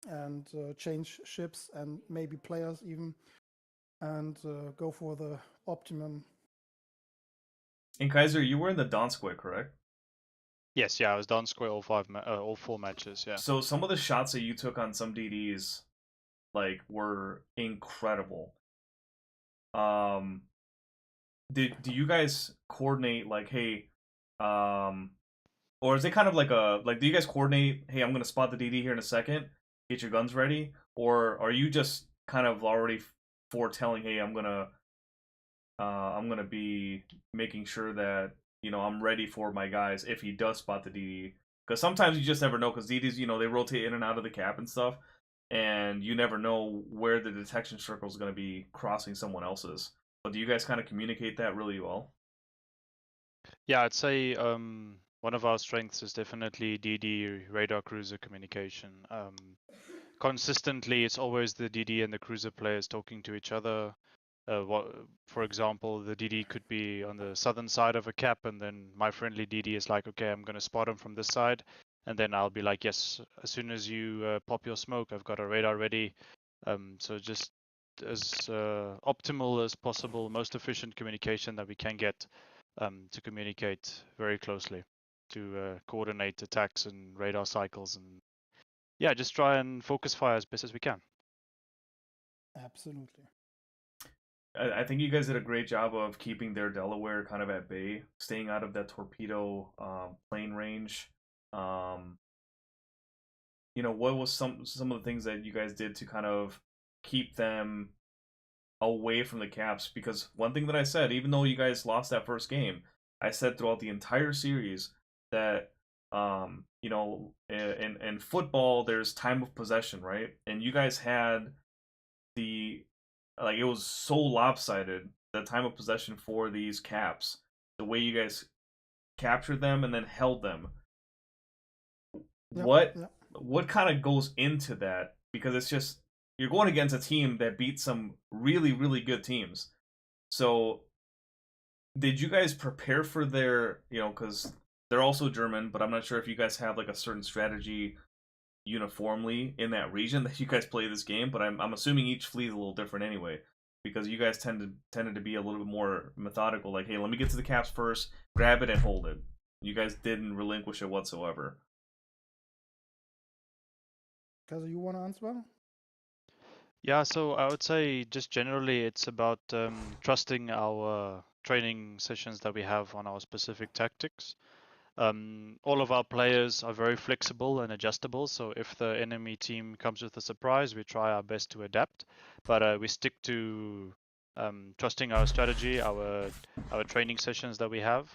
and change ships and maybe players even, and go for the optimum. And Kaiser, you were in the Donskoy, correct? Yes, yeah, I was down square all 4 matches. Yeah. So some of the shots that you took on some DDs, like, were incredible. Do you guys coordinate, like, hey, or is it kind of like do you guys coordinate, hey, I'm gonna spot the DD here in a second, get your guns ready, or are you just kind of already foretelling, hey, I'm gonna be making sure that I'm ready for my guys if he does spot the DD, because sometimes you just never know, because DDs they rotate in and out of the cap and stuff, and you never know where the detection circle is going to be crossing someone else's. But do you guys kind of communicate that really well? Yeah, I'd say one of our strengths is definitely DD radar cruiser communication. Consistently, it's always the DD and the cruiser players talking to each other. For example, the DD could be on the southern side of a cap, and then my friendly DD is like, okay, I'm going to spot him from this side, and then I'll be like, yes, as soon as you pop your smoke, I've got a radar ready. So just as optimal as possible, most efficient communication that we can get to communicate very closely, to coordinate attacks and radar cycles, and yeah, just try and focus fire as best as we can. Absolutely. I think you guys did a great job of keeping their Delaware kind of at bay, staying out of that torpedo plane range. What was some of the things that you guys did to kind of keep them away from the caps? Because one thing that I said, even though you guys lost that first game, I said throughout the entire series that in football there's time of possession, right? And you guys had it was so lopsided, the time of possession for these caps, the way you guys captured them and then held them. Yep. What kind of goes into that? Because it's just, you're going against a team that beat some really, really good teams. So did you guys prepare for their, because they're also German, but I'm not sure if you guys have like a certain strategy uniformly in that region that you guys play this game, but I'm assuming each fleet is a little different anyway, because you guys tended to be a little bit more methodical, like, hey, let me get to the caps first, grab it and hold it. You guys didn't relinquish it whatsoever. Kazu, you want to answer? Yeah, so I would say just generally it's about trusting our training sessions that we have on our specific tactics. All of our players are very flexible and adjustable, so if the enemy team comes with a surprise, we try our best to adapt, but we stick to trusting our strategy, our training sessions that we have.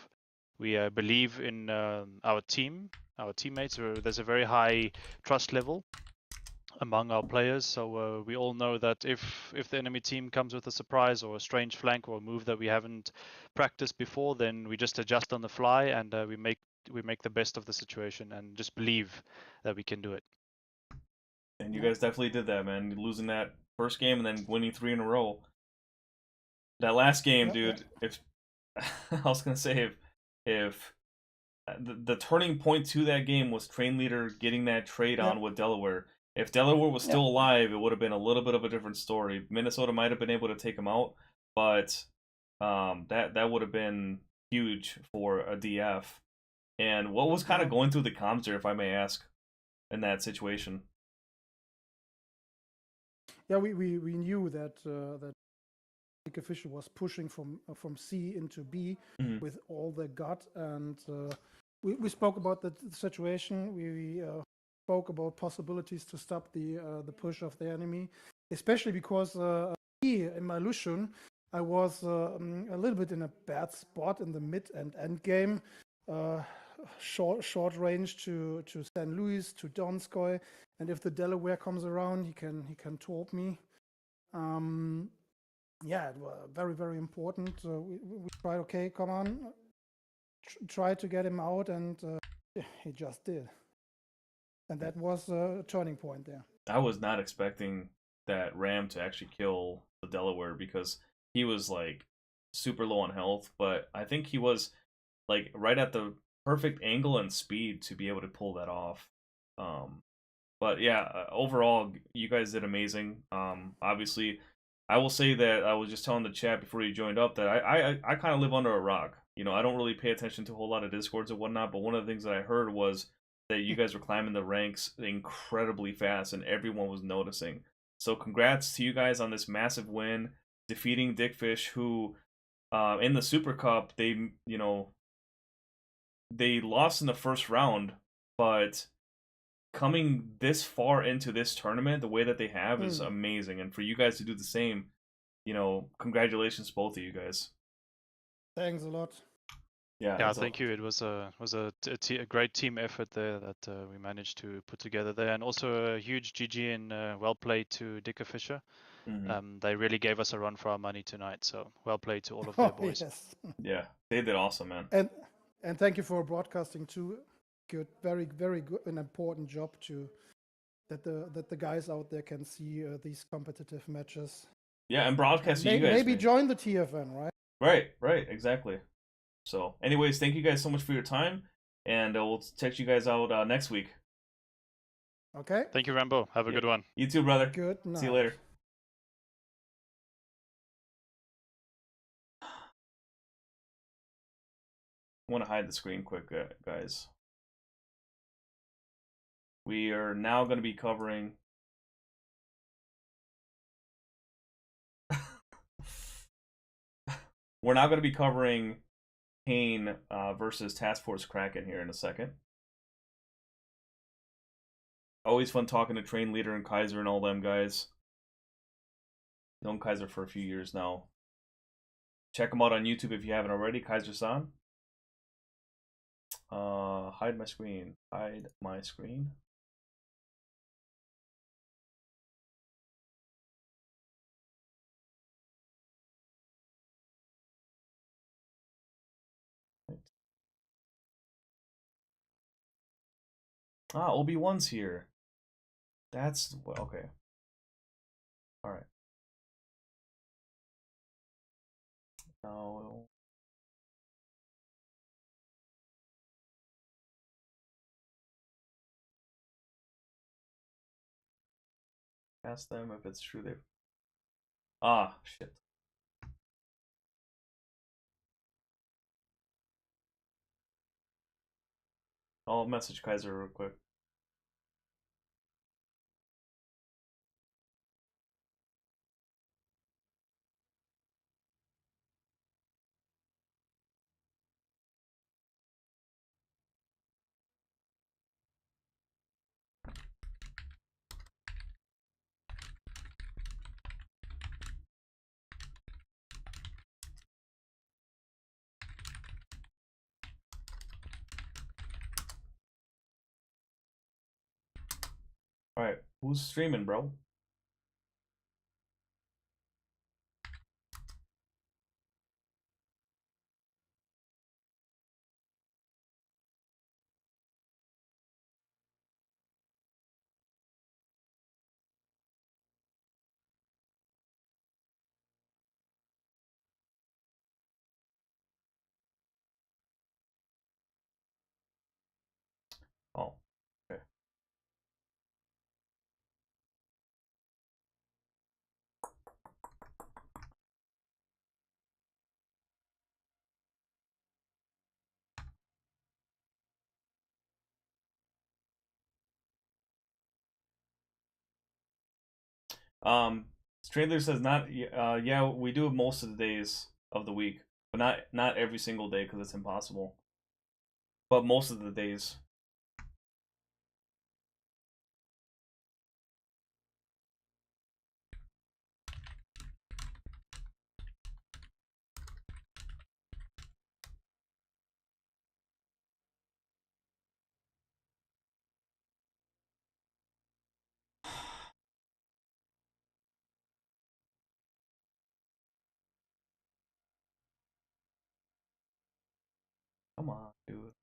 We believe in our team, our teammates. There's a very high trust level among our players, so we all know that if the enemy team comes with a surprise or a strange flank or a move that we haven't practiced before, then we just adjust on the fly, and we make the best of the situation and just believe that we can do it. And you guys definitely did that, man. Losing that first game and then winning 3 in a row. That last game, dude. If I was gonna say, if the turning point to that game was Train Leader getting that trade on with Delaware. If Delaware was still alive, it would have been a little bit of a different story. Minnesota might have been able to take him out, but that would have been huge for a DF. And what was kind of going through the comms there, if I may ask, in that situation? Yeah, we knew that that Nick Fischer was pushing from C into B with all the gut, and we spoke about the situation. We spoke about possibilities to stop the push of the enemy, especially because in my Lushun, I was a little bit in a bad spot in the mid and end game. Short range to St. Louis, to Donskoy, and if the Delaware comes around, he can torp me. Yeah, it was very, very important. We tried, okay, come on, try to get him out, and he just did. And that was a turning point there. I was not expecting that Ram to actually kill the Delaware because he was like super low on health, but I think he was like right at the perfect angle and speed to be able to pull that off. Um, but yeah, overall, you guys did amazing. Obviously, I will say that I was just telling the chat before you joined up that I kind of live under a rock. You know, I don't really pay attention to a whole lot of discords and whatnot. But one of the things that I heard was that you guys were climbing the ranks incredibly fast, and everyone was noticing. So congrats to you guys on this massive win, defeating Dickfish, who in the Super Cup they lost in the first round, but coming this far into this tournament, the way that they have is amazing. And for you guys to do the same, congratulations, both of you guys. Thanks a lot. Yeah, thank you. It was a great team effort there that we managed to put together there, and also a huge GG and well played to Dicker Fisher. They really gave us a run for our money tonight, so well played to all of their boys. Yes. Yeah, they did awesome, man. And thank you for broadcasting too. Good, very good, an important job to that the guys out there can see these competitive matches. Yeah, and broadcasting you guys. Maybe join the TFN, right? Right, exactly. So, anyways, thank you guys so much for your time, and we'll check you guys out next week. Okay. Thank you, Rambo. Have a good one. You too, brother. Good night. See you later. I want to hide the screen quick, guys. We are now going to be covering we're now going to be covering Kane versus Task Force Kraken here in a second. Always fun talking to Train Leader and Kaiser and all them guys. Known Kaiser for a few years now. Check him out on YouTube if you haven't already. Kaiser-san. Hide my screen. Hide my screen. Ah, Obi-Wan's here. That's okay. All right. Now ask them if it's true they. Ah, shit. I'll message Kaiser real quick. All right, who's streaming, bro? Oh, okay. Stranger says not. Yeah, we do it most of the days of the week, but not every single day because it's impossible. But most of the days. Come on, dude.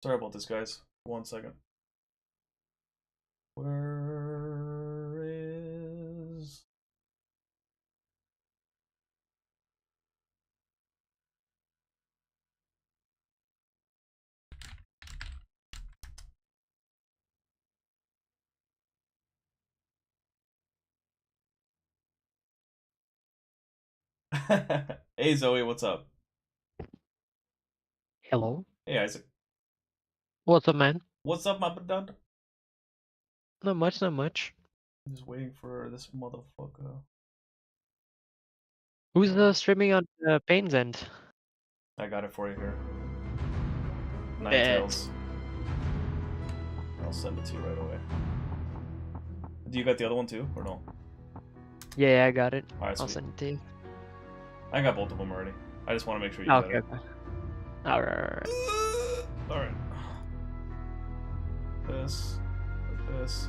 Sorry about this, guys. 1 second. Where is... Hey Zoe, what's up? Hello. Hey Isaac. What's up, man? What's up, my bud? Not much, not much. I'm just waiting for this motherfucker. Who's streaming on Pain's end? I got it for you here. Bet. Ninetales. I'll send it to you right away. Do you got the other one too, or no? Yeah, I got it. Alright, I'll sweet. send it to you. I got both of them already. I just want to make sure you Oh, got okay, it. okay. Alright. Alright. This. Like this.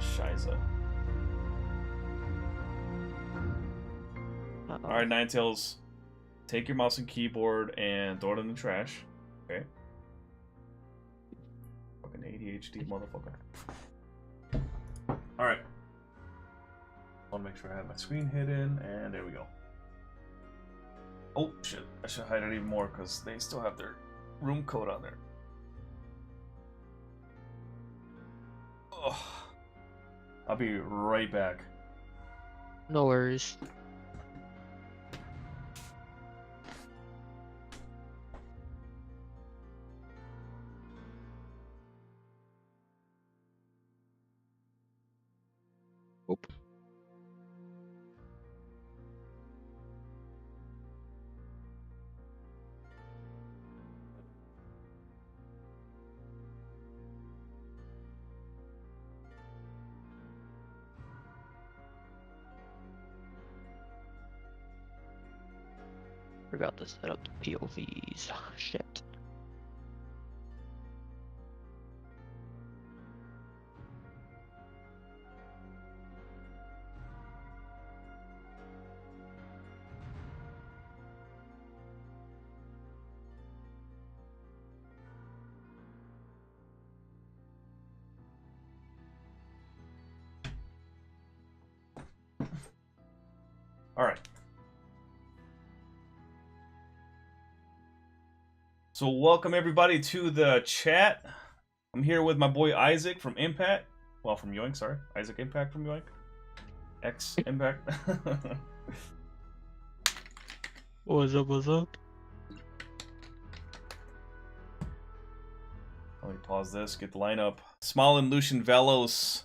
Shiza. Alright, Ninetales. Take your mouse and keyboard and throw it in the trash. Okay. Fucking ADHD motherfucker. Alright. I want to make sure I have my screen hidden, and there we go. Oh, shit. I should hide it even more, because they still have their room code on there. Ugh. I'll be right back. No worries. Oop. Forgot to set up the POVs. Shit. Alright. So welcome everybody to the chat. I'm here with my boy Isaac from Impact. Well, from Yoink, sorry. Isaac Impact from Yoink. X Impact. What's up, what's up? Let me pause this, get the lineup. Smolin, Lucian, Velos,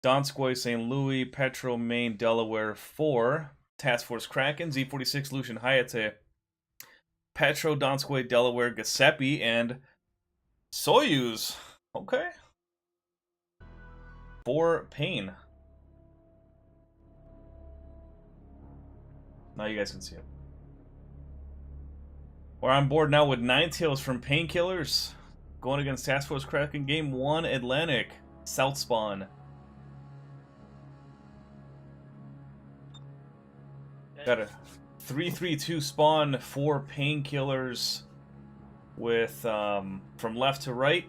Donskoy, St. Louis, Petro, Maine, Delaware, 4. Task Force Kraken, Z46, Lucian, Hayate, Petro, Donskoy, Delaware, Giuseppe, and Soyuz. Okay. 4 Pain. Now you guys can see it. We're on board now with Ninetales from Painkillers. Going against Task Force Kraken, Game 1, Atlantic, South Spawn. Got a 3-3-2 spawn, 4 Painkillers with from left to right.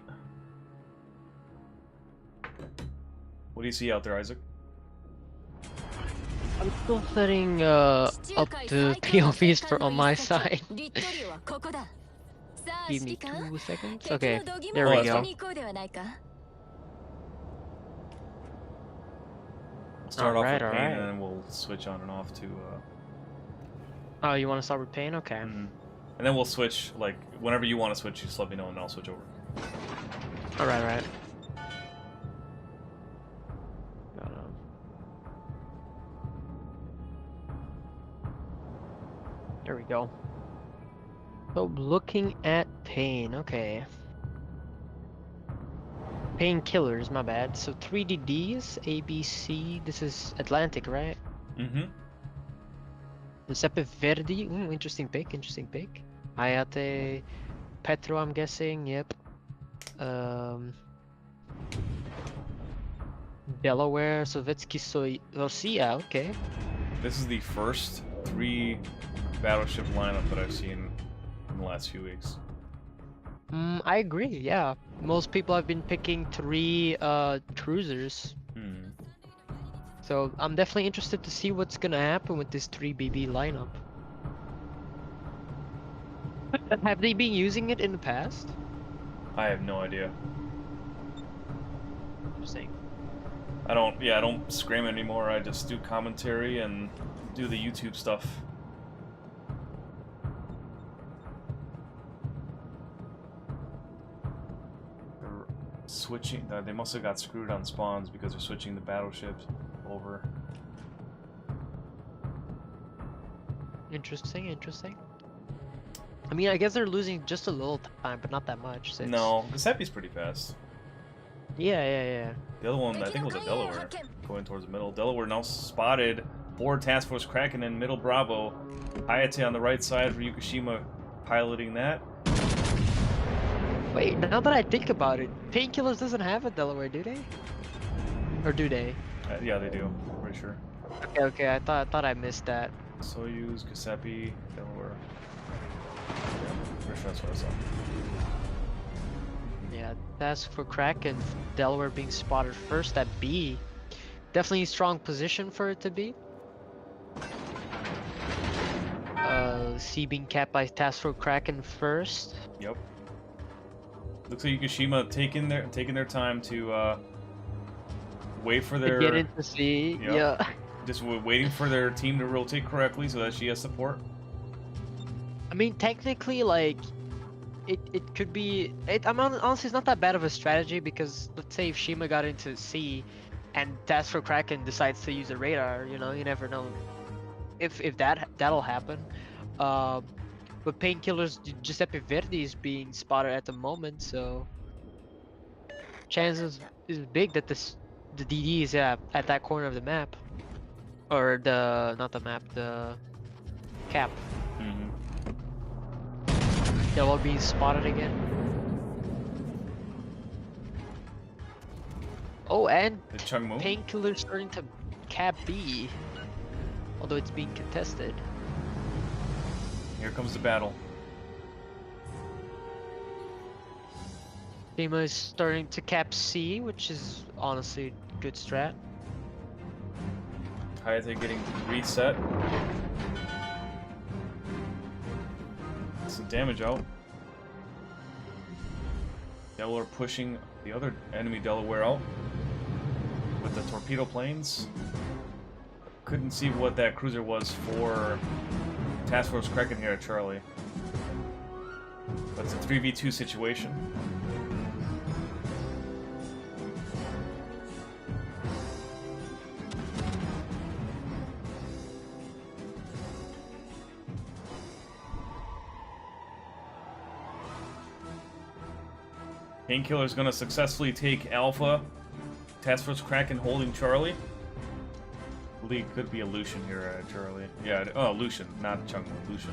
What do you see out there, Isaac? I'm still setting up the POVs for on my side. Give me 2 seconds. Okay, there we go. Start off with Alright, Pain, alright. and then we'll switch on and off to. Oh, you want to start with Pain? Okay. And then we'll switch, like, whenever you want to switch, you just let me know and I'll switch over. Alright, alright. There we go. So looking at Pain, okay. Painkillers, my bad. So 3DDs, ABC, this is Atlantic, right? Mm-hmm. Giuseppe Verdi, interesting pick, interesting pick. Hayate, Petro, I'm guessing, yep. Delaware, Sovietsky, Rosia, okay. This is the first 3 battleship lineup that I've seen in the last few weeks. I agree. Yeah, most people have been picking 3 cruisers. Hmm. So I'm definitely interested to see what's gonna happen with this 3BB lineup. Have they been using it in the past? I have no idea. Interesting. I don't scream anymore. I just do commentary and do the YouTube stuff. They're switching. They must have got screwed on spawns because they're switching the battleships over. Interesting, interesting. I mean, I guess they're losing just a little time, but not that much. So No, Giuseppe's pretty fast. Yeah. The other one, I think, was a Delaware going towards the middle. Delaware now spotted for Task Force Kraken in middle Bravo. Hayate on the right side, Ryukushima piloting that. Wait, now that I think about it, Painkillers doesn't have a Delaware, do they? Or do they? Yeah, they do. I'm pretty sure. Okay. I thought I missed that. Soyuz, Giuseppe, Delaware. Yeah, pretty sure that's what I saw. Yeah, Task for Kraken, Delaware being spotted first at B. Definitely a strong position for it to be. C being capped by Task for Kraken first. Yep. Looks like Yukushima taking their time to wait for their. To get into C, Yep. yeah. Just waiting for their team to rotate correctly so that she has support. I mean, technically, like, it could be. Honestly, it's not that bad of a strategy because let's say if Shima got into C, and Task for Kraken decides to use a radar, you know, you never know if that'll happen. But Painkillers, Giuseppe Verdi is being spotted at the moment, so chances is big that the DD is at that corner of the map, or not the map, the cap. Mm-hmm. Yellow being spotted again. Oh, and The Chungmoo. Painkiller starting to cap B, although it's being contested. Here comes the battle. Shima is starting to cap C, which is honestly a good strat. Hayate getting reset. Some damage out. Delaware pushing the other enemy Delaware out with the torpedo planes. Couldn't see what that cruiser was for Task Force Kraken here at Charlie. But it's a 3v2 situation. Painkiller's gonna successfully take Alpha. Task Force Kraken holding Charlie. Lee could be a Lucian here at Charlie. Yeah, oh, Lucian, not Chungmoo, Lucian.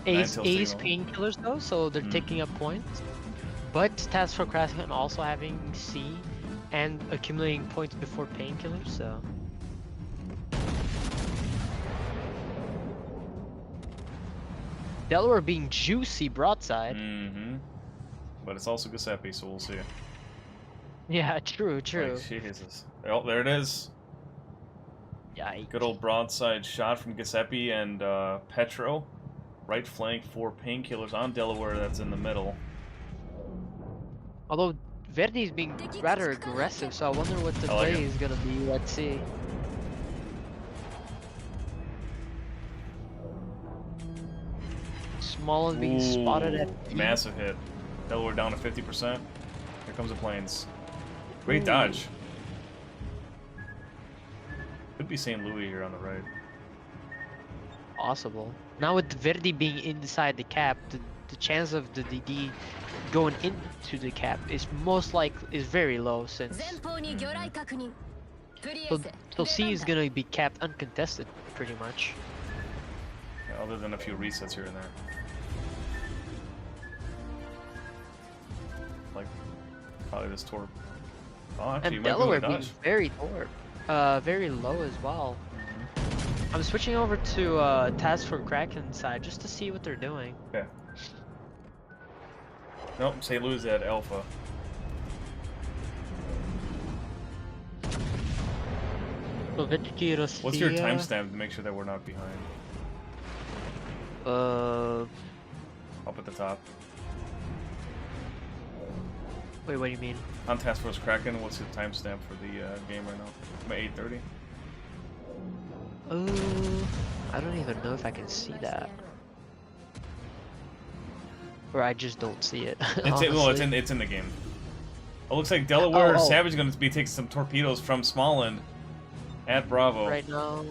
Ace till signal. Painkillers though, so they're taking up points. But Task for Kraken also having C and accumulating points before Painkillers, so. Delaware being juicy broadside. Mm-hmm. But it's also Giuseppe, so we'll see. Yeah, true. Like, Jesus. Oh, there it is. Yeah. Good old broadside shot from Giuseppe and Petro. Right flank for Painkillers on Delaware, that's in the middle. Although Verdi is being rather aggressive, so I wonder what the I like play it. is gonna be. Let's see. Small and being spotted at E. Massive hit. Delaware down to 50%. Here comes the planes. Great Ooh. dodge. Could be St. Louis here on the right. Possible. Now with Verdi being inside the cap, the chance of the DD going into the cap is very low since so C is gonna be capped uncontested pretty much. Yeah, other than a few resets here and there. Like probably this torp. Oh, actually, And you might be able Delaware to being dodge. very low as well. I'm switching over to Task for Kraken side just to see what they're doing. Okay. Nope, St. Louis at Alpha. What's your timestamp to make sure that we're not behind? Up at the top. Wait, what do you mean? On Task Force Kraken, what's the timestamp for the game right now? I'm at 8:30. I don't even know if I can see that. Or I just don't see it. Well, it's in the game. It looks like Delaware Oh. Savage is going to be taking some torpedoes from Smallland at Bravo. Right now,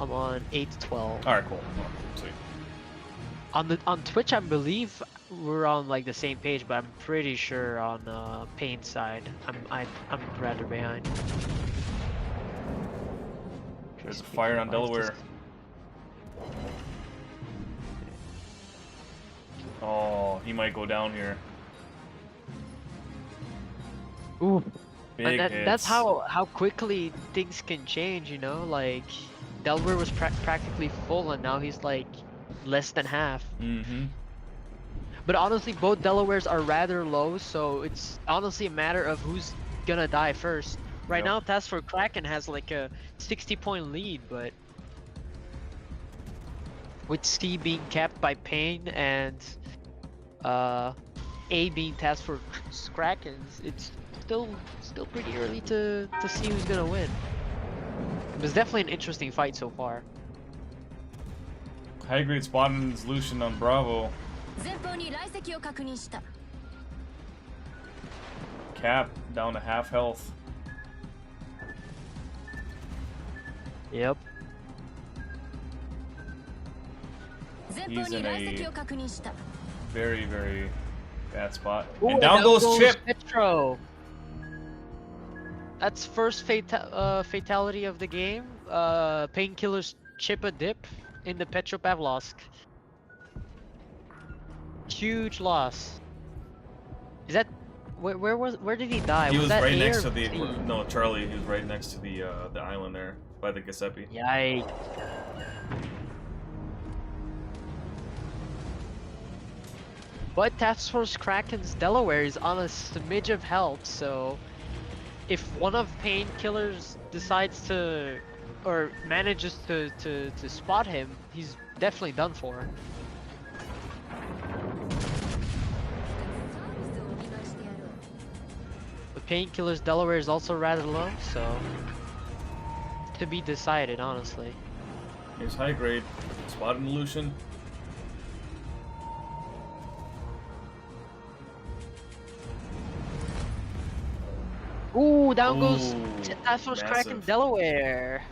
I'm on 8-12. All right, cool. Oh, sweet. On Twitch, I believe we're on like the same page, but I'm pretty sure on Pain's side, I'm rather behind. There's a fire on Delaware. Oh, he might go down here. Ooh, Big and that's hits. how quickly things can change, you know? Like, Delaware was practically full, and now he's like less than half. Mm-hmm. But honestly, both Delawares are rather low, so it's honestly a matter of who's gonna die first. Right Yep. now, Task Force Kraken has like a 60-point lead, but with C being capped by Pain and A being Task Force Krakens, it's still pretty early to see who's gonna win. It was definitely an interesting fight so far. High grade spotting Lucian on Bravo. 前方に来席を確認した Cap down to half health. Yep. 前方に来席を確認した Very, very bad spot. Ooh, and down goes Chip. Petro. That's first fatality of the game. Painkillers chip a dip in the Petropavlovsk. Huge loss. Is that where did he die? He was that right A next or to the B? no Charlie. He was right next to the island there by the Giuseppe. Yikes. But Task Force Kraken's Delaware is on a smidge of health, so if one of Painkillers decides to or manages to spot him, he's definitely done for. But Painkiller's Delaware is also rather low, so to be decided, honestly. Here's high grade spotting Lucian. Ooh, down goes Ooh, Task Force Kraken massive. Delaware.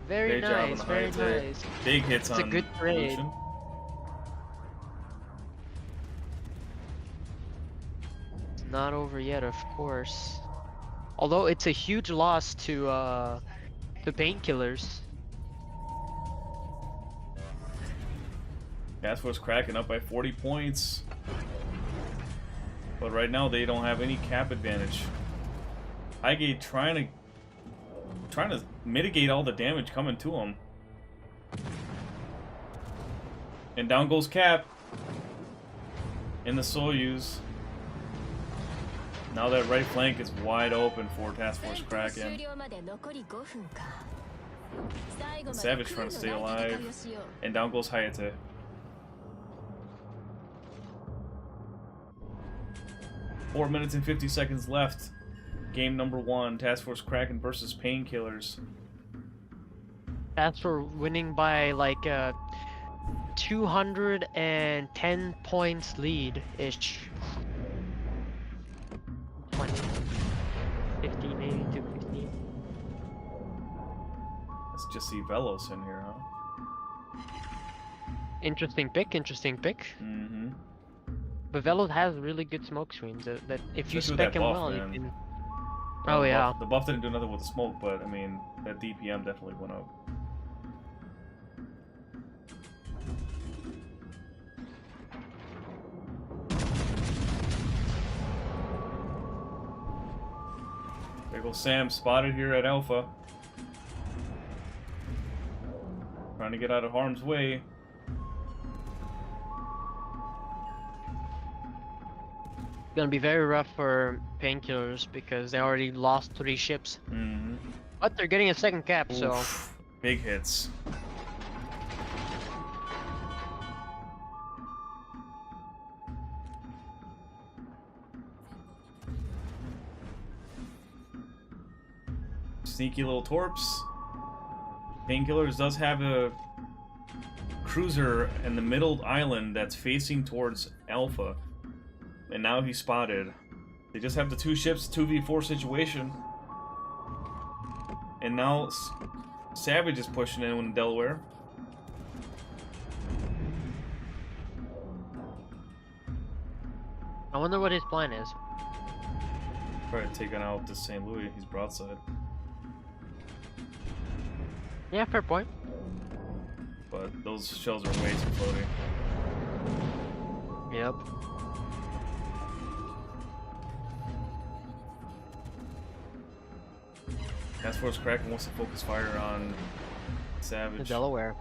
Very Great job on nice, the very high tech. nice. Big hits It's a on good trade. Lucian. It's not over yet, of course. Although it's a huge loss to the Painkillers. Task Force Kraken up by 40 points. But right now they don't have any cap advantage. Highgate trying to mitigate all the damage coming to him. And down goes Cap in the Soyuz. Now that right flank is wide open for Task Force 戦闘 Kraken. 終了まで残り5分か最後まで Savage trying to stay 苦労のない戦い alive. をしよう And down goes Hayate. Four minutes and 50 seconds left. Game number 1, Task Force Kraken versus Painkillers. That's for winning by like 210 points lead-ish. 20, 50 maybe, 250. Let's just see Velos in here, huh? Interesting pick, interesting pick. Mm-hmm. But Velo has really good smoke screens that if you Especially with spec that him buff, well, man. you can... Oh yeah. The buff didn't do nothing with the smoke, but I mean, that DPM definitely went up. There goes Sam, spotted here at Alpha. Trying to get out of harm's way. Gonna be very rough for Painkillers because they already lost 3 ships. Mm-hmm. But they're getting a second cap, so Oof, big hits. Sneaky little torps. Painkillers does have a cruiser in the middle island that's facing towards Alpha. And now he's spotted. They just have the 2 ships, 2v4 situation. And now Savage is pushing in with Delaware. I wonder what his plan is. Probably taking out the St. Louis. He's broadside. Yeah, fair point. But those shells are way too floaty. Yep. Task Force Kraken wants to focus fire on The Savage. Delaware.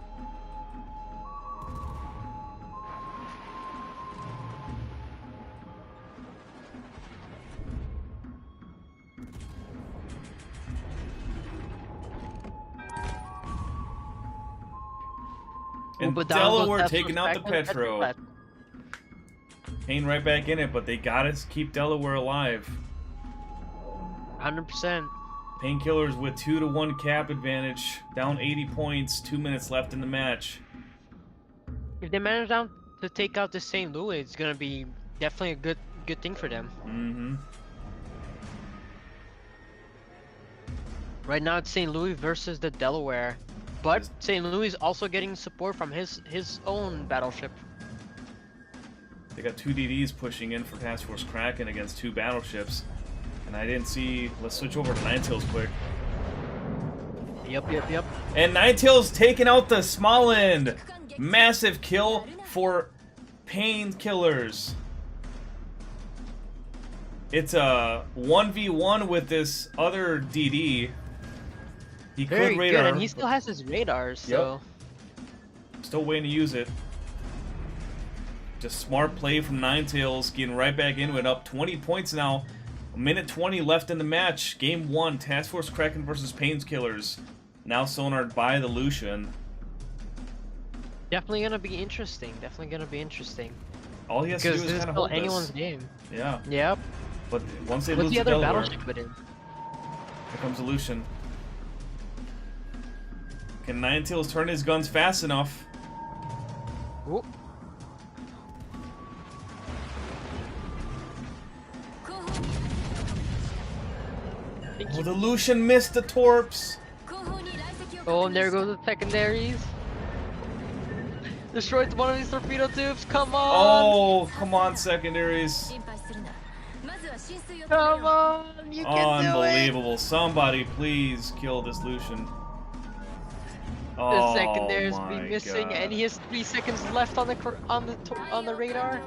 And But down goes Delaware Task taking Force out the Kraken, that's Petro. flat. Payne right back in it, but they gotta keep Delaware alive. 100%. Painkillers with 2-1 cap advantage, down 80 points, 2 minutes left in the match. If they manage down to take out the St. Louis, it's gonna be definitely a good thing for them. Mm-hmm. Right now it's St. Louis versus the Delaware, but St. Louis is also getting support from his own battleship. They got 2 DDs pushing in for Task Force Kraken against 2 battleships. And I didn't see... Let's switch over to Ninetails quick. Yep. And Ninetails taking out the small end. Massive kill for Painkillers. It's a 1v1 with this other DD. He Very could good, radar. and he still has his radars, so... Still waiting to use it. Just smart play from Ninetails, getting right back into it, up 20 points now. A minute 20 left in the match. Game 1, Task Force Kraken versus Painkillers. Now sonared by the Lucian. Definitely gonna be interesting. All he has Because to do this is is kind of still hold anyone's this. game. Yeah, Yep. but once they What's lose the to other Delaware, battleship with him? here comes the Lucian. Can Ninetails turn his guns fast enough? Ooh. Oh, the Lucian missed the torps. Oh, and there goes the secondaries. Destroyed one of these torpedo tubes. Come on. Oh, come on, secondaries. Come on. You can do it. Unbelievable. Somebody please kill this Lucian. The Oh, secondaries be my missing, God. and he has 3 seconds left on the radar.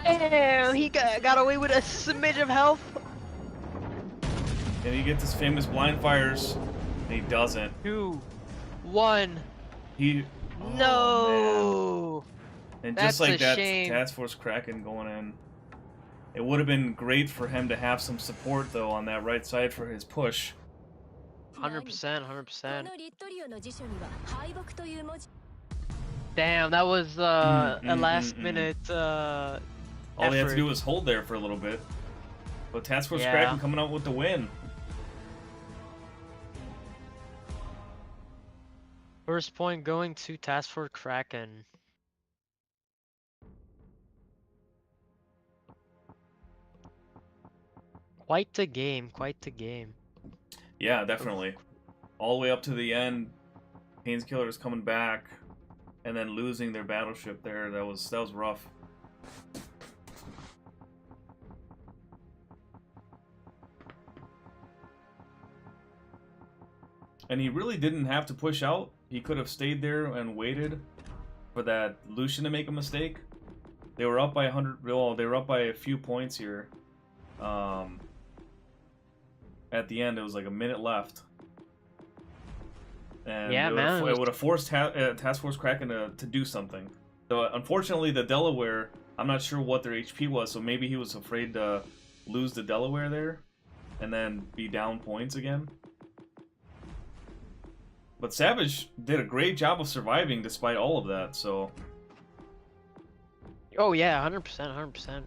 Damn, he got away with a smidge of health. Can he get this famous blind fires? He doesn't. 2, 1. He. Oh, No. man. And That's just like a that, shame. Task Force Kraken going in. It would have been great for him to have some support though on that right side for his push. 100%. Damn, that was a last minute All they had to do was hold there for a little bit. But Task Force Kraken coming out with the win. First point going to Task Force Kraken. Quite the game. Yeah, definitely. All the way up to the end, Painkillers coming back, and then losing their battleship there. That was rough. And he really didn't have to push out. He could have stayed there and waited for that Lucian to make a mistake. They were up by 100. Well, they were up by a few points here. At the end, it was like a minute left. And Yeah, it man, would have forced Task Force Kraken to do something. So unfortunately, the Delaware, I'm not sure what their HP was, so maybe he was afraid to lose the Delaware there and then be down points again. But Savage did a great job of surviving despite all of that, so... Oh yeah, 100%, 100%.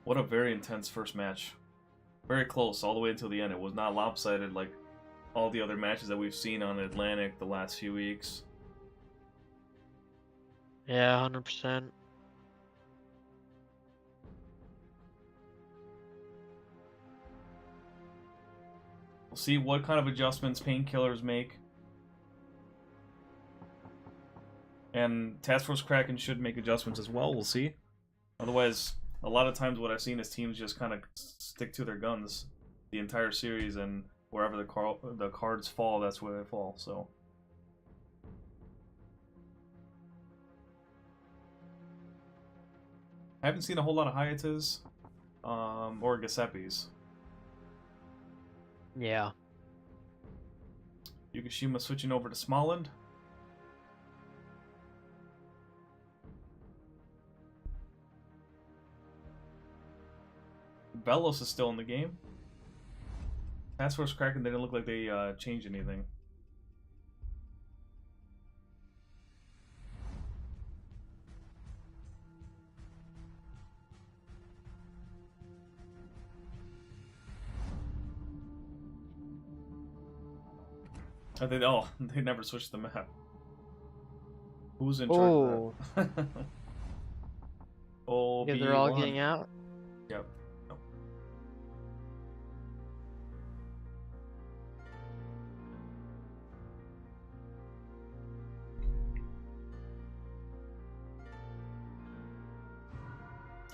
What a very intense first match. Very close all the way until the end. It was not lopsided like all the other matches that we've seen on Atlantic the last few weeks. Yeah, 100%. We'll see what kind of adjustments Painkillers make. And Task Force Kraken should make adjustments as well, we'll see. Otherwise, a lot of times what I've seen is teams just kind of stick to their guns the entire series, and wherever the cards fall, that's where they fall, so... I haven't seen a whole lot of Hayatas or Giuseppe's. Yeah. Yukishima switching over to Smoland. Velos is still in the game. Task Force Kraken didn't look like they changed anything. They never switched the map. Who's in charge of that? Oh, Yeah, they're all PA1N. getting out. Yep.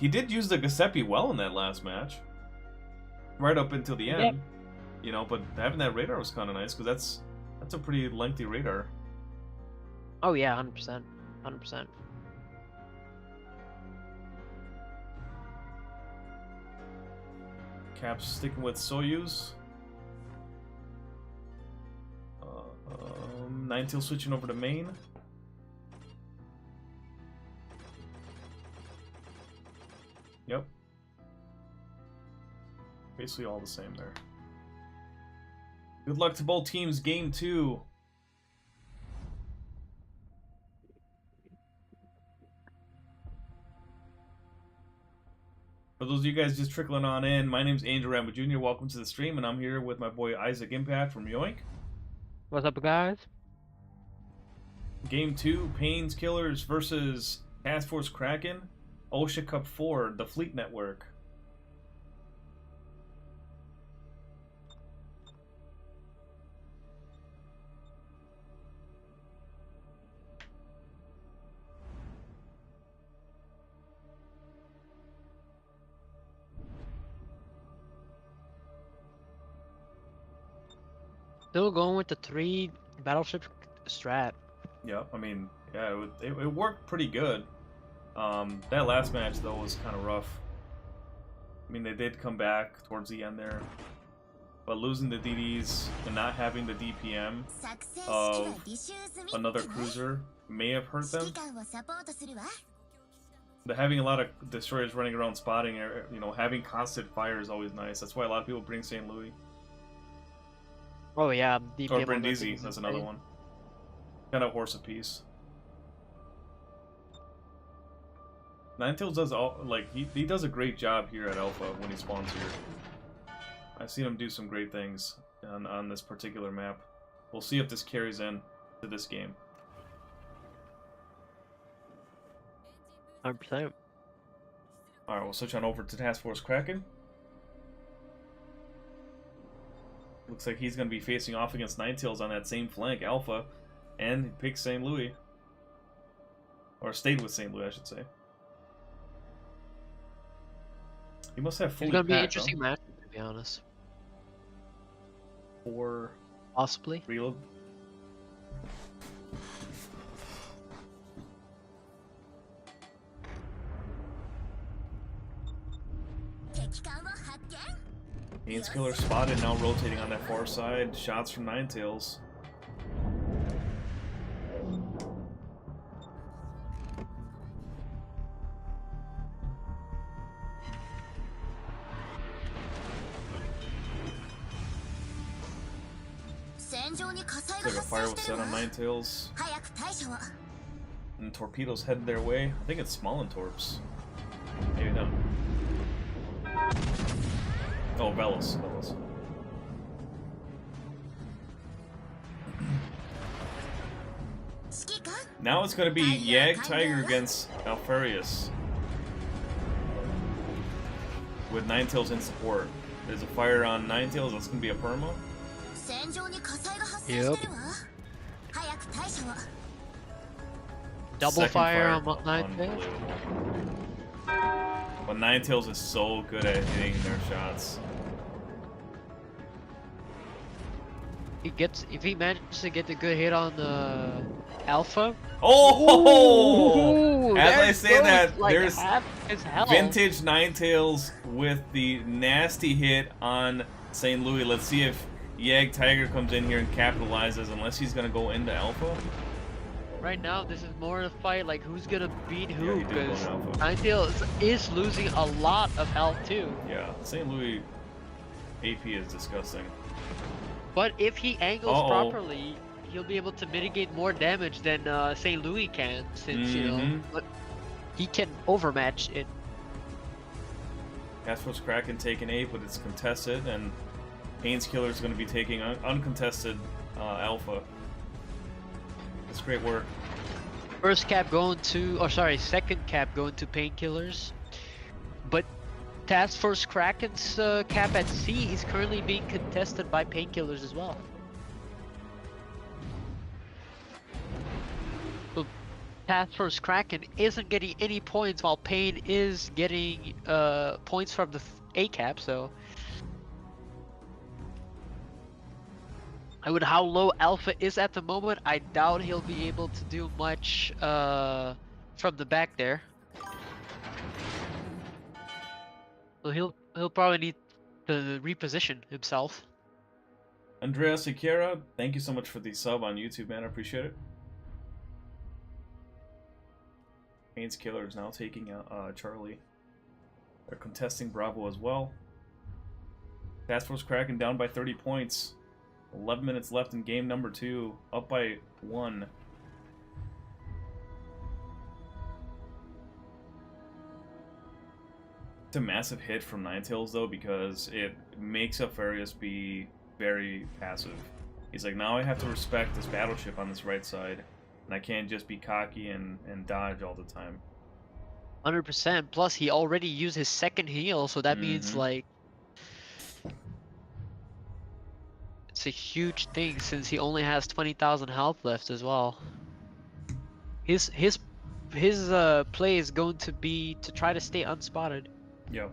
He did use the Giuseppe well in that last match. Right up until the end. You know, but having that radar was kind of nice, because that's a pretty lengthy radar. Oh yeah, 100%. 100%. Caps sticking with Soyuz. Ninetale switching over to main. Yep. Basically all the same there. Good luck to both teams. Game 2. For those of you guys just trickling on in, my name's Angel Rambo Jr. Welcome to the stream, and I'm here with my boy Isaac Impact from Yoink. What's up, guys? Game 2, Pains Killers versus Task Force Kraken. OSHA Cup 4, the Fleet Network. Still going with the 3 battleship strat. Yeah, I mean, yeah, it worked pretty good. That last match, though, was kind of rough. I mean, they did come back towards the end there. But losing the DDs and not having the DPM of another cruiser may have hurt them. But having a lot of destroyers running around spotting, you know, having constant fire is always nice. That's why a lot of people bring St. Louis. Oh yeah, Or DPM Brindisi, that's another one. Kind of horse apiece. Ninetales does he does a great job here at Alpha when he spawns here. I've seen him do some great things on this particular map. We'll see if this carries in to this game. 100%. Alright, we'll switch on over to Task Force Kraken. Looks like he's going to be facing off against Ninetales on that same flank, Alpha, and he picks St. Louis. Or stayed with St. Louis, I should say. He must have fully It's gonna be an packed, interesting match, to be honest. For Possibly. reload. 機関を発見。 Painkiller spotted, now rotating on that far side. Shots from Ninetales. Looks like a fire was set on Ninetales. 早く対処を。 And torpedoes headed their way. I think it's Smolin Torps. Maybe not. Oh, Velos. Velos. Now it's going to be Yag Tiger against Alfarius. With Ninetales in support. There's a fire on Ninetales. That's going to be a perma. Yep. Double Second fire on Ninetales. Unbelievable. But Ninetales is so good at hitting their shots. If he manages to get a good hit on Alpha. Oh! Ooh, As I there say goes, that, like, there's half his health. vintage Ninetales with the nasty hit on St. Louis. Let's see if Yag Tiger comes in here and capitalizes, unless he's going to go into Alpha. Right now, this is more a fight like who's gonna beat Yeah, who, he did go because in Alpha. Ninetales is losing a lot of health too. Yeah, St. Louis AP is disgusting. But if he angles Uh-oh. properly, he'll be able to mitigate more damage than St. Louis can, since you know, Mhm. but he can overmatch it. Task Force Kraken taking 8, but it's contested, and Painkiller is going to be taking uncontested Alpha. That's great work. First cap going to, or sorry, second cap going to Painkillers. But Task Force Kraken's cap at C is currently being contested by Painkillers as well. So Task Force Kraken isn't getting any points, while Pain is getting points from the A cap, so. With how low Alpha is at the moment, I doubt he'll be able to do much from the back there. So he'll probably need to reposition himself. Andrea Siqueira, thank you so much for the sub on YouTube, man. I appreciate it. Painkiller is now taking out Charlie. They're contesting Bravo as well. Task Force Kraken down by 30 points. 11 minutes left in game number 2, up by 1. It's a massive hit from Ninetales though, because it makes Alfarius be very passive. He's like, now I have to respect this battleship on this right side, and I can't just be cocky and dodge all the time. 100%. Plus, he already used his second heal, so that means like it's a huge thing since he only has 20,000 health left as well. His play is going to be to try to stay unspotted. Yep.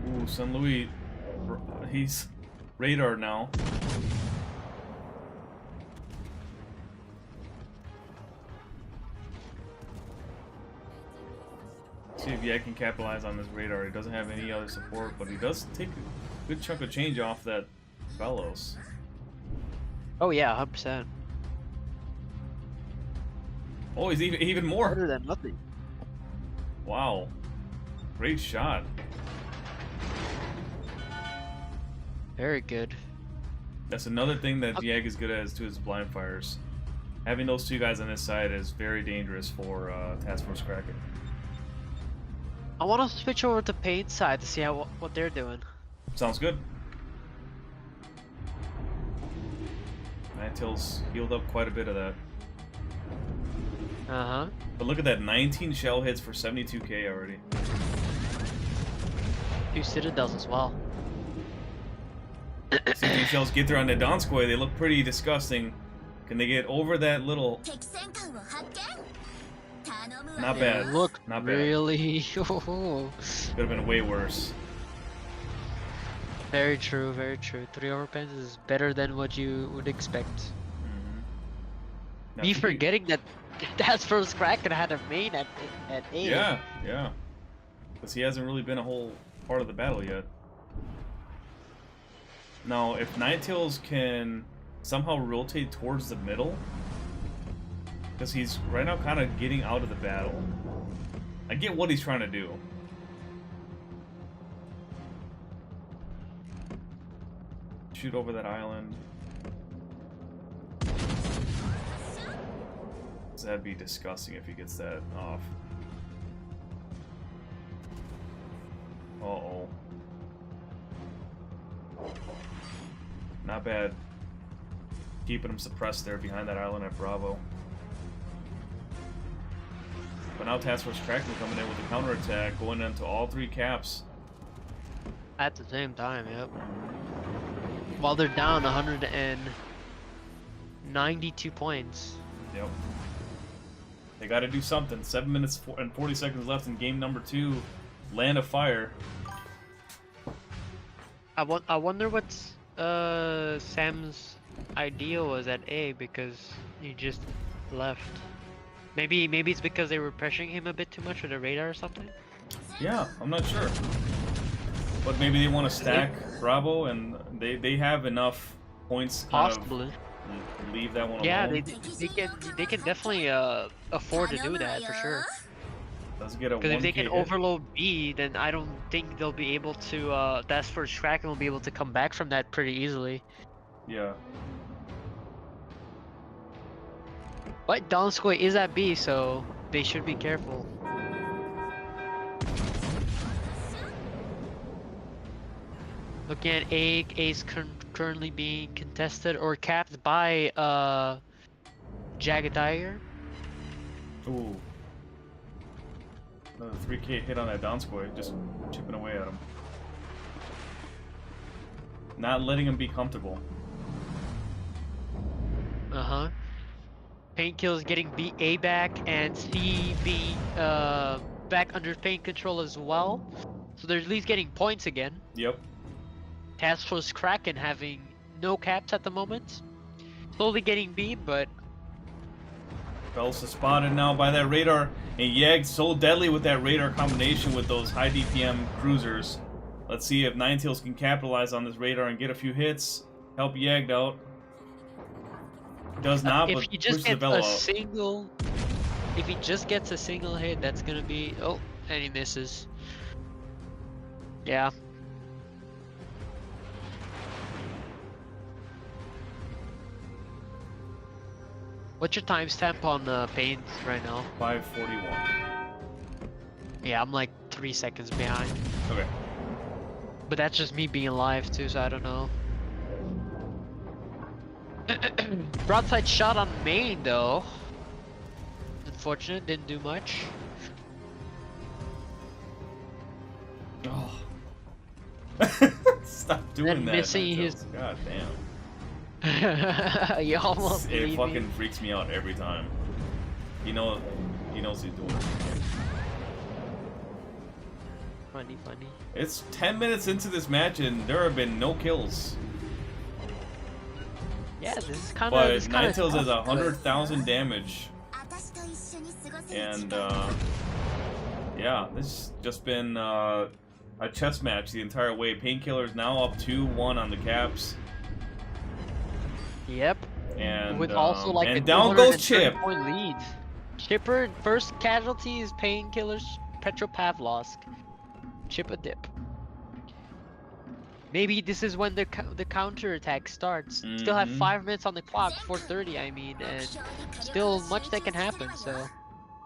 Ooh, San Luis, he's radar now. See if Yak can capitalize on this radar. He doesn't have any other support, but he does take a good chunk of change off that Velos. Oh yeah, 100%. Oh, he's even more. Better than nothing. Wow. Great shot. Very good. That's another thing that Yag is good at, is to his blind fires. Having those two guys on this side is very dangerous for Task Force Kraken. I want to switch over to Pain side to see how what they're doing. Sounds good. Ninetales healed up quite a bit of that. Uh-huh. But look at that, 19 shell hits for 72k already. 2 Citadels as well. 16 shells get there on the Donskoy. They look pretty disgusting. Can they get over that little... Not bad. Look, Not bad. really. Could have been way worse. Very true, very true. 3 overpens is better than what you would expect. Now, Me TP forgetting that that's first Kraken had a main at A. Yeah, yeah. Because he hasn't really been a whole part of the battle yet. Now, if Ninetales can somehow rotate towards the middle, because he's right now kind of getting out of the battle. I get what he's trying to do. Shoot over that island. That'd be disgusting if he gets that off. Uh-oh. Not bad. Keeping him suppressed there behind that island at Bravo. But now Task Force Kraken coming in with a counterattack, going into all 3 caps. At the same time, yep. While they're down 192 points. Yep. They got to do something. 7 minutes and 40 seconds left in game number 2. Land of Fire. I wonder what Sam's idea was at A, because he just left. Maybe it's because they were pressuring him a bit too much with the radar or something. Yeah, I'm not sure. But maybe they want to stack Bravo, and they have enough points. Possibly. Leave that one Yeah, alone. they can definitely afford to do that for sure. Let's get a 1K Because if they can hit. overload B, then I don't think they'll be able to. That's for Kraken will be able to come back from that pretty easily. Yeah. But Donskoy is at B, so they should be careful. Looking at A, A's currently being contested or capped by Jagged Tiger. Ooh. Another 3K hit on that Donskoy, just chipping away at him. Not letting him be comfortable. Uh-huh. Painkill's getting A back and C B back under pain control as well. So they're at least getting points again. Yep. Task Force Kraken having no caps at the moment. Slowly getting B, but Belsa spotted now by that radar, and Yegg so deadly with that radar combination with those high DPM cruisers. Let's see if Ninetales can capitalize on this radar and get a few hits, help Yegg out. Does not, if but he just pushes the gets Velo a out. single, if he just gets a single hit, that's gonna be and he misses. Yeah. What's your timestamp on paint right now? 541. Yeah, I'm like 3 seconds behind. Okay. But that's just me being live too, so I don't know. Broadside shot on main though. Unfortunate, didn't do much. Oh. Stop doing And that. missing Ninetales. his- God damn. You almost It leave fucking me. freaks me out every time. He knows he's doing. Funny. It's 10 minutes into this match and there have been no kills. Yeah, this is kind But of. Ninetales has 100,000 damage. And yeah, this has just been a chess match the entire way. Painkiller's now up 2-1 on the caps. Yep. And With also like and a down goes Chip. 230 point lead. Chipper first casualty is Painkillers Petropavlovsk. Chip a dip. Maybe this is when the counter attack starts. Still have 5 minutes on the clock, 4:30 I mean, and still much that can happen. So.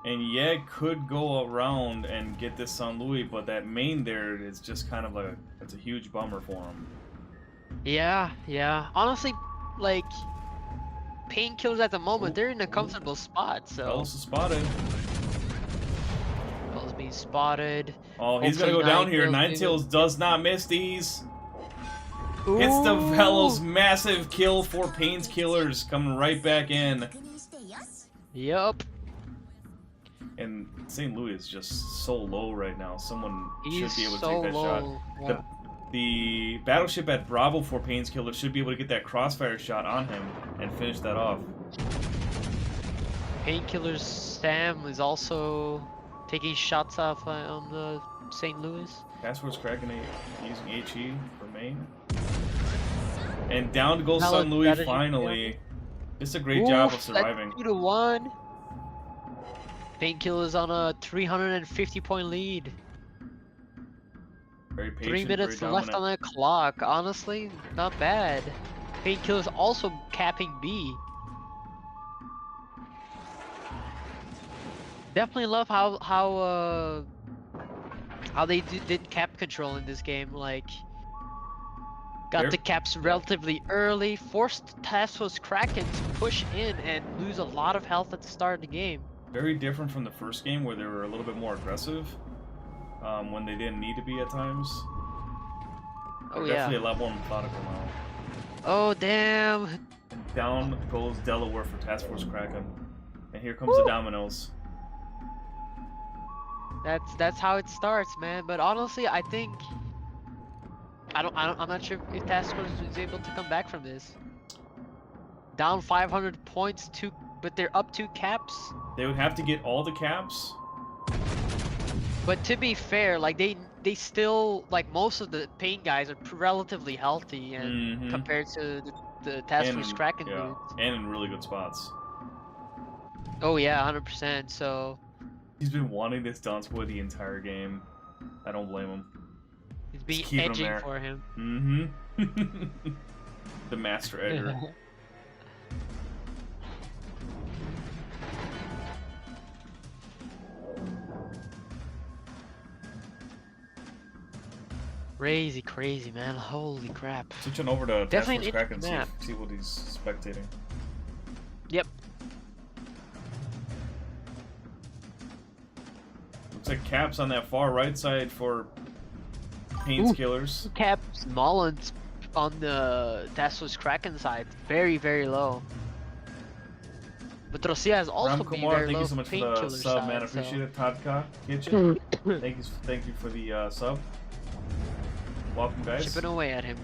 And Yeg could go around and get this San Luis, but that main there is just kind of it's a huge bummer for him. Yeah. Honestly, like Painkillers at the moment, they're in a comfortable spot. So. Bellis is spotted. Bellis being spotted. Oh, he's gonna go Hopefully down here. Ninetales Ninetales does not miss these. Hits the Velo's massive kill for Pain's Killers, coming right back in. Yup. And St. Louis is just so low right now. Someone He's should be able to so take that low. shot. The battleship at Bravo for Painkiller should be able to get that crossfire shot on him and finish that off. Painkiller's Sam is also taking shots off on the St. Louis. Task Force Kraken using HE for main. And down goes Valid San Luis strategy, finally. It's a great job of Oof, surviving. That's 2-1. Painkiller's on a 350-point lead. Very patient, 3 minutes very left dominant. on the clock. Honestly, not bad. Painkiller's also capping B. Definitely love how they did cap control in this game. Like, got They're- the caps relatively early, forced Task Force Kraken to push in and lose a lot of health at the start of the game. Very different from the first game where they were a little bit more aggressive when they didn't need to be at times. Oh They're yeah. definitely a lot more methodical now. Oh damn. And down goes Delaware for Task Force Kraken. And here comes the dominoes. That's how it starts, man. But honestly, I think I'm not sure if Task Force is able to come back from this. Down 500 points, but they're up 2 caps. They would have to get all the caps. But to be fair, like they still, like, most of the Pain guys are relatively healthy and Mhm. compared to the Task Force Kraken yeah, dudes. and in really good spots. Oh yeah, 100%. So He's been wanting this dance boy the entire game. I don't blame him. he's been keeping him edging there. for him. Mm-hmm. The master edger. Crazy, man. Holy crap. Switching over to Definitely Task an Force Kraken, interesting see what he's spectating. Yep. Looks like caps on that far right side for Painkillers. Caps Mullins on the Task Force Kraken side. Very low. But Rosia has also Ram been Kumar, very thank low you so much for the Painkiller sub, side, man. so- Appreciate it. Tadka Kitchen. thank you for the sub. Welcome, guys. Chipping away at him.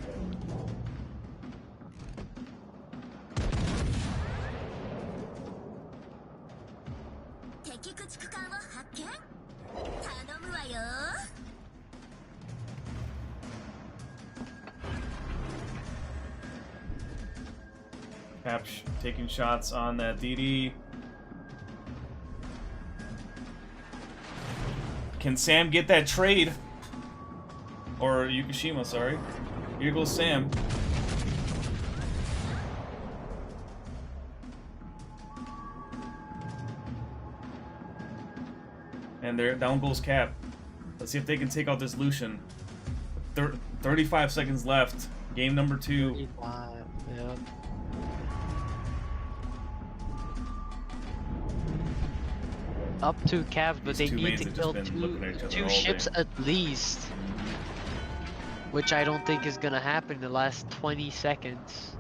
Cap taking shots on that DD. Can Sam get that trade? Or Yukishima, sorry. Here goes Sam. And there, down goes Cap. Let's see if they can take out this Lucian. 35 seconds left. Game number 2. 35, yeah. Up 2 caps, but These they two need mains to have kill just been looking at each other two all ships day. at least. Which I don't think is gonna happen in the last 20 seconds.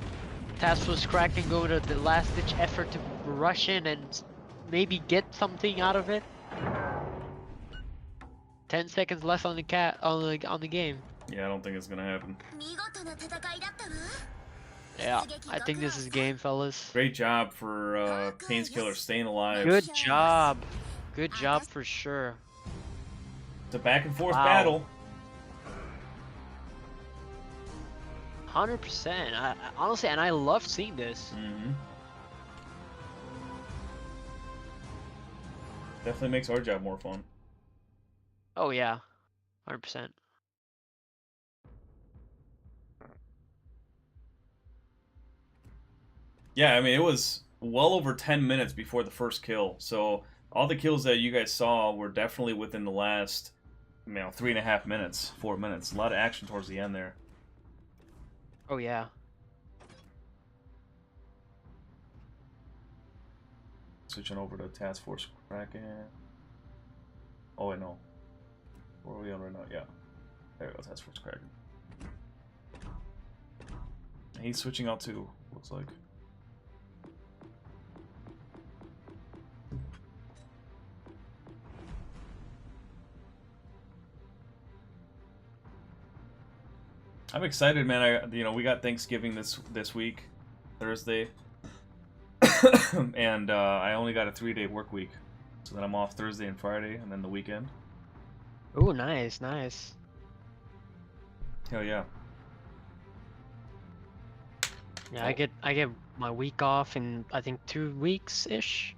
Task Force Kraken go to the last ditch effort to rush in and maybe get something out of it. 10 seconds left on the on the game. Yeah, I don't think it's gonna happen. Yeah, I think this is game, fellas. Great job for Painkiller staying alive. Good job. Good job for sure. It's a back and forth Wow. battle. 100%. Honestly, and I love seeing this. Mm-hmm. Definitely makes our job more fun. Oh yeah, 100%. Yeah, I mean, it was well over 10 minutes before the first kill. So all the kills that you guys saw were definitely within the last, 3.5 minutes, 4 minutes. A lot of action towards the end there. Oh yeah. Switching over to Task Force Kraken. Oh, wait, no. Where are we on right now? Yeah. There we go, Task Force Kraken. He's switching out too, looks like. I'm excited, man. We got Thanksgiving this week, Thursday, and I only got a 3-day work week, so then I'm off Thursday and Friday, and then the weekend. Oh, nice, nice. Hell yeah. Yeah, I get my week off in I think 2 weeks ish.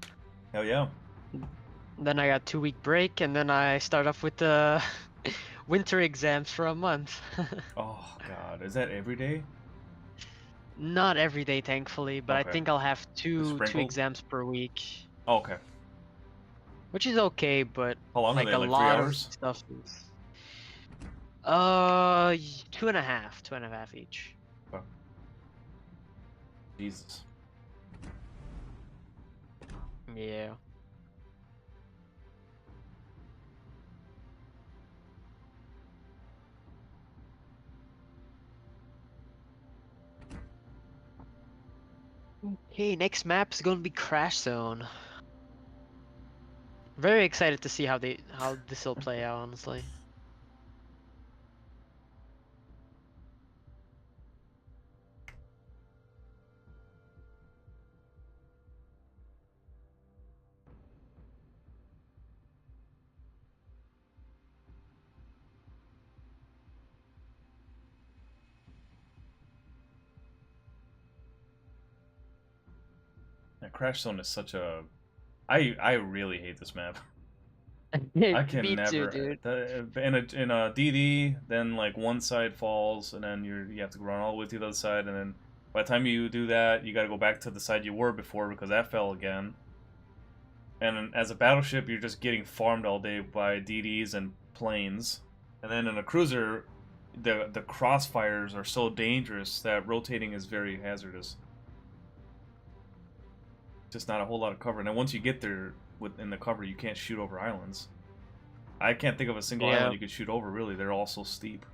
Hell yeah. Then I got 2-week break, and then I start off with the winter exams for a month. Oh god, is that every day? Not every day, thankfully, but I Okay. think I'll have two sprinkled? exams per week, Oh, okay. which is okay. But How long like are they? a Like 3 lot of hours? stuff is 2.5 each. Oh. Jesus. Yeah. Okay, next map is gonna be Crash Zone. Very excited to see how this will play out, honestly. Yeah, Crash Zone is such a. I really hate this map. I can Me never. too, dude. In a DD, then like one side falls, and then you have to run all the way to the other side, and then by the time you do that, you got to go back to the side you were before because that fell again. And as a battleship, you're just getting farmed all day by DDs and planes, and then in a cruiser, the crossfires are so dangerous that rotating is very hazardous. Just not a whole lot of cover, and then once you get there within the cover, you can't shoot over islands. I can't think of a single Yeah. island you could shoot over, really. They're all so steep.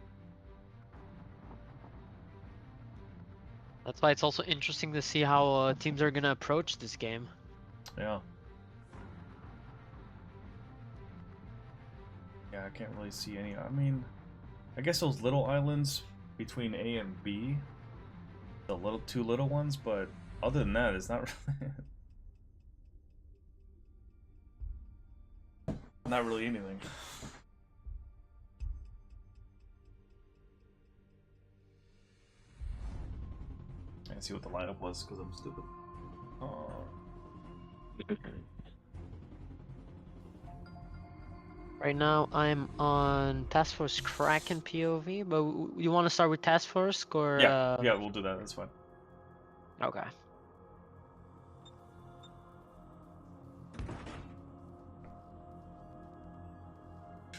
That's why it's also interesting to see how teams are gonna approach this game. Yeah. Yeah, I can't really see any. I mean, I guess those little islands between A and B, the two little ones, but other than that, it's not really, not really anything. I see what the lineup was because I'm stupid. Right now, I'm on Task Force Kraken POV, but you want to start with Task Force or? Yeah, yeah, we'll do that. That's fine. Okay.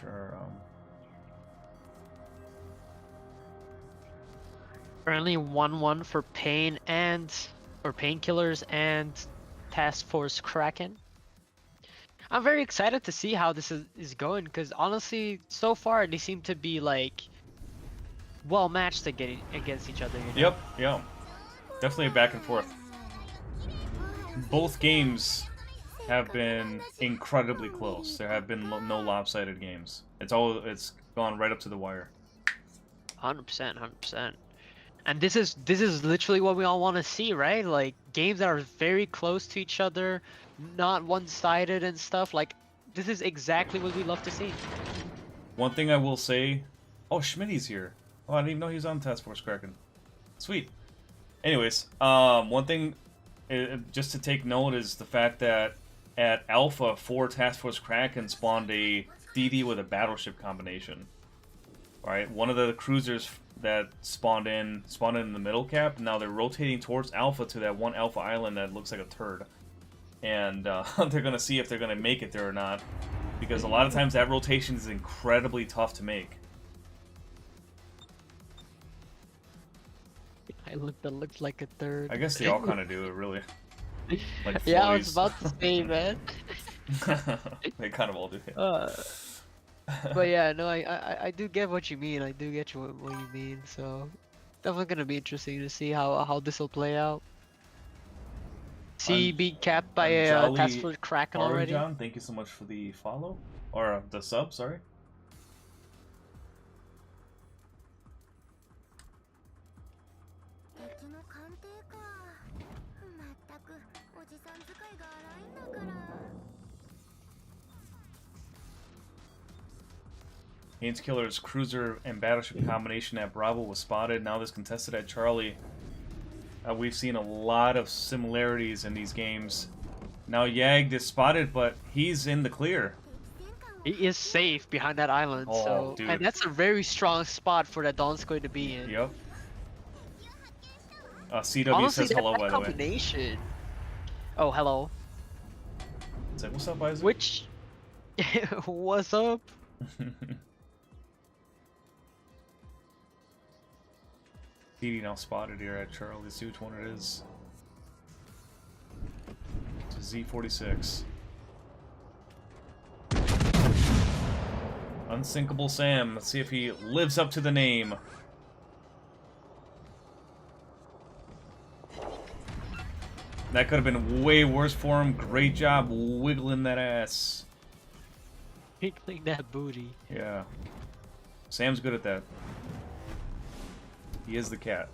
Sure. Currently 1-1 for Painkillers and Task Force Kraken. I'm very excited to see how this is going because honestly, so far they seem to be like well matched against each other. You know? Yep, yeah. Definitely a back and forth. Both games have been incredibly close. There have been no lopsided games. It's gone right up to the wire. 100%, 100%. And this is literally what we all want to see, right? Like games that are very close to each other, not one-sided and stuff. Like this is exactly what we love to see. One thing I will say, oh, Schmitty's here. Oh, I didn't even know he was on Task Force Kraken. Sweet. Anyways, one thing just to take note is the fact that at Alpha, 4 Task Force Kraken spawned a DD with a battleship combination. Right, one of the cruisers that spawned in the middle cap. Now they're rotating towards Alpha to that one Alpha island that looks like a turd, and they're gonna see if they're gonna make it there or not, because a lot of times that rotation is incredibly tough to make. Island that looks like a third. I guess they all kind of do it, really. Like Yeah, I was floaties. about to say, man. They kind of all do. But yeah, no, I do get what you mean. I do get what you mean. So definitely gonna be interesting to see how this will play out. See, being capped by a Task Force Kraken already. John, thank you so much for the follow or the sub. Sorry. Haynes Killer's cruiser and battleship combination at Bravo was spotted. Now this contested at Charlie. We've seen a lot of similarities in these games. Now Yagd is spotted, but he's in the clear. He is safe behind that island, Oh, so dude. and that's a very strong spot for that Donskoy to be in. Yep. CW Honestly, says hello, that by the way. combination. Oh, hello. It's like, what's up, Isaac? Which? What's up? PD now spotted here at Charlie. Let's see which one it is. It's a Z46. Unsinkable Sam. Let's see if he lives up to the name. That could have been way worse for him. Great job wiggling that ass. Wiggling that booty. Yeah. Sam's good at that. He is the cat.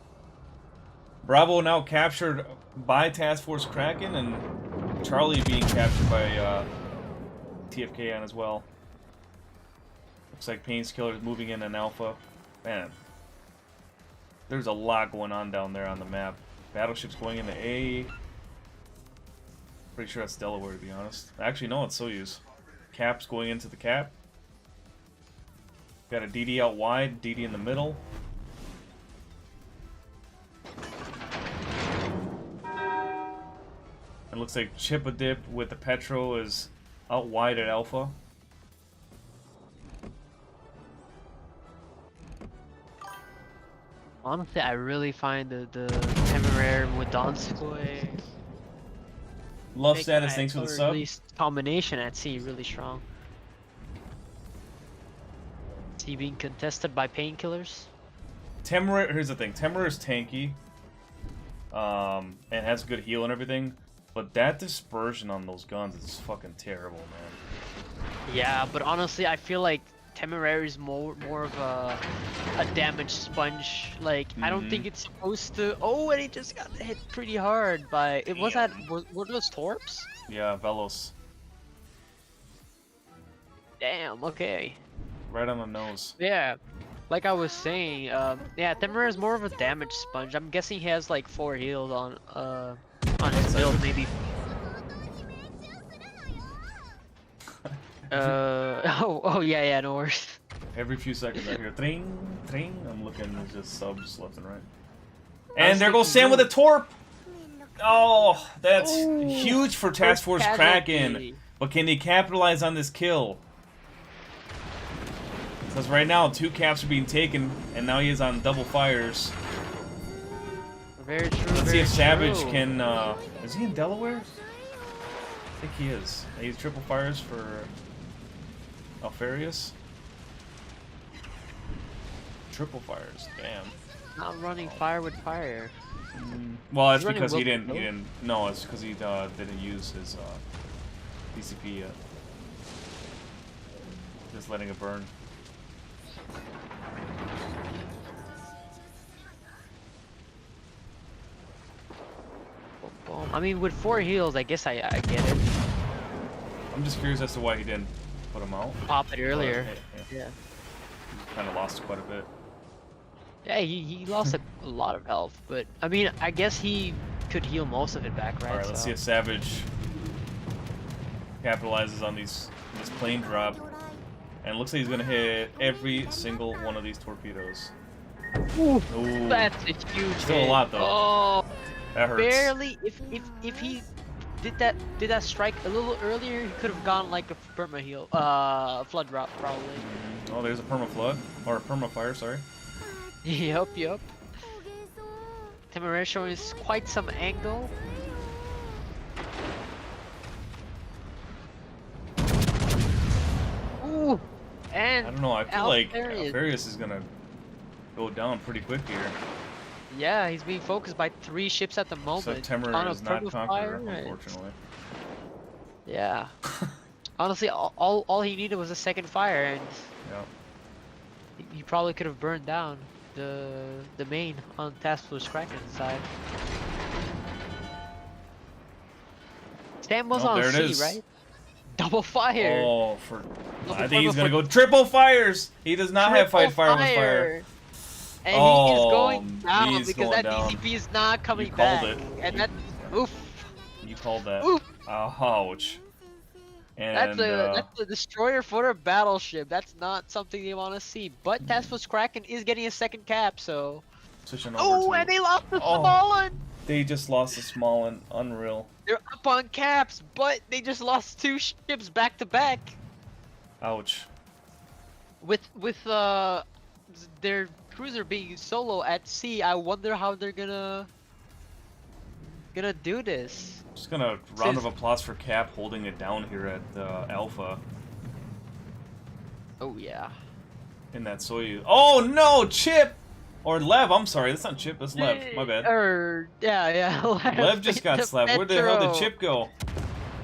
Bravo now captured by Task Force Kraken, and Charlie being captured by TFKN as well. Looks like Painkiller is moving in an alpha. Man, there's a lot going on down there on the map. Battleships going into A. Pretty sure that's Delaware, to be honest. Actually, no, it's Soyuz. Cap's going into the Cap. Got a DD out wide, DD in the middle. It looks like Chip-a-Dip with the Petro is out wide at Alpha. Honestly, I really find the Temeraire with Donskoy. Love status, thanks for the sub. Combination at sea really strong. Sea being contested by painkillers. Temeraire, here's the thing. Temeraire is tanky. And has good heal and everything. But that dispersion on those guns is fucking terrible, man. Yeah, but honestly, I feel like Temeraire is more of a damage sponge. Like, I don't think it's supposed to. Oh, and it just got hit pretty hard by. It was that. Were those Torps? Yeah, Velos. Damn. Okay. Right on the nose. Yeah. Like I was saying, yeah, Temeraire is more of a damage sponge. I'm guessing he has like 4 heals on his build, maybe. Oh yeah, no worries. Every few seconds I hear tring, tring. I'm looking, there's just subs left and right. And there goes Sam with a Torp! Oh, that's huge for Task Force Kraken. But can they capitalize on this kill? Because right now, 2 caps are being taken, and now he is on double fires. Very true. Let's see if Savage can, is he in Delaware? I think he is. He's triple fires for Alfarius. Triple fires, damn. Not running fire with fire. Well, it's because he didn't. No, it's because he didn't use his PCP yet. Just letting it burn. I mean, with 4 heals, I guess I get it. I'm just curious as to why he didn't put him out. Pop it earlier. Yeah. Kind of lost quite a bit. Yeah, he lost a lot of health, but I mean, I guess he could heal most of it back, right? All right, let's see if Savage capitalizes on this plane drop, and it looks like he's gonna hit every single one of these torpedoes. Ooh, Ooh. that's a huge Still hit. a lot though. Oh, That hurts. barely. If he did that strike a little earlier, he could have gone like a perma heal, flood drop probably. Oh, there's a perma flood or a perma fire. Sorry. Yup. Temeraire showing quite some angle. Ooh, and I don't know. I feel like Alfarius. Alfarius is gonna go down pretty quick here. Yeah, he's being focused by 3 ships at the moment. So Temeraire is not Conqueror, unfortunately. Yeah. Honestly, all he needed was a second fire, and he probably could have burned down the main on Task Force Kraken side. Sam was Oh, on there it C, is. right? Double fire. Oh, for Double I think fire he's gonna before go triple fires. He does not have triple fight fire with fire. And he is Oh, going down he's because going that down. DCP is not coming called back. it. And You- that, oof. You called that. Oof. Ouch. That's And a destroyer for a battleship. That's not something they want to see. But Task Force Kraken is getting a second cap, so. switching over Oh, to. and they lost the Oh. Smaller. They just lost a small one. Unreal. They're up on caps, but they just lost 2 ships back to back. Ouch. With their cruiser being solo at sea, I wonder how they're gonna do this. Just gonna round of applause for Cap holding it down here at Alpha Oh yeah. in that Soyuz. Oh no, Chip! Or Lev, I'm sorry, that's not Chip, that's Lev. My bad. Yeah. Lev just got slapped. Where the hell did Chip go?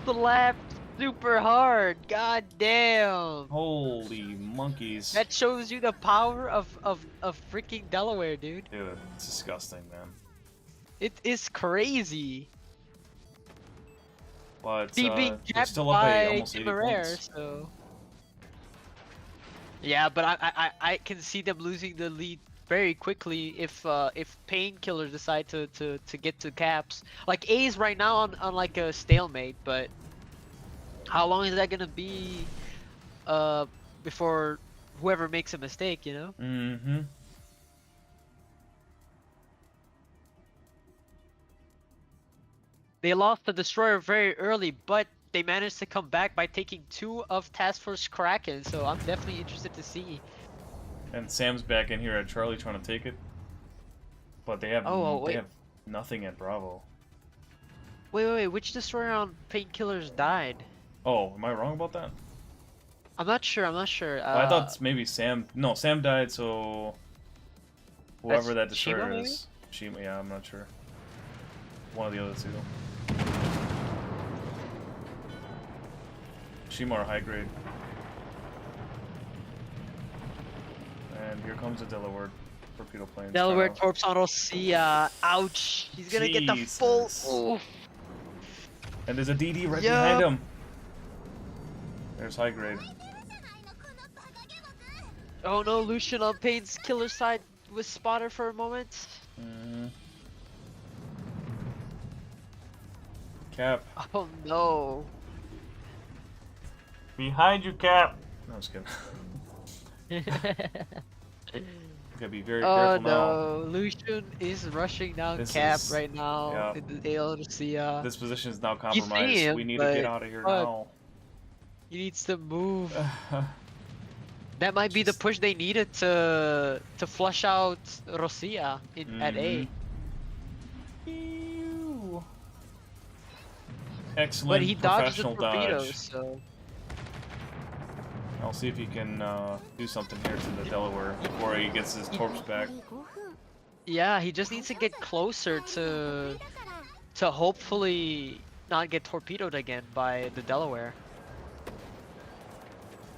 Slapped super hard. God damn. Holy monkeys. That shows you the power of freaking Delaware, dude. Dude, it's disgusting, man. It is crazy. But Being they're capped still up by by almost 80 Temeraire, points. so. Yeah, but I can see them losing the lead very quickly if painkillers decide to get to caps. Like A's right now on like a stalemate, but how long is that gonna be before whoever makes a mistake, you know? Mm-hmm. They lost the destroyer very early, but they managed to come back by taking 2 of Task Force Kraken, so I'm definitely interested to see. And Sam's back in here at Charlie trying to take it. But they have Oh, they have nothing at Bravo. Wait, which destroyer on painkillers died? Oh, am I wrong about that? I'm not sure. Well, I thought maybe Sam. No, Sam died, so whoever that That's destroyer Shima, maybe? is, Shima. Yeah, I'm not sure. One of the other two. Shima or high grade. And here comes the Delaware torpedo planes. Delaware trying to- Torps on Rosia. Ouch. He's gonna get the full. Jesus. Ooh. And there's a DD right Yup. behind him. There's high grade. Oh no, Lucian on Payne's killer side was spotted for a moment. Cap. Oh no. Behind you, Cap. No, I'm just kidding. Gotta be very Oh careful now. no, Lucian is rushing down This Cap is- right now yeah. in the Rosia. This position is now You compromised. see him, We need to but get out of here fuck. now. He needs to move. That might be the push they needed to flush out Rosia at A. Ew. Excellent But he dodged the professional torpedoes, dodge. so I'll see if he can do something here to the Delaware before he gets his torps back. yeah, he just needs to get closer to hopefully not get torpedoed again by the Delaware.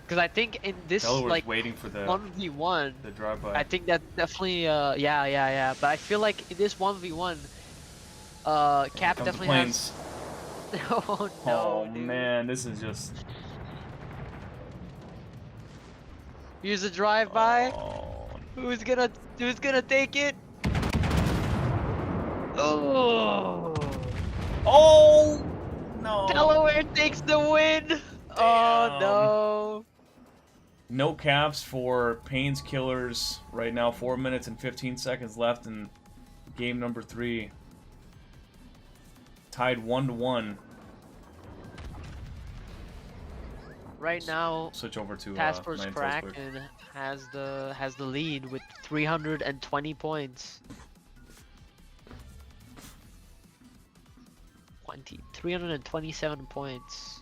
Because I think in this Delaware's like waiting for the 1v1, drive-by. I think that definitely yeah. But I feel like in this 1v1, Cap Comes the definitely planes. has. Oh no, Oh dude. man, this is just. Here's a drive-by. Oh. Who's gonna take it? Oh! Oh no! Delaware takes the win. Oh no! No caps for Payne's Killers right now. 4 minutes and 15 seconds left in game number 3. Tied 1-1. Right now, Switch over to Task Force Nine Tails quick. Kraken has the lead with 320 points. 327 points.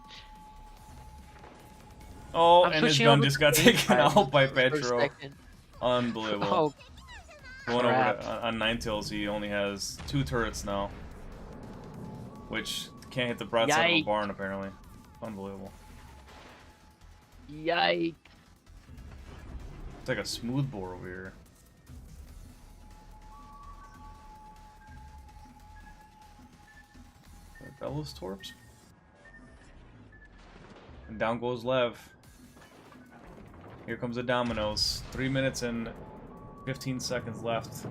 Oh, I'm and his switching gun over just to got Payne taken side out by for a Petro. second. Unbelievable. Oh, Going over crap. on Nine Tails, he only has 2 turrets now, which can't hit the broadside of a Yikes. barn apparently. Unbelievable. yikes! It's like a smooth bore over here. Bellows torps? And down goes Lev. Here comes the dominoes. 3 minutes and 15 seconds left.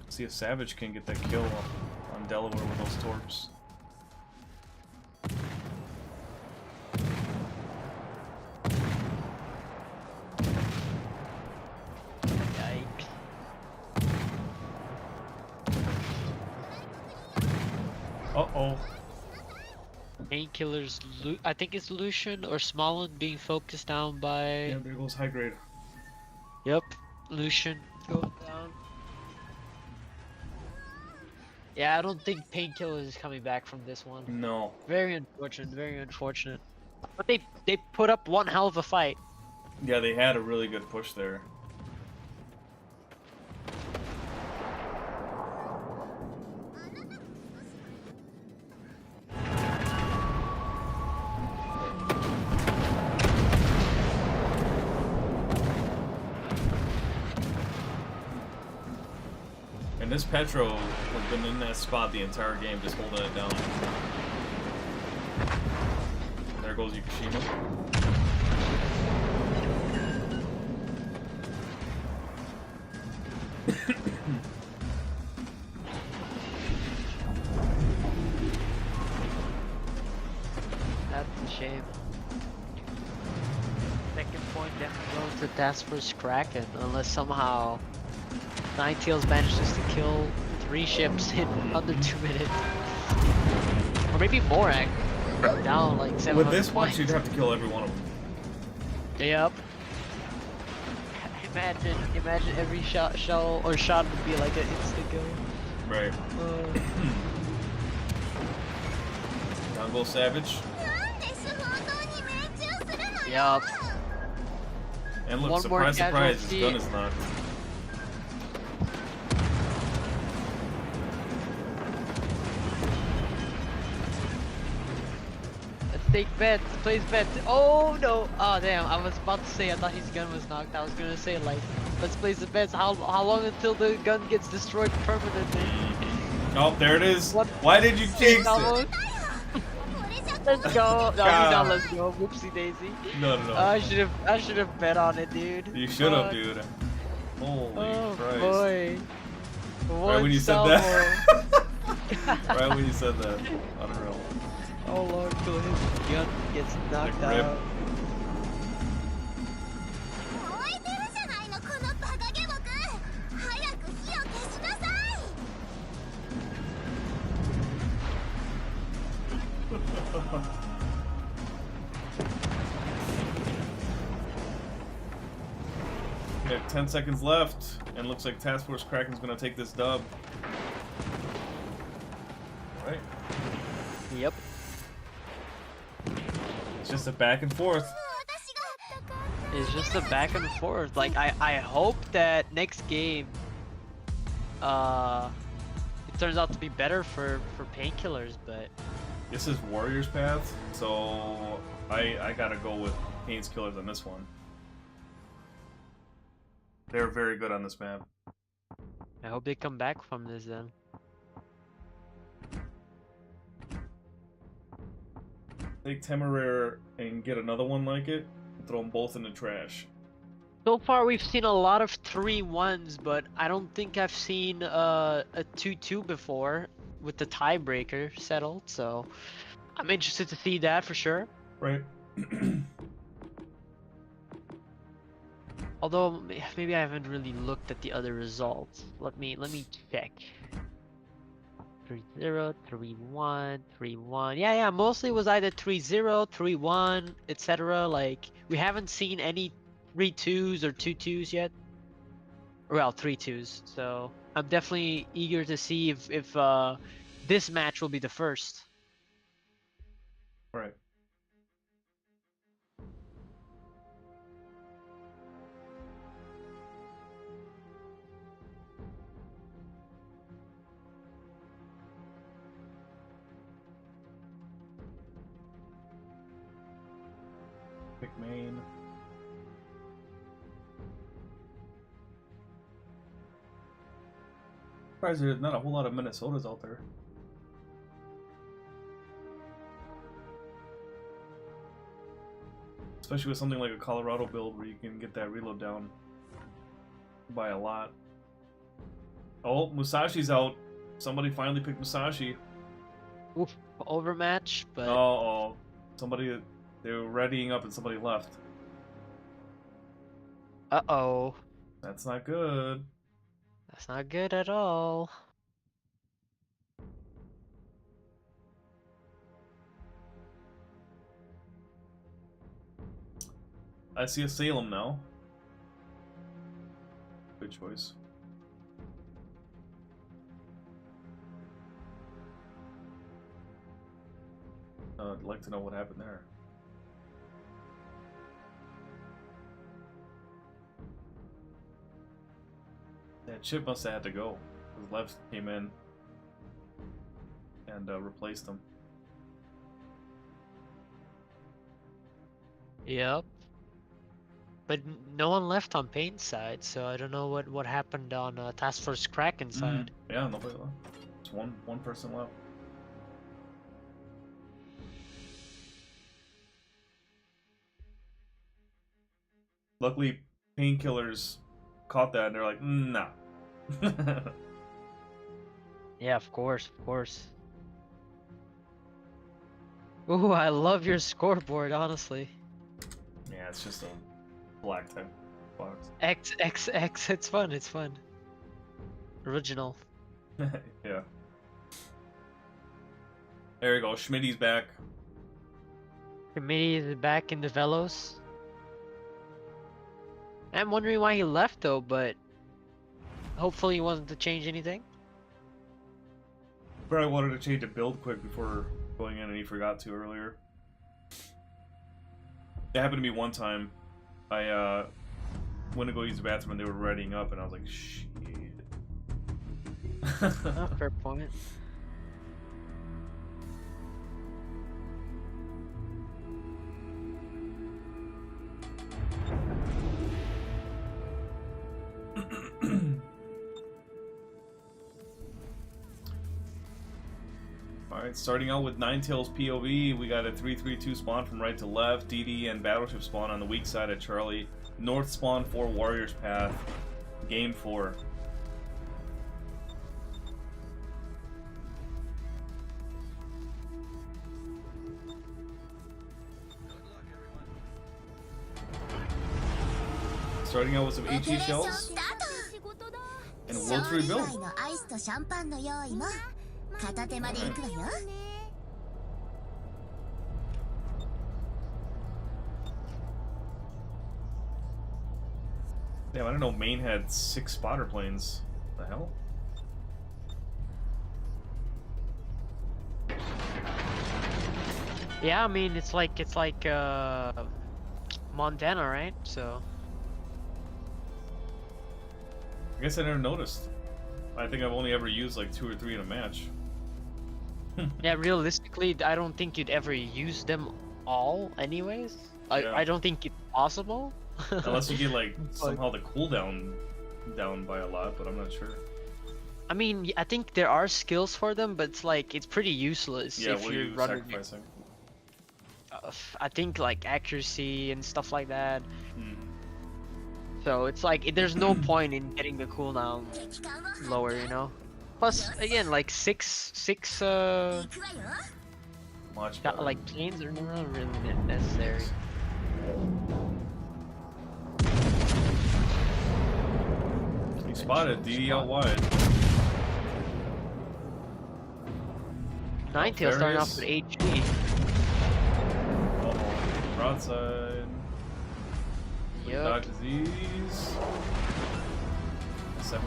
See if Savage can get that kill on Delaware with those torps. Yikes. Uh-oh. Painkillers, I think it's Lucian or Smolin being focused down by... Yeah, there goes high grade. Yep, Lucian going down. Yeah, I don't think Painkillers is coming back from this one. No. Very unfortunate, very unfortunate. But they put up one hell of a fight. Yeah, they had a really good push there. And this Petro has been in that spot the entire game, just holding it down. There goes Yukishima. That's a shame. Second point definitely goes to Task Force Kraken, unless somehow Ninetales manages to kill 3 ships in under 2 minutes. Or maybe more, actually. Down like 700 With this points. much, you'd have to kill every one of them. Yep. Imagine every shot would be like an insta kill. Right. Down goes Savage. Yup. And look, One more surprise, surprise, his casualty. gun is knocked. Let's take bets. Place bets. Oh no! Oh damn! I was about to say I thought his gun was knocked. I was gonna say like, let's place the bets. How long until the gun gets destroyed permanently? Oh, there it is. What? Why did you jinx Almost. it? Let's go. No, he's not. Let's go. Whoopsie daisy. No, no, no. I should have bet on it, dude. You should have, Fuck. dude. Holy Oh Christ. boy. Right when you said that. Right when you said that. Unreal. Oh lord, till his gun gets knocked Like rip. out. We have 10 seconds left, and looks like Task Force Kraken's gonna take this dub. Alright. Yep. It's just a back and forth. It's just a back and forth. Like I hope that next game it turns out to be better for Painkillers, but This is Warriors Path, so I gotta go with Painkillers on this one. They're very good on this map. I hope they come back from this then. Take Temeraire and get another one like it, and throw them both in the trash. So far we've seen a lot of 3-1s, but I don't think I've seen a 2-2 before with the tiebreaker settled, so I'm interested to see that for sure. Right. Although maybe I haven't really looked at the other results. Let me check. 3-0, 3-1, 3-1. Yeah, mostly it was either 3-0, 3-1, etc. Like we haven't seen any 3-2s or 2-2s yet. Well, 3-2s. So I'm definitely eager to see if this match will be the first. Right. Pick main. Surprised there's not a whole lot of Minnesotas out there. Especially with something like a Colorado build where you can get that reload down by a lot. Oh, Musashi's out. Somebody finally picked Musashi. Oof, overmatch, but Oh, somebody, they were readying up and somebody left. uh-oh. That's not good. That's not good at all. I see a Salem now. Good choice. I'd like to know what happened there. That chip must have had to go. His left came in and replaced him. Yep. But no one left on Pain's side, so I don't know what happened on Task Force Kraken side. Yeah, nobody left. Just one person left. Luckily, Painkillers caught that and they're like, nah. Yeah, of course, of course. Ooh, I love your scoreboard, honestly. Yeah, it's just a black type box. XXX, it's fun, it's fun. Original. Yeah. There you go, Schmitty's back. Committee is back in the Velos. I'm wondering why he left though, but hopefully he wasn't to change anything. Probably wanted to change a build quick before going in and he forgot to earlier. It happened to me one time. I went to go use the bathroom and they were readying up and I was like, shit. Oh, fair point. Alright, starting out with Ninetales POV, we got a 3-3-2 spawn from right to left, DD and Battleship spawn on the weak side at Charlie. North spawn for Warriors path. Game 4. Starting out with some HE shells and will to rebuild. のアイスとシャンパンの用意も片手まで行くわよ。 Damn, I didn't know Maine had 6 spotter planes. What the hell? Yeah, I mean it's like Montana, right? So I guess I never noticed. I think I've only ever used like 2 or 3 in a match. yeah, realistically, I don't think you'd ever use them all, anyways. Yeah. I don't think it's possible. Unless you get like somehow the cooldown down by a lot, but I'm not sure. I mean, I think there are skills for them, but it's like it's pretty useless Yeah, if what are you're you running. sacrificing? I think like accuracy and stuff like that. Hmm. So it's like there's no point in getting the cooldown lower, you know. Plus, again, like six Much better. like planes are not really necessary. He spotted DD out wide. Ninetales starting off with HG. Uh-oh. Broadside. Yep. Dodge disease. 7K.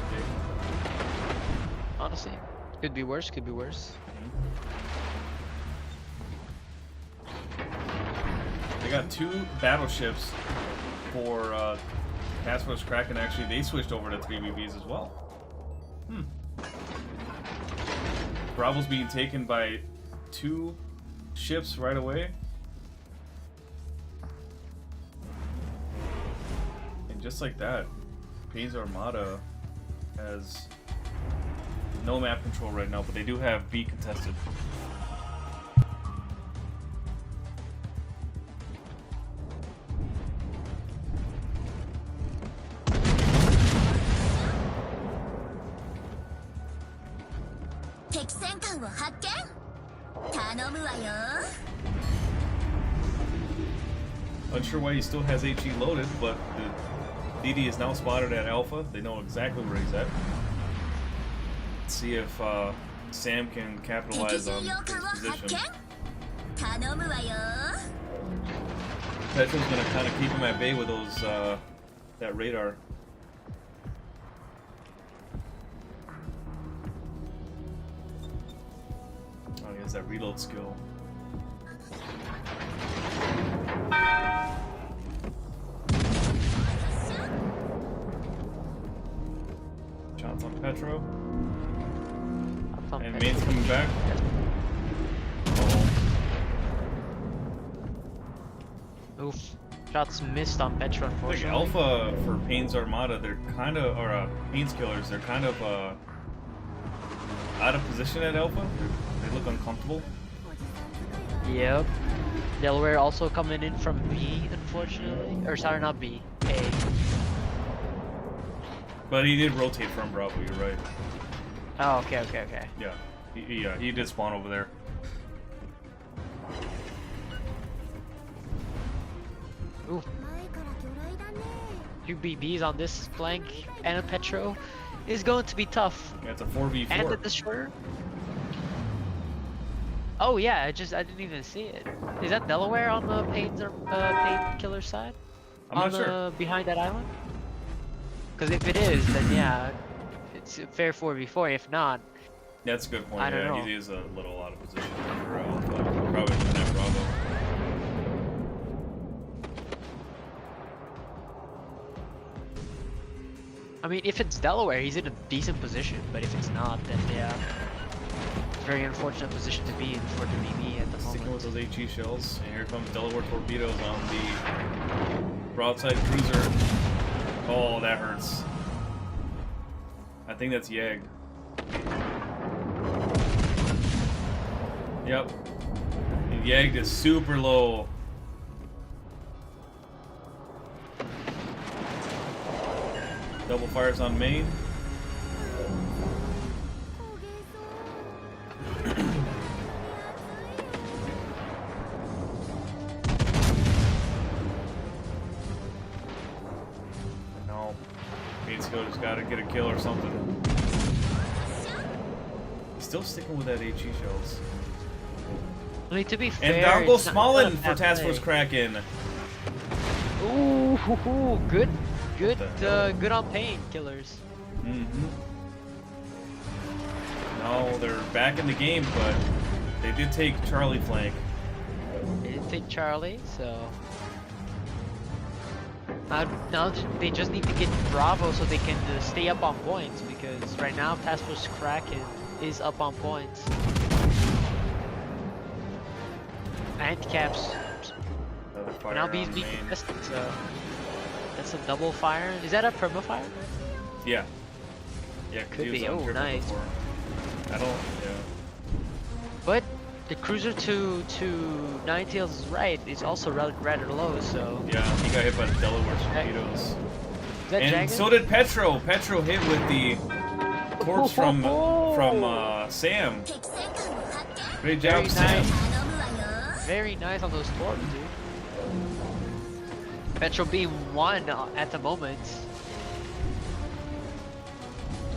Honestly, could be worse. Could be worse. They got 2 battleships for Task Force Kraken. Actually, they switched over to 3BBs as well. Bravo's being taken by 2 ships right away. And just like that, Payne's Armada has No map control right now, but they do have B contested. Unsure why he still has HE loaded, but the DD is now spotted at Alpha. They know exactly where he's at. Let's see if Sam can capitalize on his position. Petro's gonna kind of keep him at bay with those that radar. Oh, he has that reload skill. Shots on Petro. And Main's coming back. Oof. Shots missed on Petro, I think unfortunately. Alpha for Payne's Armada, they're kind of, or Payne's Killers, they're kind of out of position at Alpha. They look uncomfortable. Yep. Delaware also coming in from B, unfortunately. Or sorry, not B. A. But he did rotate from Bravo, you're right. Oh, okay, okay, okay. Yeah, he did spawn over there. Ooh. 2 BBs on this flank and a Petro is going to be tough. Yeah, it's a 4v4. And the destroyer. Oh yeah, I didn't even see it. Is that Delaware on the Pain Killer side? I'm not sure. On behind that island? Because if it is, then yeah, it's a fair 4v4. If not, That's a good point. I don't know. He is a little out of position for Alpha. Probably doesn't have Bravo. I mean, if it's Delaware, he's in a decent position. But if it's not, then yeah, very unfortunate position to be in for the BB at the Sticking moment. with those HE shells, and here comes Delaware torpedoes on the broadside cruiser. Oh, that hurts. I think that's Yeg. Yep. And Yeg is super low. Double fires on main. No. Mainskill just gotta get a kill or something. He's still sticking with that HE shells. I mean, to be fair, And down goes it's not Smolin a for bad Task play. Force Kraken. Ooh, good, What the hell? good on Pain Killers. Mm-hmm. No, they're back in the game, but they did take Charlie flank. They didn't take Charlie, so now they just need to get Bravo so they can stay up on points, because right now Task Force Kraken is up on points. Anti-caps Another fire now B's on being main. contested, so that's a double fire. Is that a perma fire? Yeah. Yeah, 'cause Could he was be. on Oh, triple nice. before. I don't. Yeah. But the cruiser to Ninetails is right. It's also rather low, so Yeah, he got hit by the Delaware torpedoes. is that And Dragon? so did Petro. Petro hit with the torch from Sam. Great job, Very Sam. nice. Very nice on those torps, dude. Petro being 1 at the moment.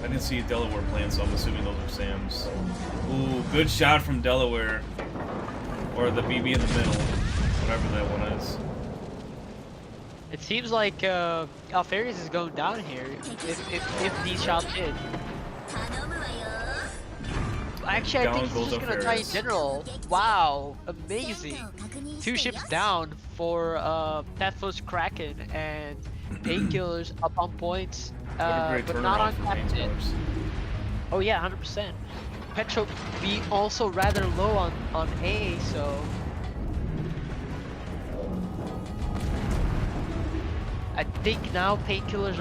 I didn't see Delaware playing, so I'm assuming those are Sam's. Ooh, good shot from Delaware. Or the BB in the middle. Whatever that one is. It seems like Alfarius is going down here if these shots hit. Actually, I Down think he's goes just gonna try in Alfarius. general. Wow, amazing. 2 ships down for Task Force Kraken and Painkillers up on points, What a great but not turnaround on for Payne's captain. Killers. Oh yeah, 100%. Petro be also rather low on A, so I think now Painkillers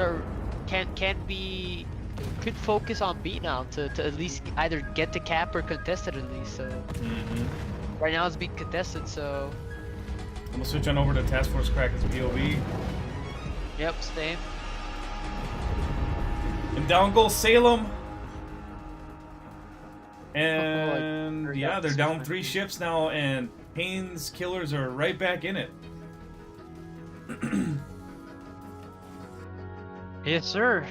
can be could focus on B now to at least either get the cap or contest it at least. So right now it's being contested. So I'm gonna switch on over to Task Force Kraken's POV. yep, same. And down goes Salem. And yeah, they're down 3 ships now, and Payne's Killers are right back in it. Yes, sir.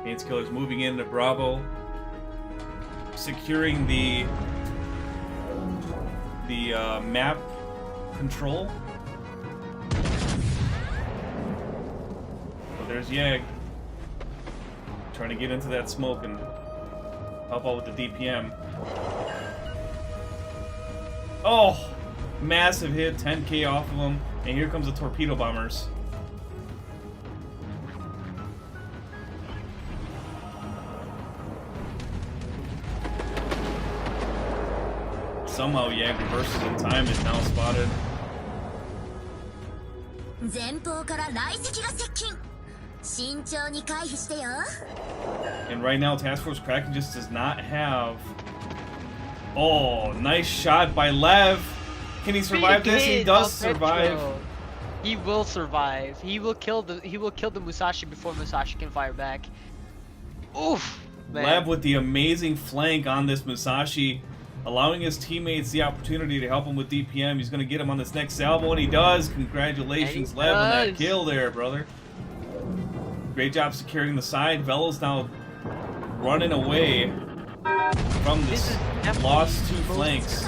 Payne's Killers moving into Bravo, securing the map control. So there's Yag trying to get into that smoke and help out with the DPM. Oh, massive hit, 10k off of them, and here comes the torpedo bombers. Somehow Yag reverses in time, is now spotted. 前方から雷石が接近。慎重に回避してよ。 And right now, Task Force Kraken just does not have. Oh, nice shot by Lev. Can he survive this? He does survive. He will survive. He will kill the Musashi before Musashi can fire back. Oof, man. Lev with the amazing flank on this Musashi, allowing his teammates the opportunity to help him with DPM. He's going to get him on this next salvo, and he does. Congratulations, Lev, on that kill there, brother. Great job securing the side. Velo's now running away from this lost 2 flanks.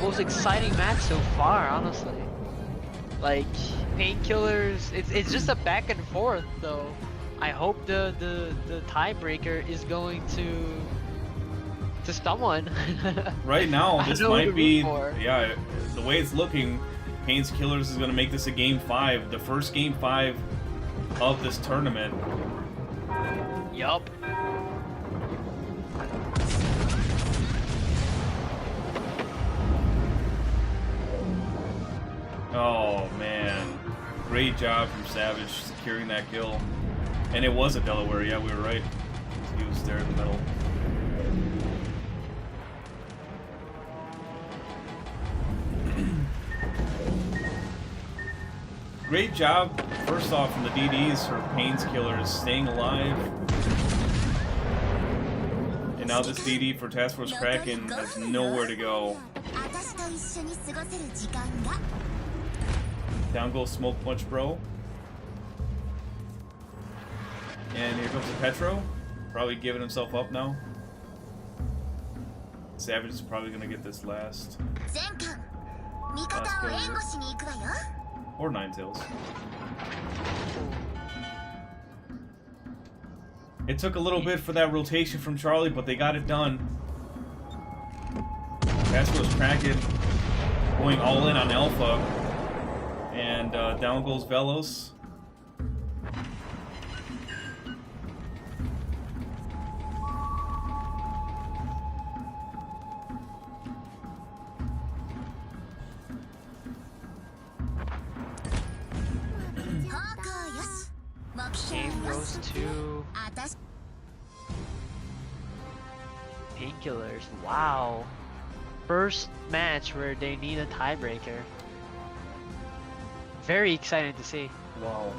Most exciting match so far, honestly. Like Painkillers, it's just a back and forth though. I hope the tiebreaker is going to someone. Right now, this might be, yeah. The way it's looking, Payne's Killers is going to make this a Game 5, the first Game 5 of this tournament. Yup. Oh man, great job from Savage securing that kill. And it was a Delaware, yeah, we were right. He was there in the middle. Great job, first off, from the DDs for Payne's Killers staying alive. And now this DD for Task Force Kraken has nowhere to go. 私と一緒に過ごせる時間が。 Down goes Smoke Punch Bro. And here comes the Petro. Probably giving himself up now. Savage is probably gonna get this last. 前巻味方を援護しに行くわよ。 Or Ninetales. It took a little bit for that rotation from Charlie, but they got it done. Task Force Kraken going all in on Alpha. And down goes Velos. Game goes to Painkillers. Wow. First match where they need a tiebreaker. Very exciting to see. Wow.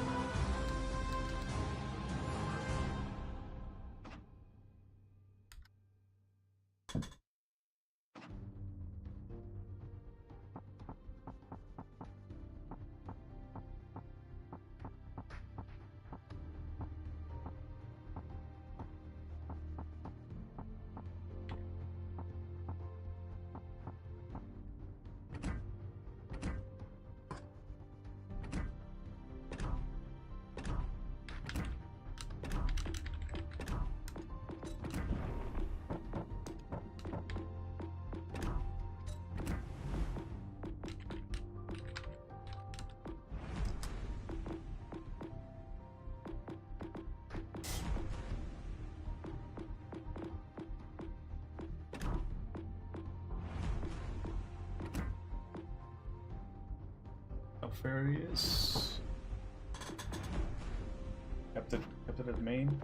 Alfarius. Kept it as main.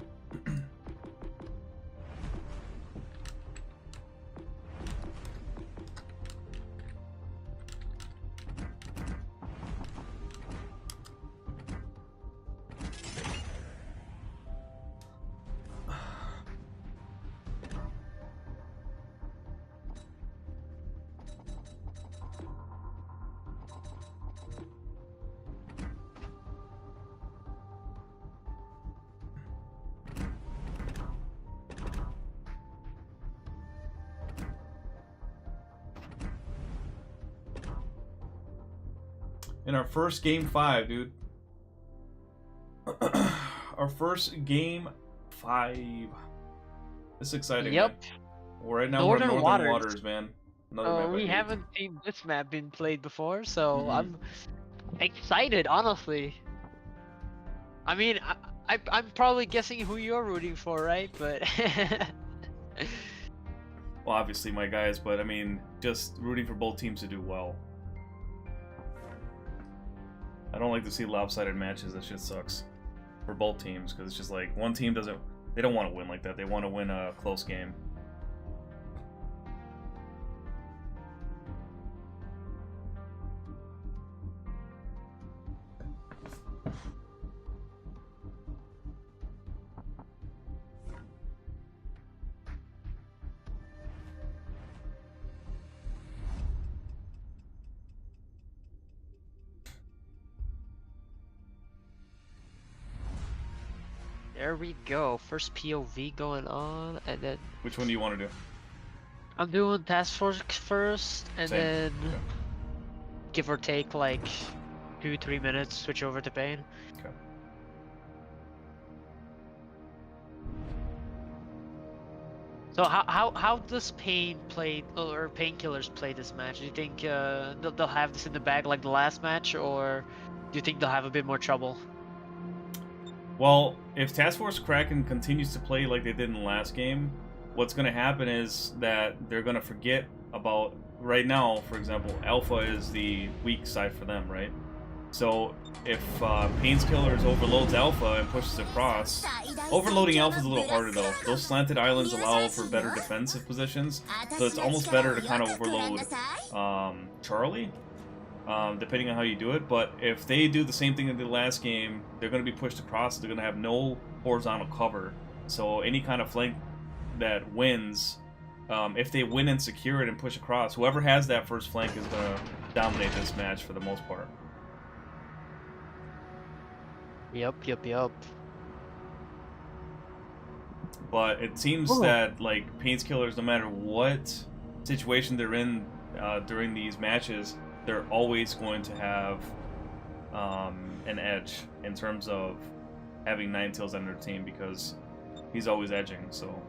In our first game 5, dude. Our first game 5. This is exciting. Yep. Man. Well, right now Northern we're in Waters. Northern Waters, man. Another map I We hate. haven't seen this map been played before, so Mhm. I'm excited, honestly. I mean, I'm probably guessing who you're rooting for, right? But Well, obviously my guys, but I mean, just rooting for both teams to do well. I don't like to see lopsided matches. That shit sucks for both teams because it's just like one team they don't want to win like that. They want to win a close game. there we go. First POV going on, and then Which one do you want to do? I'm doing Task Force first, and Same. then Okay. give or take like 2-3 minutes, switch over to Pain. Okay. So how does Pain play, or Painkillers play this match? Do you think they'll have this in the bag like the last match, or do you think they'll have a bit more trouble? Well, if Task Force Kraken continues to play like they did in the last game, what's going to happen is that they're going to forget about, right now, for example, Alpha is the weak side for them, right? So if Pain's Killers overloads Alpha and pushes across, overloading Alpha is a little harder though. Those slanted islands allow for better defensive positions, so it's almost better to kind of overload Charlie, depending on how you do it. But if they do the same thing in the last game, they're going to be pushed across. They're going to have no horizontal cover. So any kind of flank that wins, if they win and secure it and push across, whoever has that first flank is going to dominate this match for the most part. Yep. But it seems that like Pain's Killers, no matter what situation they're in during these matches, they're always going to have an edge in terms of having Ninetales on their team because he's always edging. So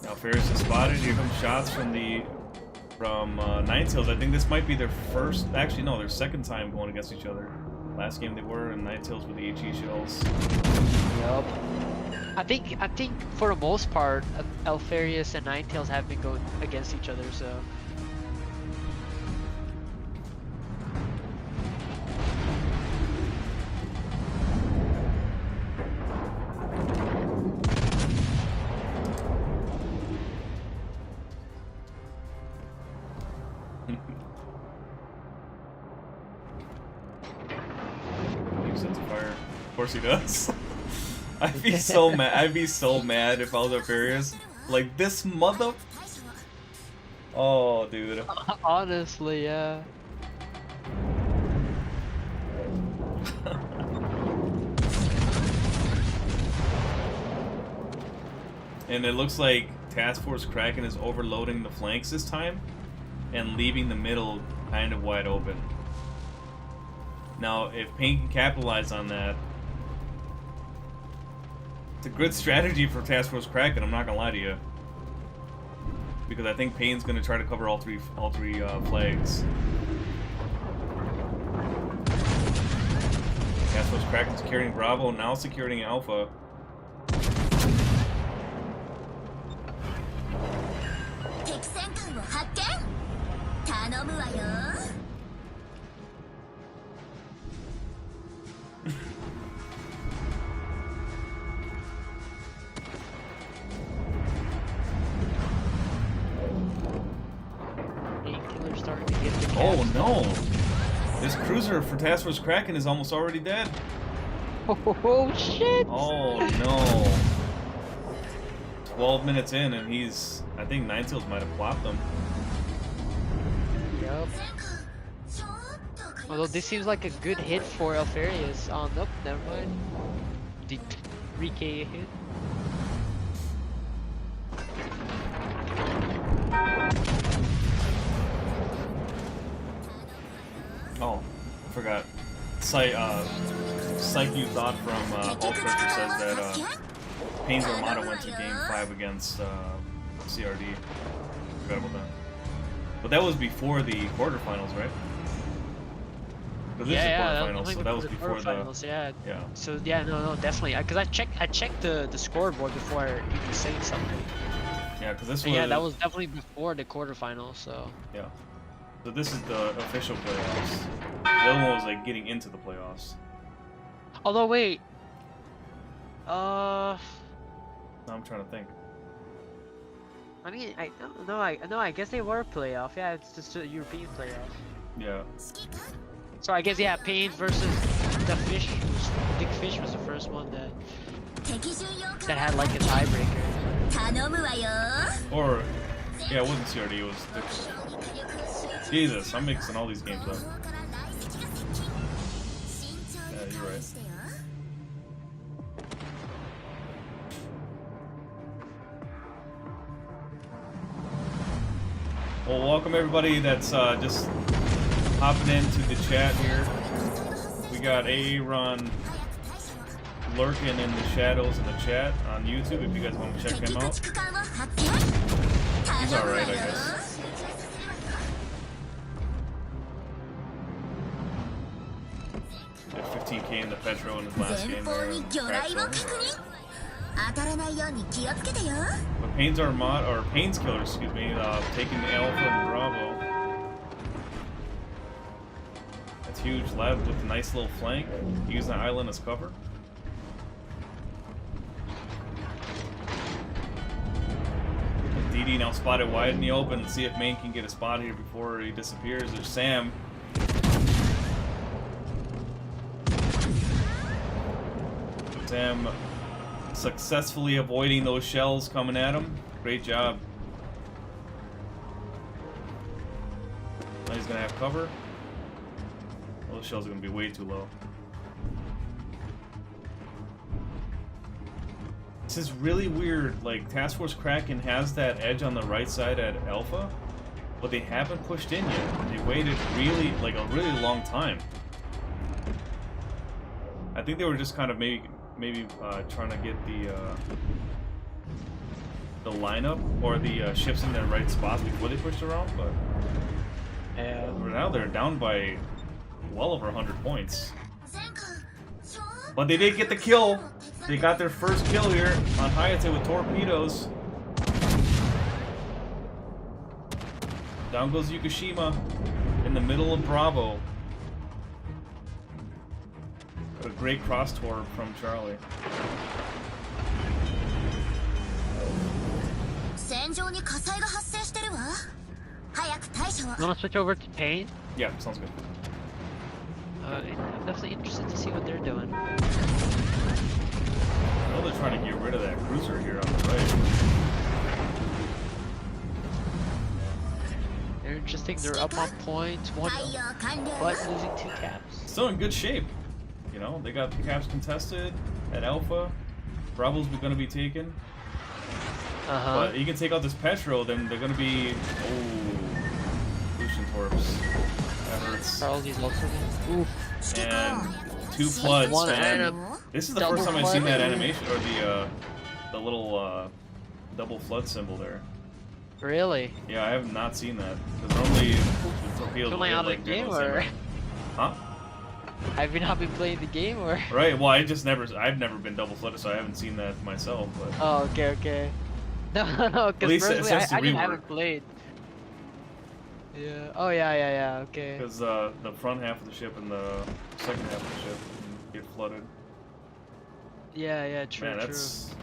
now Ferris is spotted. Here come shots from Ninetales. I think this might be their first, actually no, their second time going against each other. Last game they were, and Ninetales with the HE shells. Yep. I think for the most part, Alfarius and Ninetales have been going against each other, so. He sets a fire. Of course he does. I'd be so mad. I'd be so mad if I was Alfarius. Like this mother. Oh, dude. Honestly, yeah. And it looks like Task Force Kraken is overloading the flanks this time and leaving the middle kind of wide open. Now, if Pain can capitalize on that, it's a good strategy for Task Force Kraken, I'm not gonna lie to you. Because I think Pain's gonna try to cover all three flags. Task Force Kraken securing Bravo, now securing Alpha. Oh no! This cruiser for Task Force Kraken is almost already dead. Oh shit! Oh no! 12 minutes in, and he's. I think Ninetales might have plopped him. Yup. Although this seems like a good hit for Alfarius. Oh nope, never mind. The 3K hit. Oh, I forgot. Psych You Thought from Ultra says that Payne's Armada went to Game 5 against CRD. Forgot about that. But that was before the quarterfinals, right? This is the quarterfinals, so that was before the quarterfinals. Yeah. Yeah. So yeah, no, definitely. Because I checked the scoreboard before even saying something. Yeah, because this was. And yeah, that was definitely before the quarterfinals. So. Yeah. So this is the official playoffs. The other one was like getting into the playoffs. Although wait. Now I'm trying to think. I mean, I guess they were playoff. Yeah, it's just a European playoff. Yeah. So I guess yeah, Payne versus the Fish. Dick Fish was the first one that had like a tiebreaker. Or yeah, it wasn't CRD. It was. Jesus, I'm mixing all these games up. Yeah, you're right. Well, welcome everybody that's just hopping into the chat here. We got Aaron lurking in the shadows in the chat on YouTube if you guys want to check him out. He's alright, I guess. Did 15k in the Petro in his last game there. But Payne's Armada, or Payne's Killer, excuse me, taking the Alpha and Bravo. That's huge. Lab with a nice little flank. Using the island as cover. DD now spotted wide in the open. Let's see if Main can get a spot here before he disappears. There's Sam. Sam successfully avoiding those shells coming at him. Great job. Now he's gonna have cover. Those shells are gonna be way too low. This is really weird. Like, Task Force Kraken has that edge on the right side at Alpha, but they haven't pushed in yet. They waited really, like, a really long time. I think they were just kind of maybe trying to get the lineup or the ships in their right spots before they pushed around, but now they're down by well over 100 points. But they did get the kill. They got their first kill here on Hayate with torpedoes. Down goes Yukushima in the middle of Bravo. A great cross torp from Charlie. You wanna switch over to Payne? Yeah, sounds good. I'm definitely interested to see what they're doing. I know they're trying to get rid of that cruiser here on the right. They're interesting. They're up on point. One, but losing 2 caps. Still in good shape. You know, they got the caps contested at Alpha. Bravo's going to be taken. But you can take out this Petro, then they're going to be... Oh, Lucian Torps. That hurts. Charlie's also oof. And 2 floods, One man. This is the first time I've seen that animation, or the little double flood symbol there. Really? Yeah, I have not seen that. Because normally the torpedoes Playing out of the game, or? Huh? Have you not been playing the game, or? Right. Well, I've never been double flooded, so I haven't seen that myself. But oh, okay. No, because personally, I haven't played. Yeah. Oh, yeah. Okay. Because the front half of the ship and the second half of the ship get flooded. Yeah. True. Man, true. that's...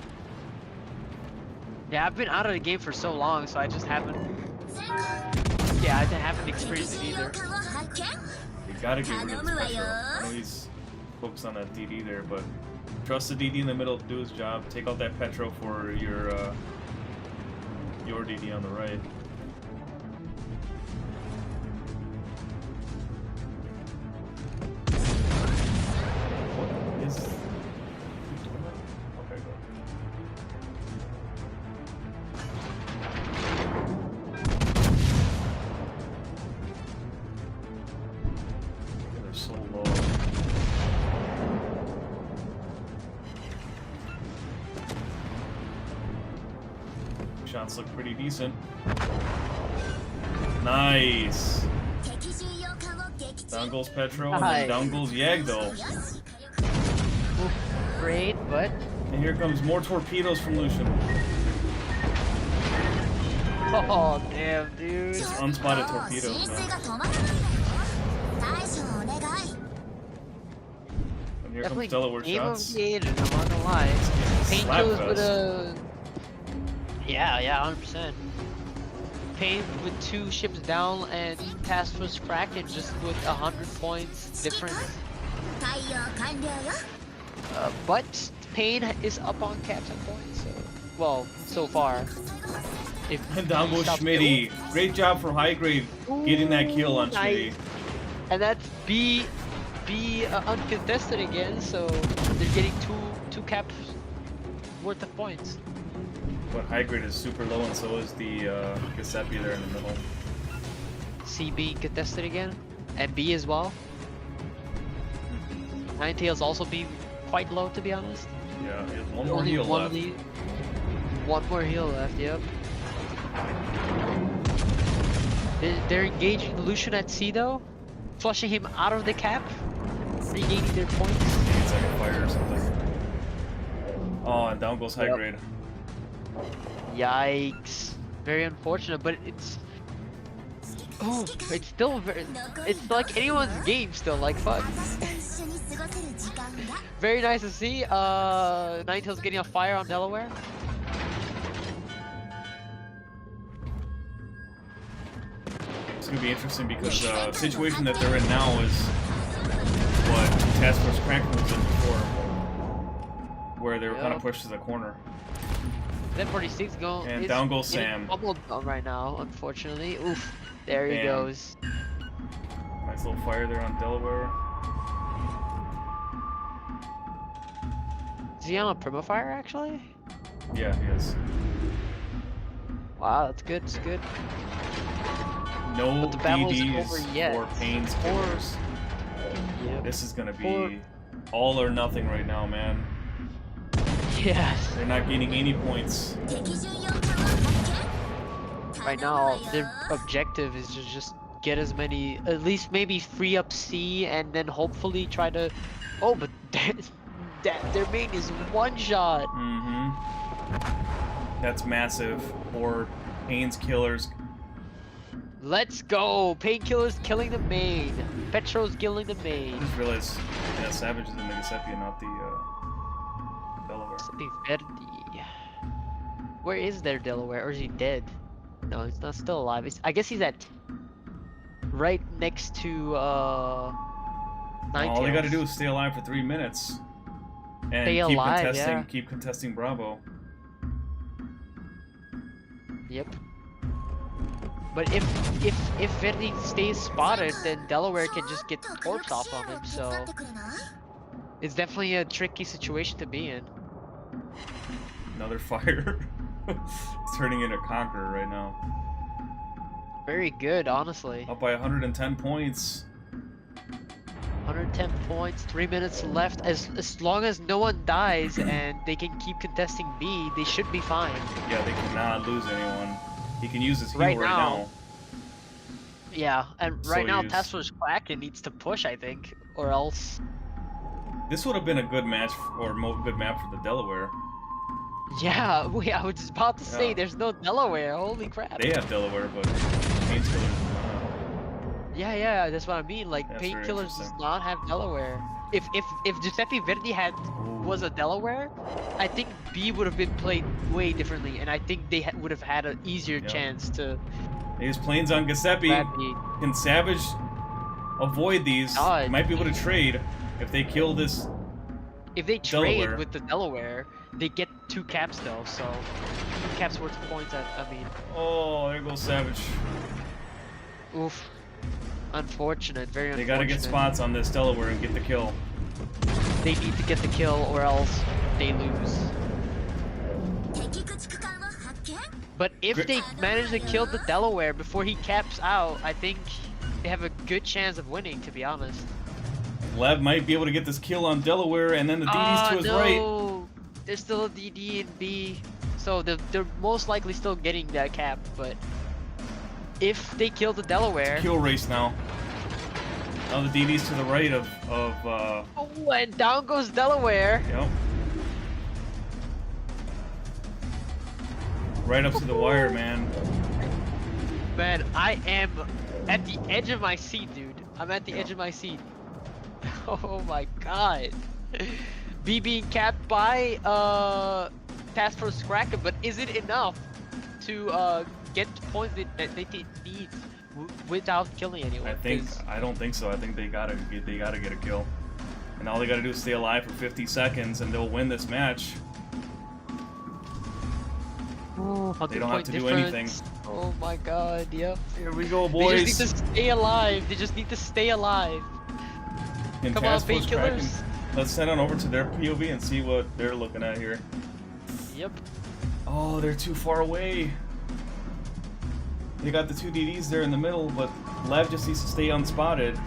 Yeah, I've been out of the game for so long, so I just haven't Yeah, I haven't experienced it either. You gotta get rid of this Petro. I know he's focused on that DD there, but trust the DD in the middle to do his job. Take out that Petro for your DD on the right. What is... Okay, go. They're so low. Shots look pretty decent. Nice. Down goes Petro, and then down goes Yagdo. Great, but And here comes more torpedoes from Lucian. oh damn, dude. It's unspotted torpedoes, man. And here Definitely comes Delaware game shots. of the age, I'm not gonna lie. Painkillers with Slapfest. a yeah, 100%. Pain with 2 ships down and Task Force Kraken just with 100 points difference. But Pain is up on Captain points, so well, so far. If And down he goes stops Schmitty. Great job for High Grade getting that kill on Schmitty. nice. And that's B uncontested again, so they're getting two caps worth of points. But High Grade is super low, and so is the Giuseppe there in the middle. C being contested again, and B as well. Ninetales also being quite low, to be honest. Yeah, he has one more Only heal one left. one more heal left. Yep. They're engaging Lucian at C though, flushing him out of the cap, regaining their points. It's like a fire or something. Oh, and down goes High Yep. Grade. Yikes! Very unfortunate, but it's it's still very. It's like anyone's game still. Like fuck. Very nice to see. Ninetales getting a fire on Delaware. It's gonna be interesting because the situation that they're in now is what Task Force Kraken was in before, where they were kind of Yep. pushed to the corner. Then 46 going. And down goes Sam. Bubbled down right now, unfortunately. Oof. There he Bam. goes. Nice little fire there on Delaware. Is he on a permafire actually? Yeah, he is. Wow, that's good. It's good. No But the battle isn't DDs over yet. or Pains killers. Yep. This is gonna be all or nothing right now, man. Yes. They're not gaining any points. Right now, their objective is to just get as many, at least maybe free up C, and then hopefully try to. Oh, but their main is one shot. Mm-hmm. That's massive. Or Pains killers. Let's go! Painkillers killing the main. Petro's killing the main. I just realized, yeah, Savage is in the Giuseppe and not the Delaware. Giuseppe Verdi. Where is their Delaware? Or is he dead? No, he's not still alive. I guess he's at right next to Ninetales. All they gotta do is stay alive for 3 minutes. And Stay keep alive, contesting, yeah. keep contesting Bravo. Yep. But if Verdi stays spotted, then Delaware can just get the torps off on him. So it's definitely a tricky situation to be in. Another fire. It's turning into Conqueror right now. Very good, honestly. Up by 110 points. 110 points, 3 minutes left. As long as no one dies and they can keep contesting B, they should be fine. Yeah, they cannot lose anyone. He can use his heal Right right now. now. Yeah, and So right now use- Task Force Kraken needs to push, I think, or else. This would have been a good match or good map for the Delaware. Yeah, I was just about to say Yeah. there's no Delaware. Holy crap. They have Delaware, but Painkillers do not. Yeah, that's what I mean. Like That's very Painkillers does interesting. not have Delaware. If Giuseppe Verdi was a Delaware, I think B would have been played way differently, and I think they would have had an easier Yeah. chance to These planes on Giuseppe. Crappy. Can Savage avoid these? God. He might be able to trade if they kill this. If they Delaware. trade with the Delaware, they get 2 caps though, so 2 caps worth of points. I mean, Oh, there goes Savage. oof. Unfortunate, very They unfortunate. gotta get spots on this Delaware and get the kill. They need to get the kill or else they lose. 敵駆逐艦を発見 But if Great. they manage to kill the Delaware before he caps out, I think they have a good chance of winning, to be honest. Lev might be able to get this kill on Delaware, and then the DD's to his right. No! There's still a DD and B, so they're most likely still getting that cap, but if they kill the Delaware... Kill race now. Now the DD's to the right of Oh, and down goes Delaware! yep. Right up to the wire, man. Man, I am at the edge of my seat, dude. I'm at the edge of my seat. Oh my god. B being capped by Task Force Cracker, but is it enough to get the points that they need without killing anyone? I don't think so. I think they gotta get a kill. And all they gotta do is stay alive for 50 seconds and they'll win this match. They don't have to do anything. Oh my god, yep. Here we go, They boys. just need to stay alive. They just need to stay alive. And Come on, Task Force Kraken. painkillers. Let's head on over to their POV and see what they're looking at here. Yep. Oh, they're too far away. They got the 2 DDs there in the middle, but Lev just needs to stay unspotted.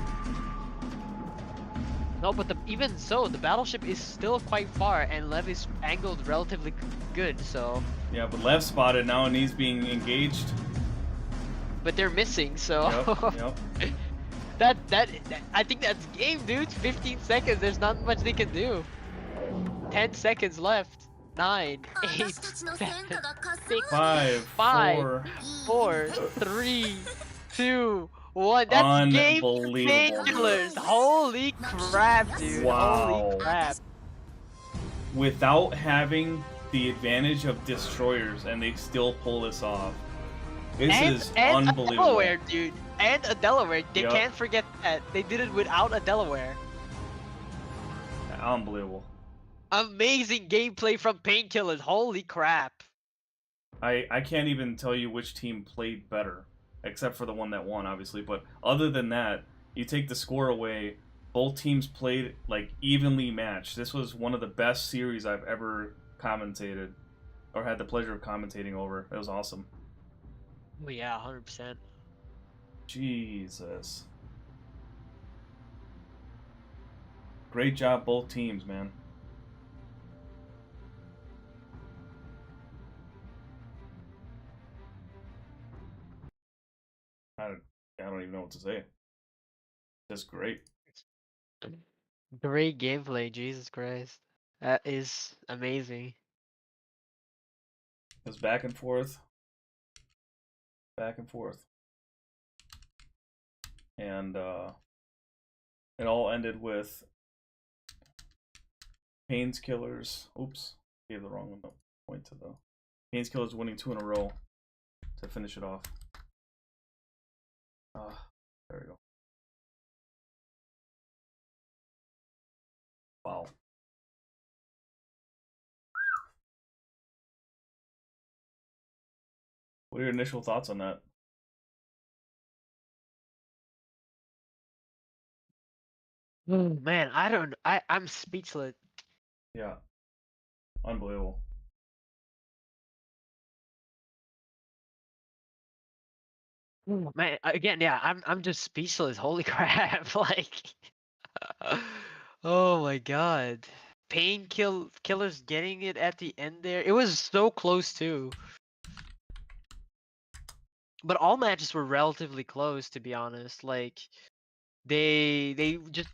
No, but even so, the battleship is still quite far, and Lev is angled relatively good, so... Yeah, but Lev's spotted now and he's being engaged. But they're missing, so... Yep. that I think that's game, dude. 15 seconds, there's not much they can do. 10 seconds left. 9, 8, 私たちの戦 7, 果がかすごい 5, 5, 4. 4, 3, 2, 1. That's game Unbelievable. painkillers. Holy crap, dude. Wow. Holy crap. Without having the advantage of destroyers, and they still pull this off. This is and unbelievable. a Delaware, dude. And a Delaware. They Yep. can't forget that. They did it without a Delaware. Unbelievable. Amazing gameplay from Painkillers. Holy crap. I can't even tell you which team played better, except for the one that won, obviously. But other than that, you take the score away, both teams played like evenly matched. This was one of the best series I've ever commentated, or had the pleasure of commentating over. It was awesome. Oh yeah, 100%. Jesus. Great job, both teams, man. I don't even know what to say. Just great. Great gameplay, Jesus Christ. That is amazing. It was back and forth. Back and forth. And it all ended with Painkillers. Oops, gave the wrong point to the Painkillers winning 2 in a row to finish it off. There we go. Wow. What are your initial thoughts on that? Oh man, I'm speechless. Yeah. Unbelievable. Oh, man, again, yeah, I'm just speechless. Holy crap. Like oh my god. Killers getting it at the end there. It was so close too. But all matches were relatively close, to be honest. Like they just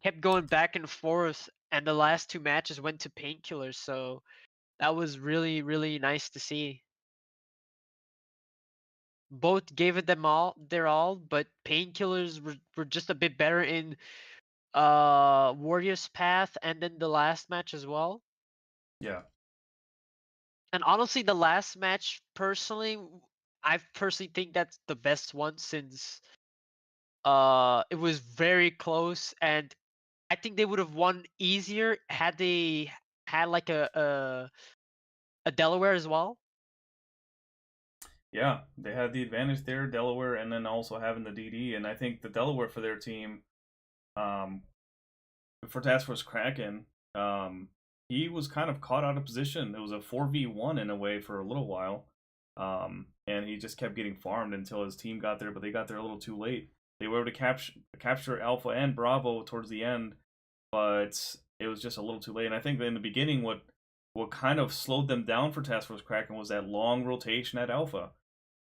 kept going back and forth, and the last 2 matches went to Painkillers, so that was really, really nice to see. Both gave it their all, but Painkillers were just a bit better in Warriors Path and then the last match as well. Yeah. And honestly, the last match personally I personally think that's the best one since it was very close, and I think they would have won easier had they had like a Delaware as well. Yeah, they had the advantage there, Delaware, and then also having the DD. And I think the Delaware for their team, um, for Task Force Kraken, he was kind of caught out of position. It was a 4v1 in a way for a little while. And he just kept getting farmed until his team got there, but they got there a little too late. They were able to capture Alpha and Bravo towards the end, but it was just a little too late. And I think in the beginning, what kind of slowed them down for Task Force Kraken was that long rotation at Alpha.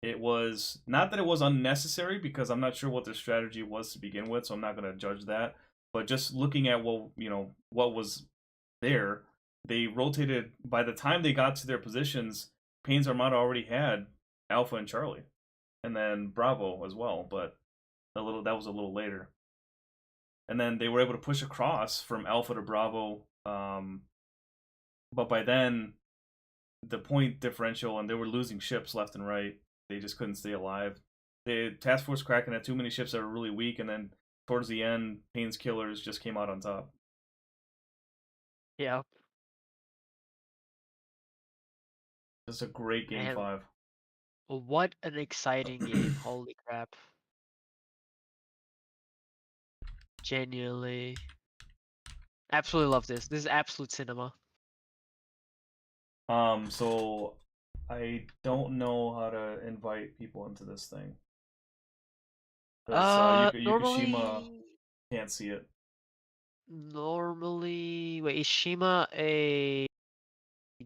It was not that it was unnecessary because I'm not sure what their strategy was to begin with, so I'm not going to judge that. But just looking at what was there, they rotated. By the time they got to their positions, Payne's Armada already had Alpha and Charlie, and then Bravo as well. But that was a little later. And then they were able to push across from Alpha to Bravo. But by then, the point differential, and they were losing ships left and right. They just couldn't stay alive. The Task Force Kraken had too many ships that were really weak, and then towards the end, Payne's Killers just came out on top. Yeah. It's a great game Man, 5. what an exciting game! Holy crap! Genuinely, absolutely love this. This is absolute cinema. So I don't know how to invite people into this thing because Yukishima Normally, can't see it. wait, is Shima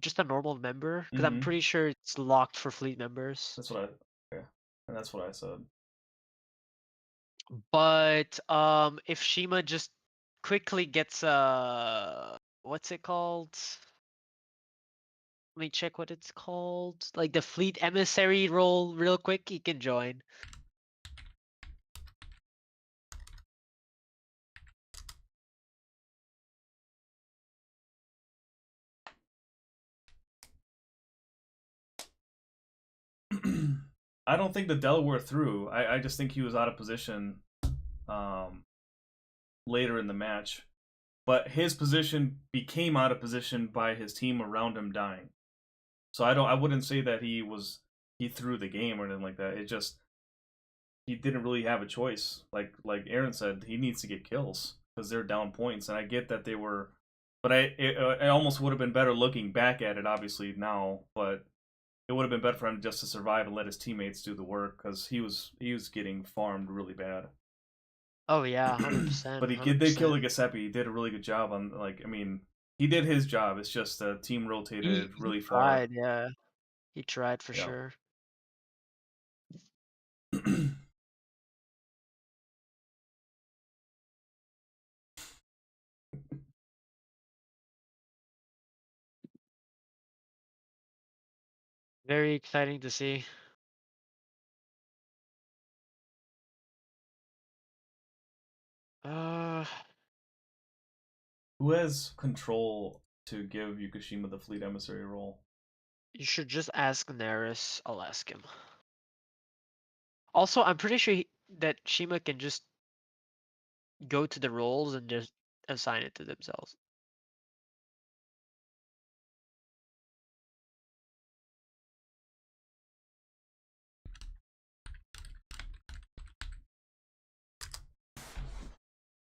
just a normal member? Because I'm Mm-hmm. pretty sure it's locked for fleet members. That's what I. Okay, and that's what I said. But if Shima just quickly gets what's it called? Let me check what it's called. Like the fleet emissary role real quick, he can join. I don't think the Delaware threw. I just think he was out of position um, later in the match. But his position became out of position by his team around him dying. So I wouldn't say that he threw the game or anything like that. It just he didn't really have a choice. Like Aaron said, he needs to get kills because they're down points. And I get that they were, but it almost would have been better looking back at it obviously now, but it would have been better for him just to survive and let his teammates do the work because he was getting farmed really bad. Oh yeah, 100%, But he did kill the 100%. Giuseppe. He did a really good job on he did his job. It's just the team rotated He really far. tried, yeah. He tried for Yeah. sure. Very exciting to see. Uh, Who has control to give Yukishima the fleet emissary role? you should just ask Neris. I'll ask him. Also, I'm pretty sure that Shima can just go to the roles and just assign it to themselves.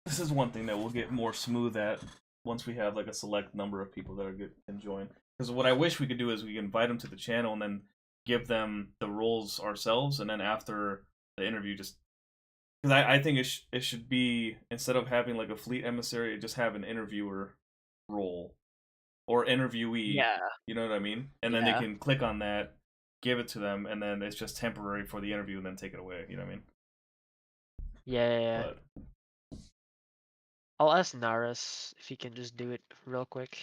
This is one thing that we'll get more smooth at once we have like a select number of people that are good can join. Because what I wish we could do is we can invite them to the channel and then give them the roles ourselves, and then after the interview, just because I think it should be, instead of having like a fleet emissary, just have an interviewer role or interviewee. Yeah, You know what I mean? And then they yeah, can click on that, give it to them, and then it's just temporary for the interview, and then take it away. You know what I mean? yeah. But I'll ask Naris if he can just do it real quick.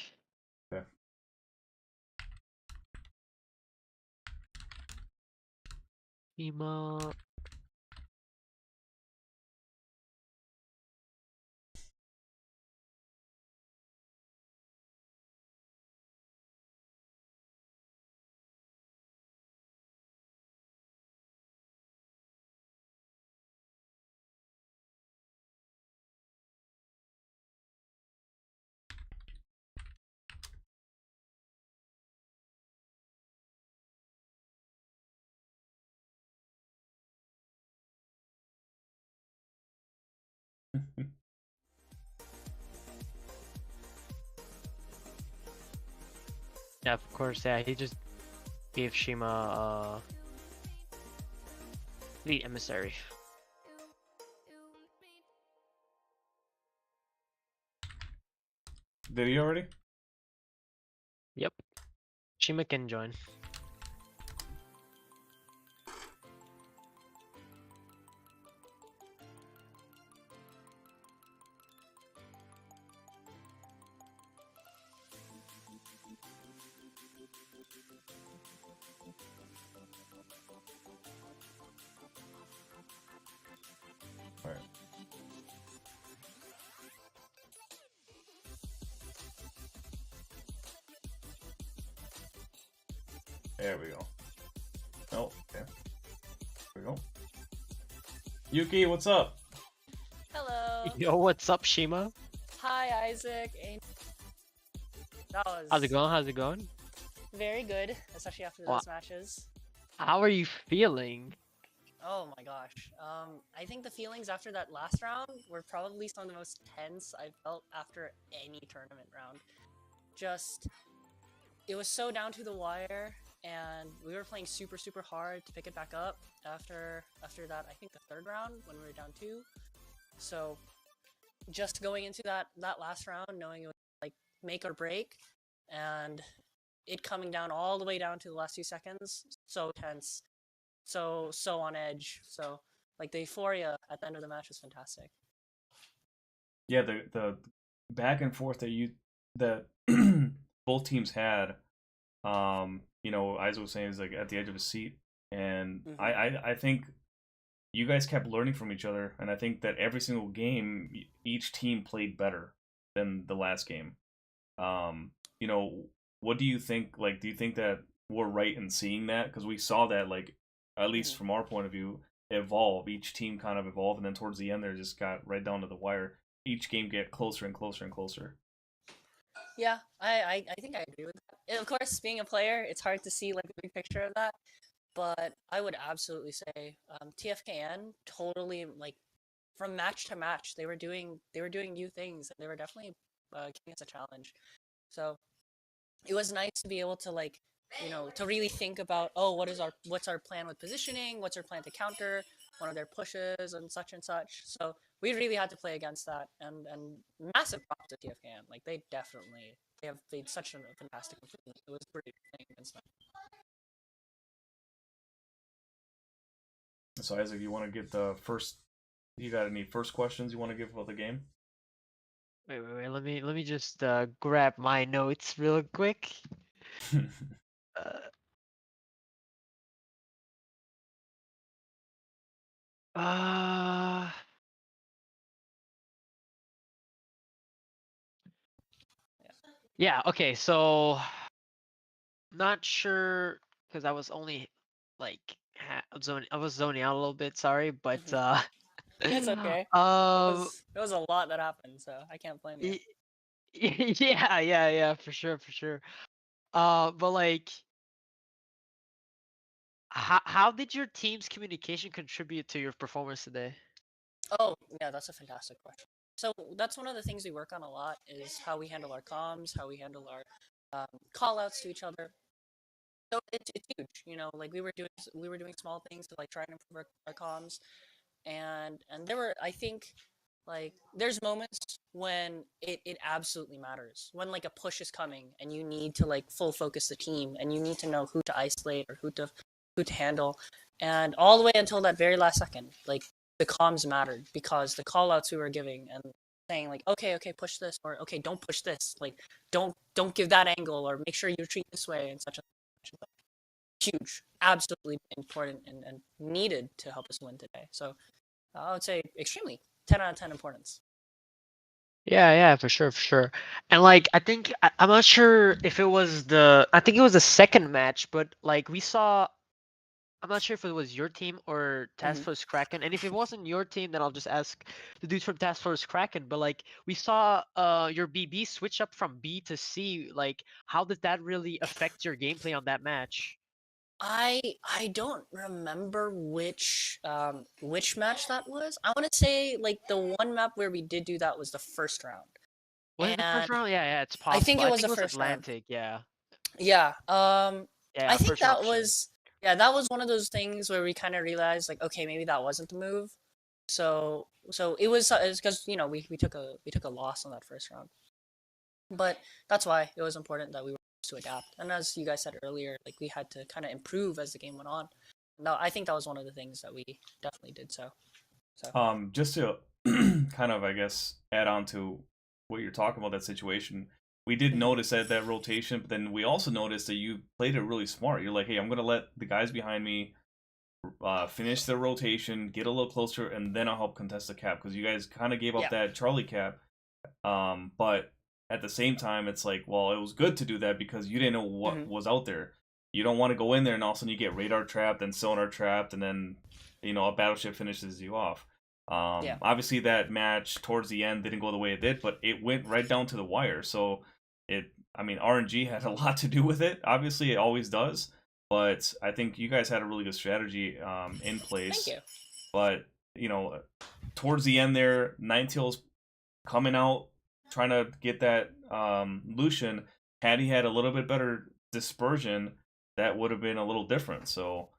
okay. Shima. Yeah, of course. Yeah, he just gave Shima the emissary. Did he already? Yep. Shima can join. Alright. There we go. Oh, okay. There we go. Yuki, what's up? Hello. Yo, what's up, Shima? Hi, Isaac. That was How's it going? How's it going? very good, especially after Wha- those matches. How are you feeling? Oh my gosh. I think the feelings after that last round were probably some of the most tense I've felt after any tournament round. Just, it was so down to the wire, and we were playing super, super hard to pick it back up after that. I think the third round when we were down 2. So, just going into that last round, knowing it was like make or break, and it coming down all the way down to the last 2 seconds, so tense, so on edge. So like the euphoria at the end of the match was fantastic. Yeah, the back and forth that both teams had, you know, Isaac was saying is like at the edge of his seat, and I think you guys kept learning from each other, and I think that every single game each team played better than the last game. You know, what do you think? Like, do you think that we're right in seeing that? Because we saw that, like, at least from our point of view, evolve. Each team kind of evolved, and then towards the end, there just got right down to the wire. Each game get closer and closer and closer. Yeah, I think I agree with that. And of course, being a player, it's hard to see like the big picture of that. But I would absolutely say TFKN totally like from match to match they were doing new things, and they were definitely giving us a challenge. So it was nice to be able to like to really think about, oh, what's our plan with positioning, what's our plan to counter one of their pushes and such. So we really had to play against that, and massive props to TFKN. Like they have played such a fantastic improvement. It was pretty playing against them. So Isaac, you want to give the first? You got any first questions you want to give about the game? Wait. Let me just grab my notes real quick. Uh, yeah. Okay. So, not sure because I was only like I was zoning out a little bit. Sorry, but It's okay. um, It was a lot that happened, so I can't blame you. yeah, for sure. But like, how did your team's communication contribute to your performance today? Oh, yeah, that's a fantastic question. So that's one of the things we work on a lot is how we handle our comms, how we handle our call outs to each other. So it's huge, like we were doing small things to like try and improve our comms, and there were, I think, like there's moments when it absolutely matters, when like a push is coming and you need to like full focus the team and you need to know who to isolate or who to handle, and all the way until that very last second, like the comms mattered because the call outs we were giving and saying like, okay, push this, or okay, don't push this, like don't give that angle, or make sure you retreat this way, and such. Huge, absolutely important, and needed to help us win today. So I would say extremely 10 out of 10 importance. Yeah, for sure. And like, I think I'm not sure if it was I think it was the second match, but like we saw. I'm not sure if it was your team or Task Force Kraken, and if it wasn't your team, then I'll just ask the dudes from Task Force Kraken. But like, we saw your BB switch up from B to C. Like, how did that really affect your gameplay on that match? I don't remember which match that was. I want to say like the one map where we did do that was the first round, Was it the first and round? Yeah, it's I think possible. it I was think the it was first round. Atlantic. Yeah. Yeah. Yeah, I think first that option. was that was one of those things where we kind of realized like, okay, maybe that wasn't the move. So it was it's because we took a loss on that first round, but that's why it was important that we were to adapt. And as you guys said earlier, like we had to kind of improve as the game went on. No, I think that was one of the things that we definitely did. So Just to kind of, I guess, add on to what you're talking about, that situation, we did notice that rotation, but then we also noticed that you played it really smart. You're like, hey, I'm gonna let the guys behind me finish their rotation, get a little closer, and then I'll help contest the cap, because you guys kind of gave up yeah, that Charlie cap. But at the same time, it's like, well, it was good to do that because you didn't know what was out there. You don't want to go in there and all of a sudden you get radar trapped and sonar trapped, and then a battleship finishes you off. yeah, Obviously that match towards the end didn't go the way it did, but it went right down to the wire. So I mean, RNG had a lot to do with it. Obviously, it always does. But I think you guys had a really good strategy in place. thank you. But towards the end there, Ninetales coming out trying to get that Lucian. Had he had a little bit better dispersion, that would have been a little different. So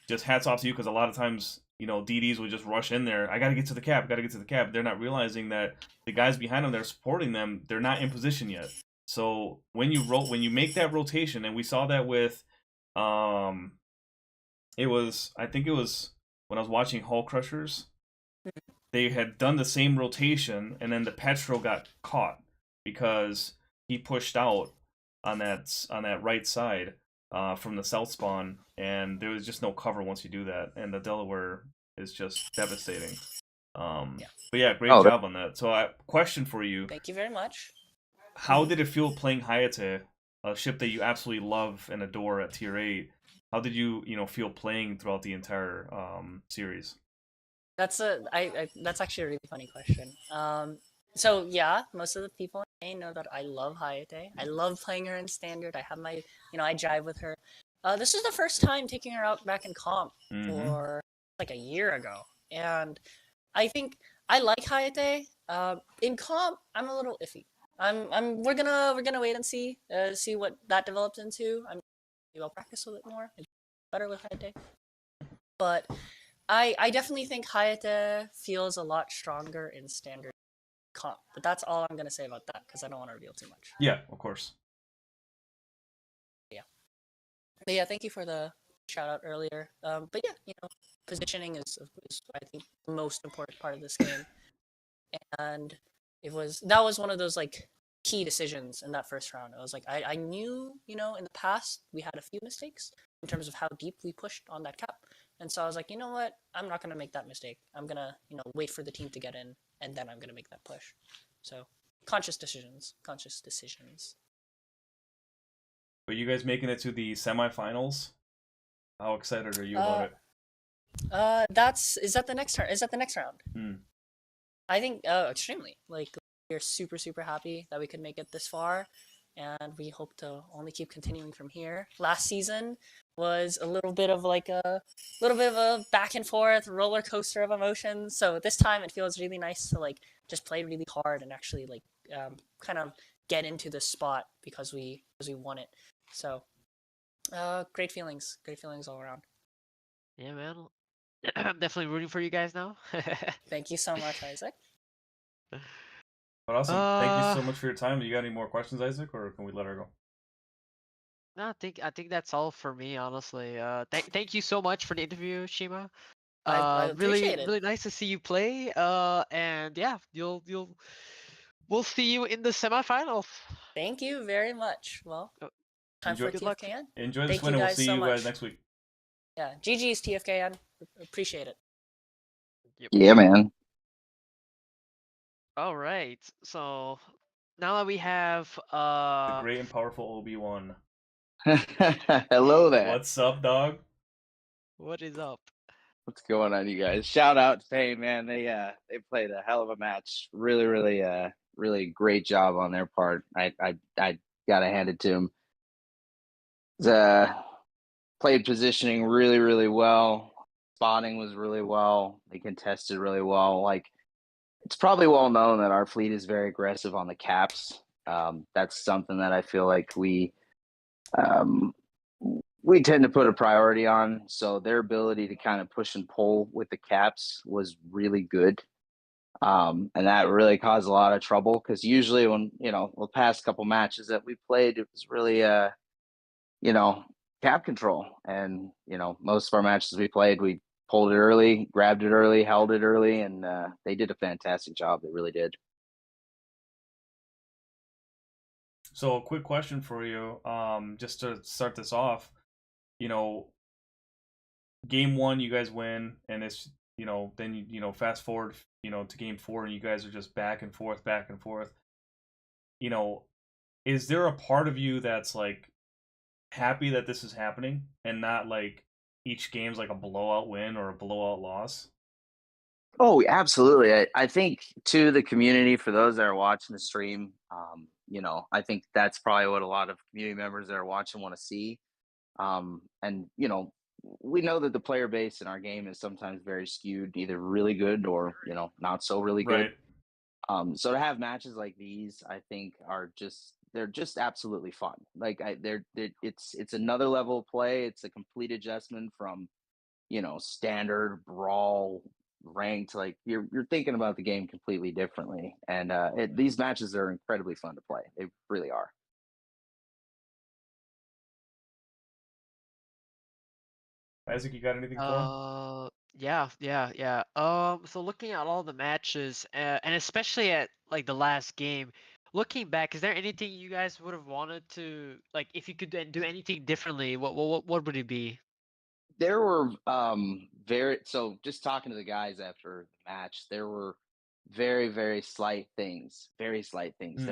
just hats off to you, because a lot of times DDs would just rush in there. I got to get to the cap. Got to get to the cap. They're not realizing that the guys behind them, they're supporting them. They're not in position yet. So when you make that rotation, and we saw that with I think it was when I was watching Hull Crushers. They had done the same rotation, and then the Petro got caught because he pushed out on that right side from the south spawn, and there was just no cover once you do that, and the Delaware is just devastating. But yeah, great job on that. So, question for you: Thank you very much. how did it feel playing Hayate, a ship that you absolutely love and adore at Tier 8? How did you feel playing throughout the entire series? That's that's actually a really funny question. So yeah, most of the people may know that I love Hayate. I love playing her in standard. I have my, I jive with her. This is the first time taking her out back in comp for like a year ago, and I think I like Hayate. In comp, I'm a little iffy. We're gonna wait and see what that develops into. Maybe I'll practice a little bit more. It's better with Hayate, but I definitely think Hayate feels a lot stronger in standard comp, but that's all I'm gonna say about that because I don't want to reveal too much. Yeah, of course. But yeah, thank you for the shout out earlier. But yeah, positioning is I think the most important part of this game, and that was one of those like key decisions in that first round. I was like, I knew in the past we had a few mistakes in terms of how deep we pushed on that cap. And so I was like, you know what? I'm not going to make that mistake. I'm going to, wait for the team to get in, and then I'm going to make that push. So conscious decisions. But you guys making it to the semifinals? How excited are you about it? Is that the next round? I think extremely. Like we're super, super happy that we could make it this far, and we hope to only keep continuing from here. Last season was a little bit of a back and forth roller coaster of emotions. So this time it feels really nice to like just play really hard and actually like kind of get into the spot because we won it. So great feelings all around. Yeah, man. I'm definitely rooting for you guys now. Thank you so much, Isaac. But awesome. Thank you so much for your time. You got any more questions, Isaac, or can we let her go? No, I think that's all for me, honestly. Thank you so much for the interview, Shima. I appreciate it. Really nice to see you play. And yeah, we'll see you in the semifinals. Thank you very much. Well, time for Good luck. TFKN. Enjoy this Thank win, you and we'll guys see so you much. next week. Yeah, GG's TFKN. Appreciate it. Yeah, man. All right. So now that we have The great and powerful Obi-Wan. Hello there. What's up, dog? What is up? What's going on, you guys? Shout out to Pain, man. They played a hell of a match. Really, really great job on their part. I gotta hand it to them. played positioning really, really well. Spotting was really well. They contested really well. Like, it's probably well known that our fleet is very aggressive on the caps. That's something that I feel like um, we tend to put a priority on. So their ability to kind of push and pull with the caps was really good. And that really caused a lot of trouble because usually when, the past couple matches that we played, it was really, you know, cap control. And, most of our matches we played, we pulled it early, grabbed it early, held it early, and they did a fantastic job. They really did. So, a quick question for you, just to start this off. You know, game one, you guys win, and it's then fast forward to game four, and you guys are just back and forth, back and forth. You know, is there a part of you that's like happy that this is happening and not like each game's like a blowout win or a blowout loss? Oh, absolutely. I think to the community, for those that are watching the stream, I think that's probably what a lot of community members that are watching want to see. And we know that the player base in our game is sometimes very skewed, either really good or not so really good. Right. So to have matches like these, I think they're just absolutely fun. Like it's another level of play. It's a complete adjustment from standard brawl ranked. Like you're thinking about the game completely differently, and these matches are incredibly fun to play. They really are. Isaac, you got anything for him? Yeah. So looking at all the matches, and especially at like the last game, looking back, is there anything you guys would have wanted to like, if you could do anything differently? What would it be? There were so just talking to the guys after the match, there were very very slight things that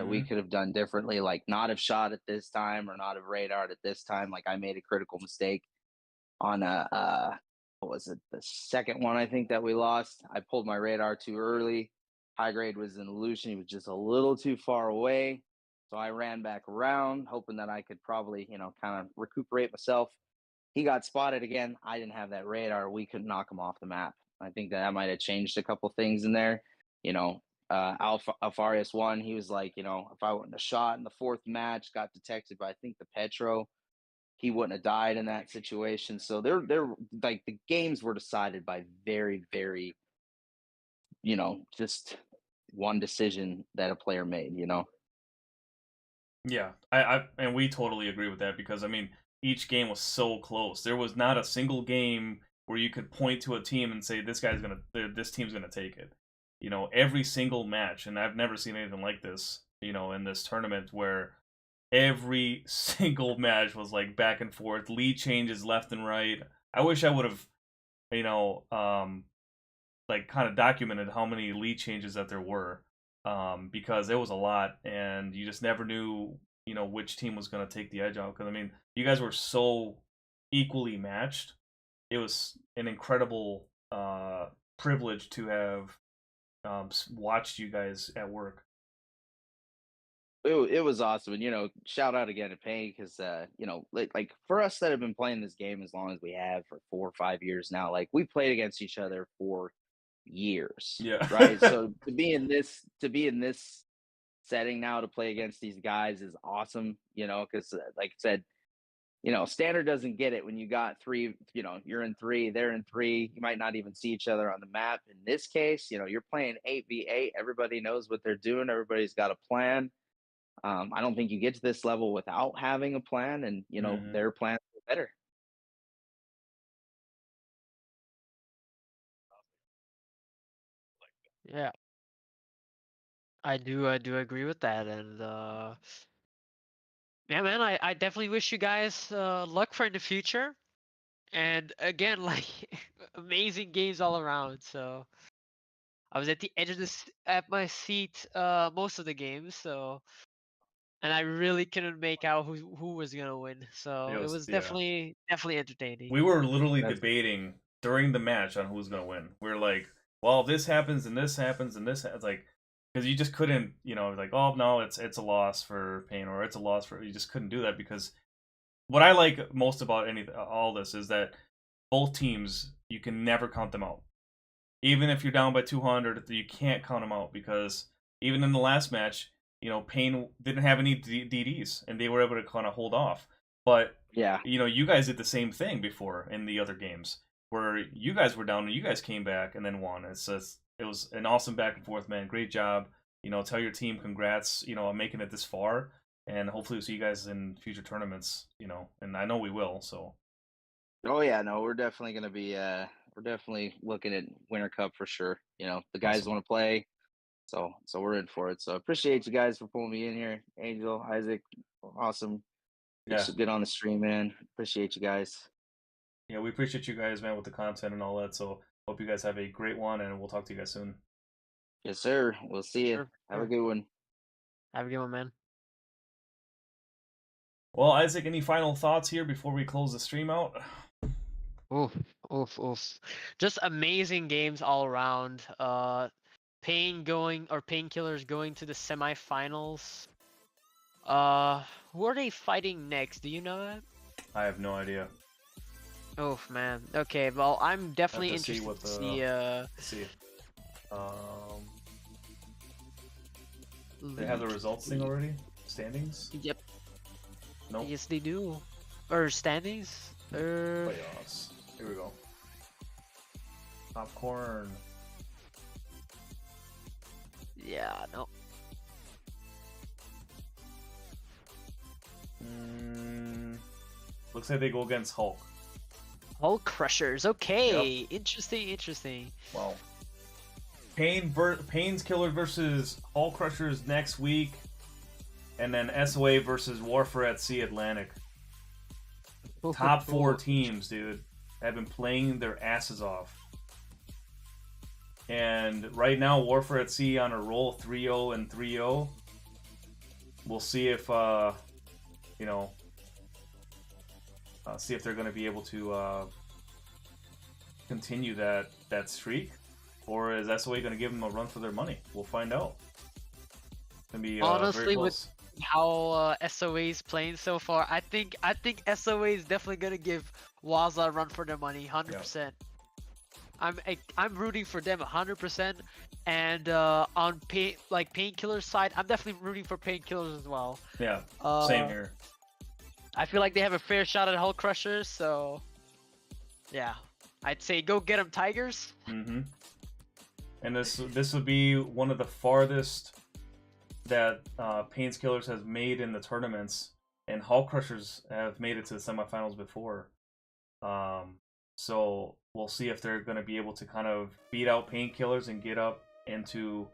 we Mm-hmm. could have done differently, like not have shot at this time or not have radared at this time. Like I made a critical mistake on a what was it, the second one I think that we lost. I pulled my radar too early. High grade was in illusion. He was just a little too far away. So I ran back around, hoping that I could probably, kind of recuperate myself. He got spotted again. I didn't have that radar. We couldn't knock him off the map. I think that might have changed a couple things in there. Alfarius won. He was like, if I wouldn't have shot in the fourth match, got detected by I think the Petro, he wouldn't have died in that situation. So they're like the games were decided by very, very, just one decision that a player made. Yeah, I and we totally agree with that because I mean each game was so close. There was not a single game where you could point to a team and say this team's gonna take it. Every single match, and I've never seen anything like this. In this tournament where every single match was like back and forth, lead changes left and right. I wish I would have, you know, um, like kind of documented how many lead changes that there were, because it was a lot, and you just never knew, which team was going to take the edge out. Because I mean, you guys were so equally matched. It was an incredible privilege to have watched you guys at work. It was awesome. And shout out again to Payne because like for us that have been playing this game as long as we have, for 4 or 5 years now, like we played against each other for years, Yeah. right? So to be in this setting now, to play against these guys is awesome, because like I said, standard doesn't get it when you got three, you're in three, they're in three, you might not even see each other on the map. In this case, you're playing 8v8, everybody knows what they're doing, everybody's got a plan. I don't think you get to this level without having a plan, and Hmm. their plans are better. Yeah, I do agree with that, and yeah, man, I definitely wish you guys luck for in the future. And again, like amazing games all around. So I was at the edge of this at my seat most of the games. So and I really couldn't make out who was gonna win. It So it was, was yeah. definitely entertaining. We were literally That's debating during the match on who's gonna win. We are like, well, if this happens and this happens and this like, because you just couldn't, like, oh no, it's a loss for Payne or it's a loss for, you just couldn't do that because what I like most about all this is that both teams, you can never count them out. Even if you're down by 200, you can't count them out because even in the last match, Pain didn't have any DDs and they were able to kind of hold off. But Yeah. you guys did the same thing before in the other games where you guys were down and you guys came back and then won. It was an awesome back and forth, man. Great job. Tell your team congrats, on making it this far, and hopefully we'll see you guys in future tournaments, and I know we will. So. Oh yeah, no, we're definitely gonna be. We're definitely looking at Winter Cup for sure. The guys Awesome. want to play, so we're in for it. So appreciate you guys for pulling me in here, Angel, Isaac, awesome. Yeah. Get on the stream, man. Appreciate you guys. Yeah, we appreciate you guys, man, with the content and all that. So hope you guys have a great one, and we'll talk to you guys soon. Yes, sir. We'll see you. Sure, Have a sure. good one. Have a good one, man. Well, Isaac, any final thoughts here before we close the stream out? Oof, oof, oof. Just amazing games all around. Painkillers going to the semifinals. Who are they fighting next? Do you know that? I have no idea. Oh man. Okay, well I'm definitely Have to see interested what to see Let's see. They have the results thing already? Standings? Yep. Nope. Yes they do. Or standings? Playoffs. Here we go. Popcorn. Yeah, no. Looks like they go against Hulk. Hulk Crushers. Okay. Yep. Interesting. Wow. Pain's Killer versus Hulk Crushers next week, and then SOA versus Warfare at Sea Atlantic. Top 4 teams, dude, have been playing their asses off. And right now, Warfare at Sea on a roll, 3-0 and 3-0. We'll see if see if they're going to be able to continue that streak, or is SOA going to give them a run for their money? We'll find out. It's going to be honestly very with close. how SOA is playing so far. I think SOA is definitely going to give Waza a run for their money, 100%. Yep. I'm rooting for them 100%, and on Painkiller's side, I'm definitely rooting for Painkillers as well. Yeah, same here. I feel like they have a fair shot at Hulk Crushers, so yeah, I'd say go get them, Tigers. Mm-hmm. And this would be one of the farthest that Pain's Killers has made in the tournaments, and Hulk Crushers have made it to the semifinals before. So we'll see if they're going to be able to kind of beat out Painkillers and get up into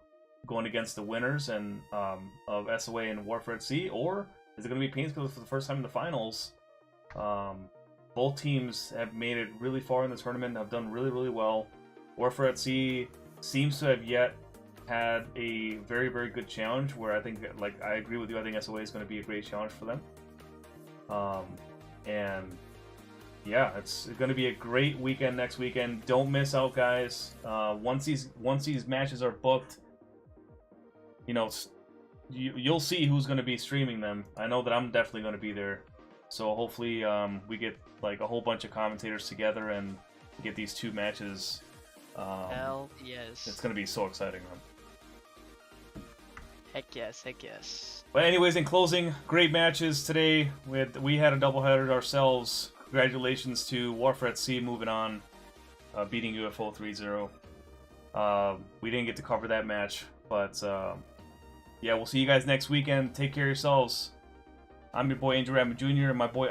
going against the winners and of SOA and Warfare at Sea, or is it going to be Painkillers for the first time in the finals? Both teams have made it really far in the tournament, have done really, really well. Warfare at Sea seems to have yet had a very, very good challenge where I think, like, I agree with you, I think SOA is going to be a great challenge for them. And yeah, it's going to be a great weekend next weekend. Don't miss out, guys. Once these matches are booked, you'll see who's going to be streaming them. I know that I'm definitely going to be there. So hopefully we get like a whole bunch of commentators together and get these 2 matches. Hell yes. It's going to be so exciting, man. Heck yes. But anyways, in closing, great matches today. We had a doubleheader ourselves. Congratulations to Warfare at Sea moving on, beating UFO 3-0. We didn't get to cover that match, but yeah, we'll see you guys next weekend. Take care of yourselves. I'm your boy Andrew Rabbit Jr. and my boy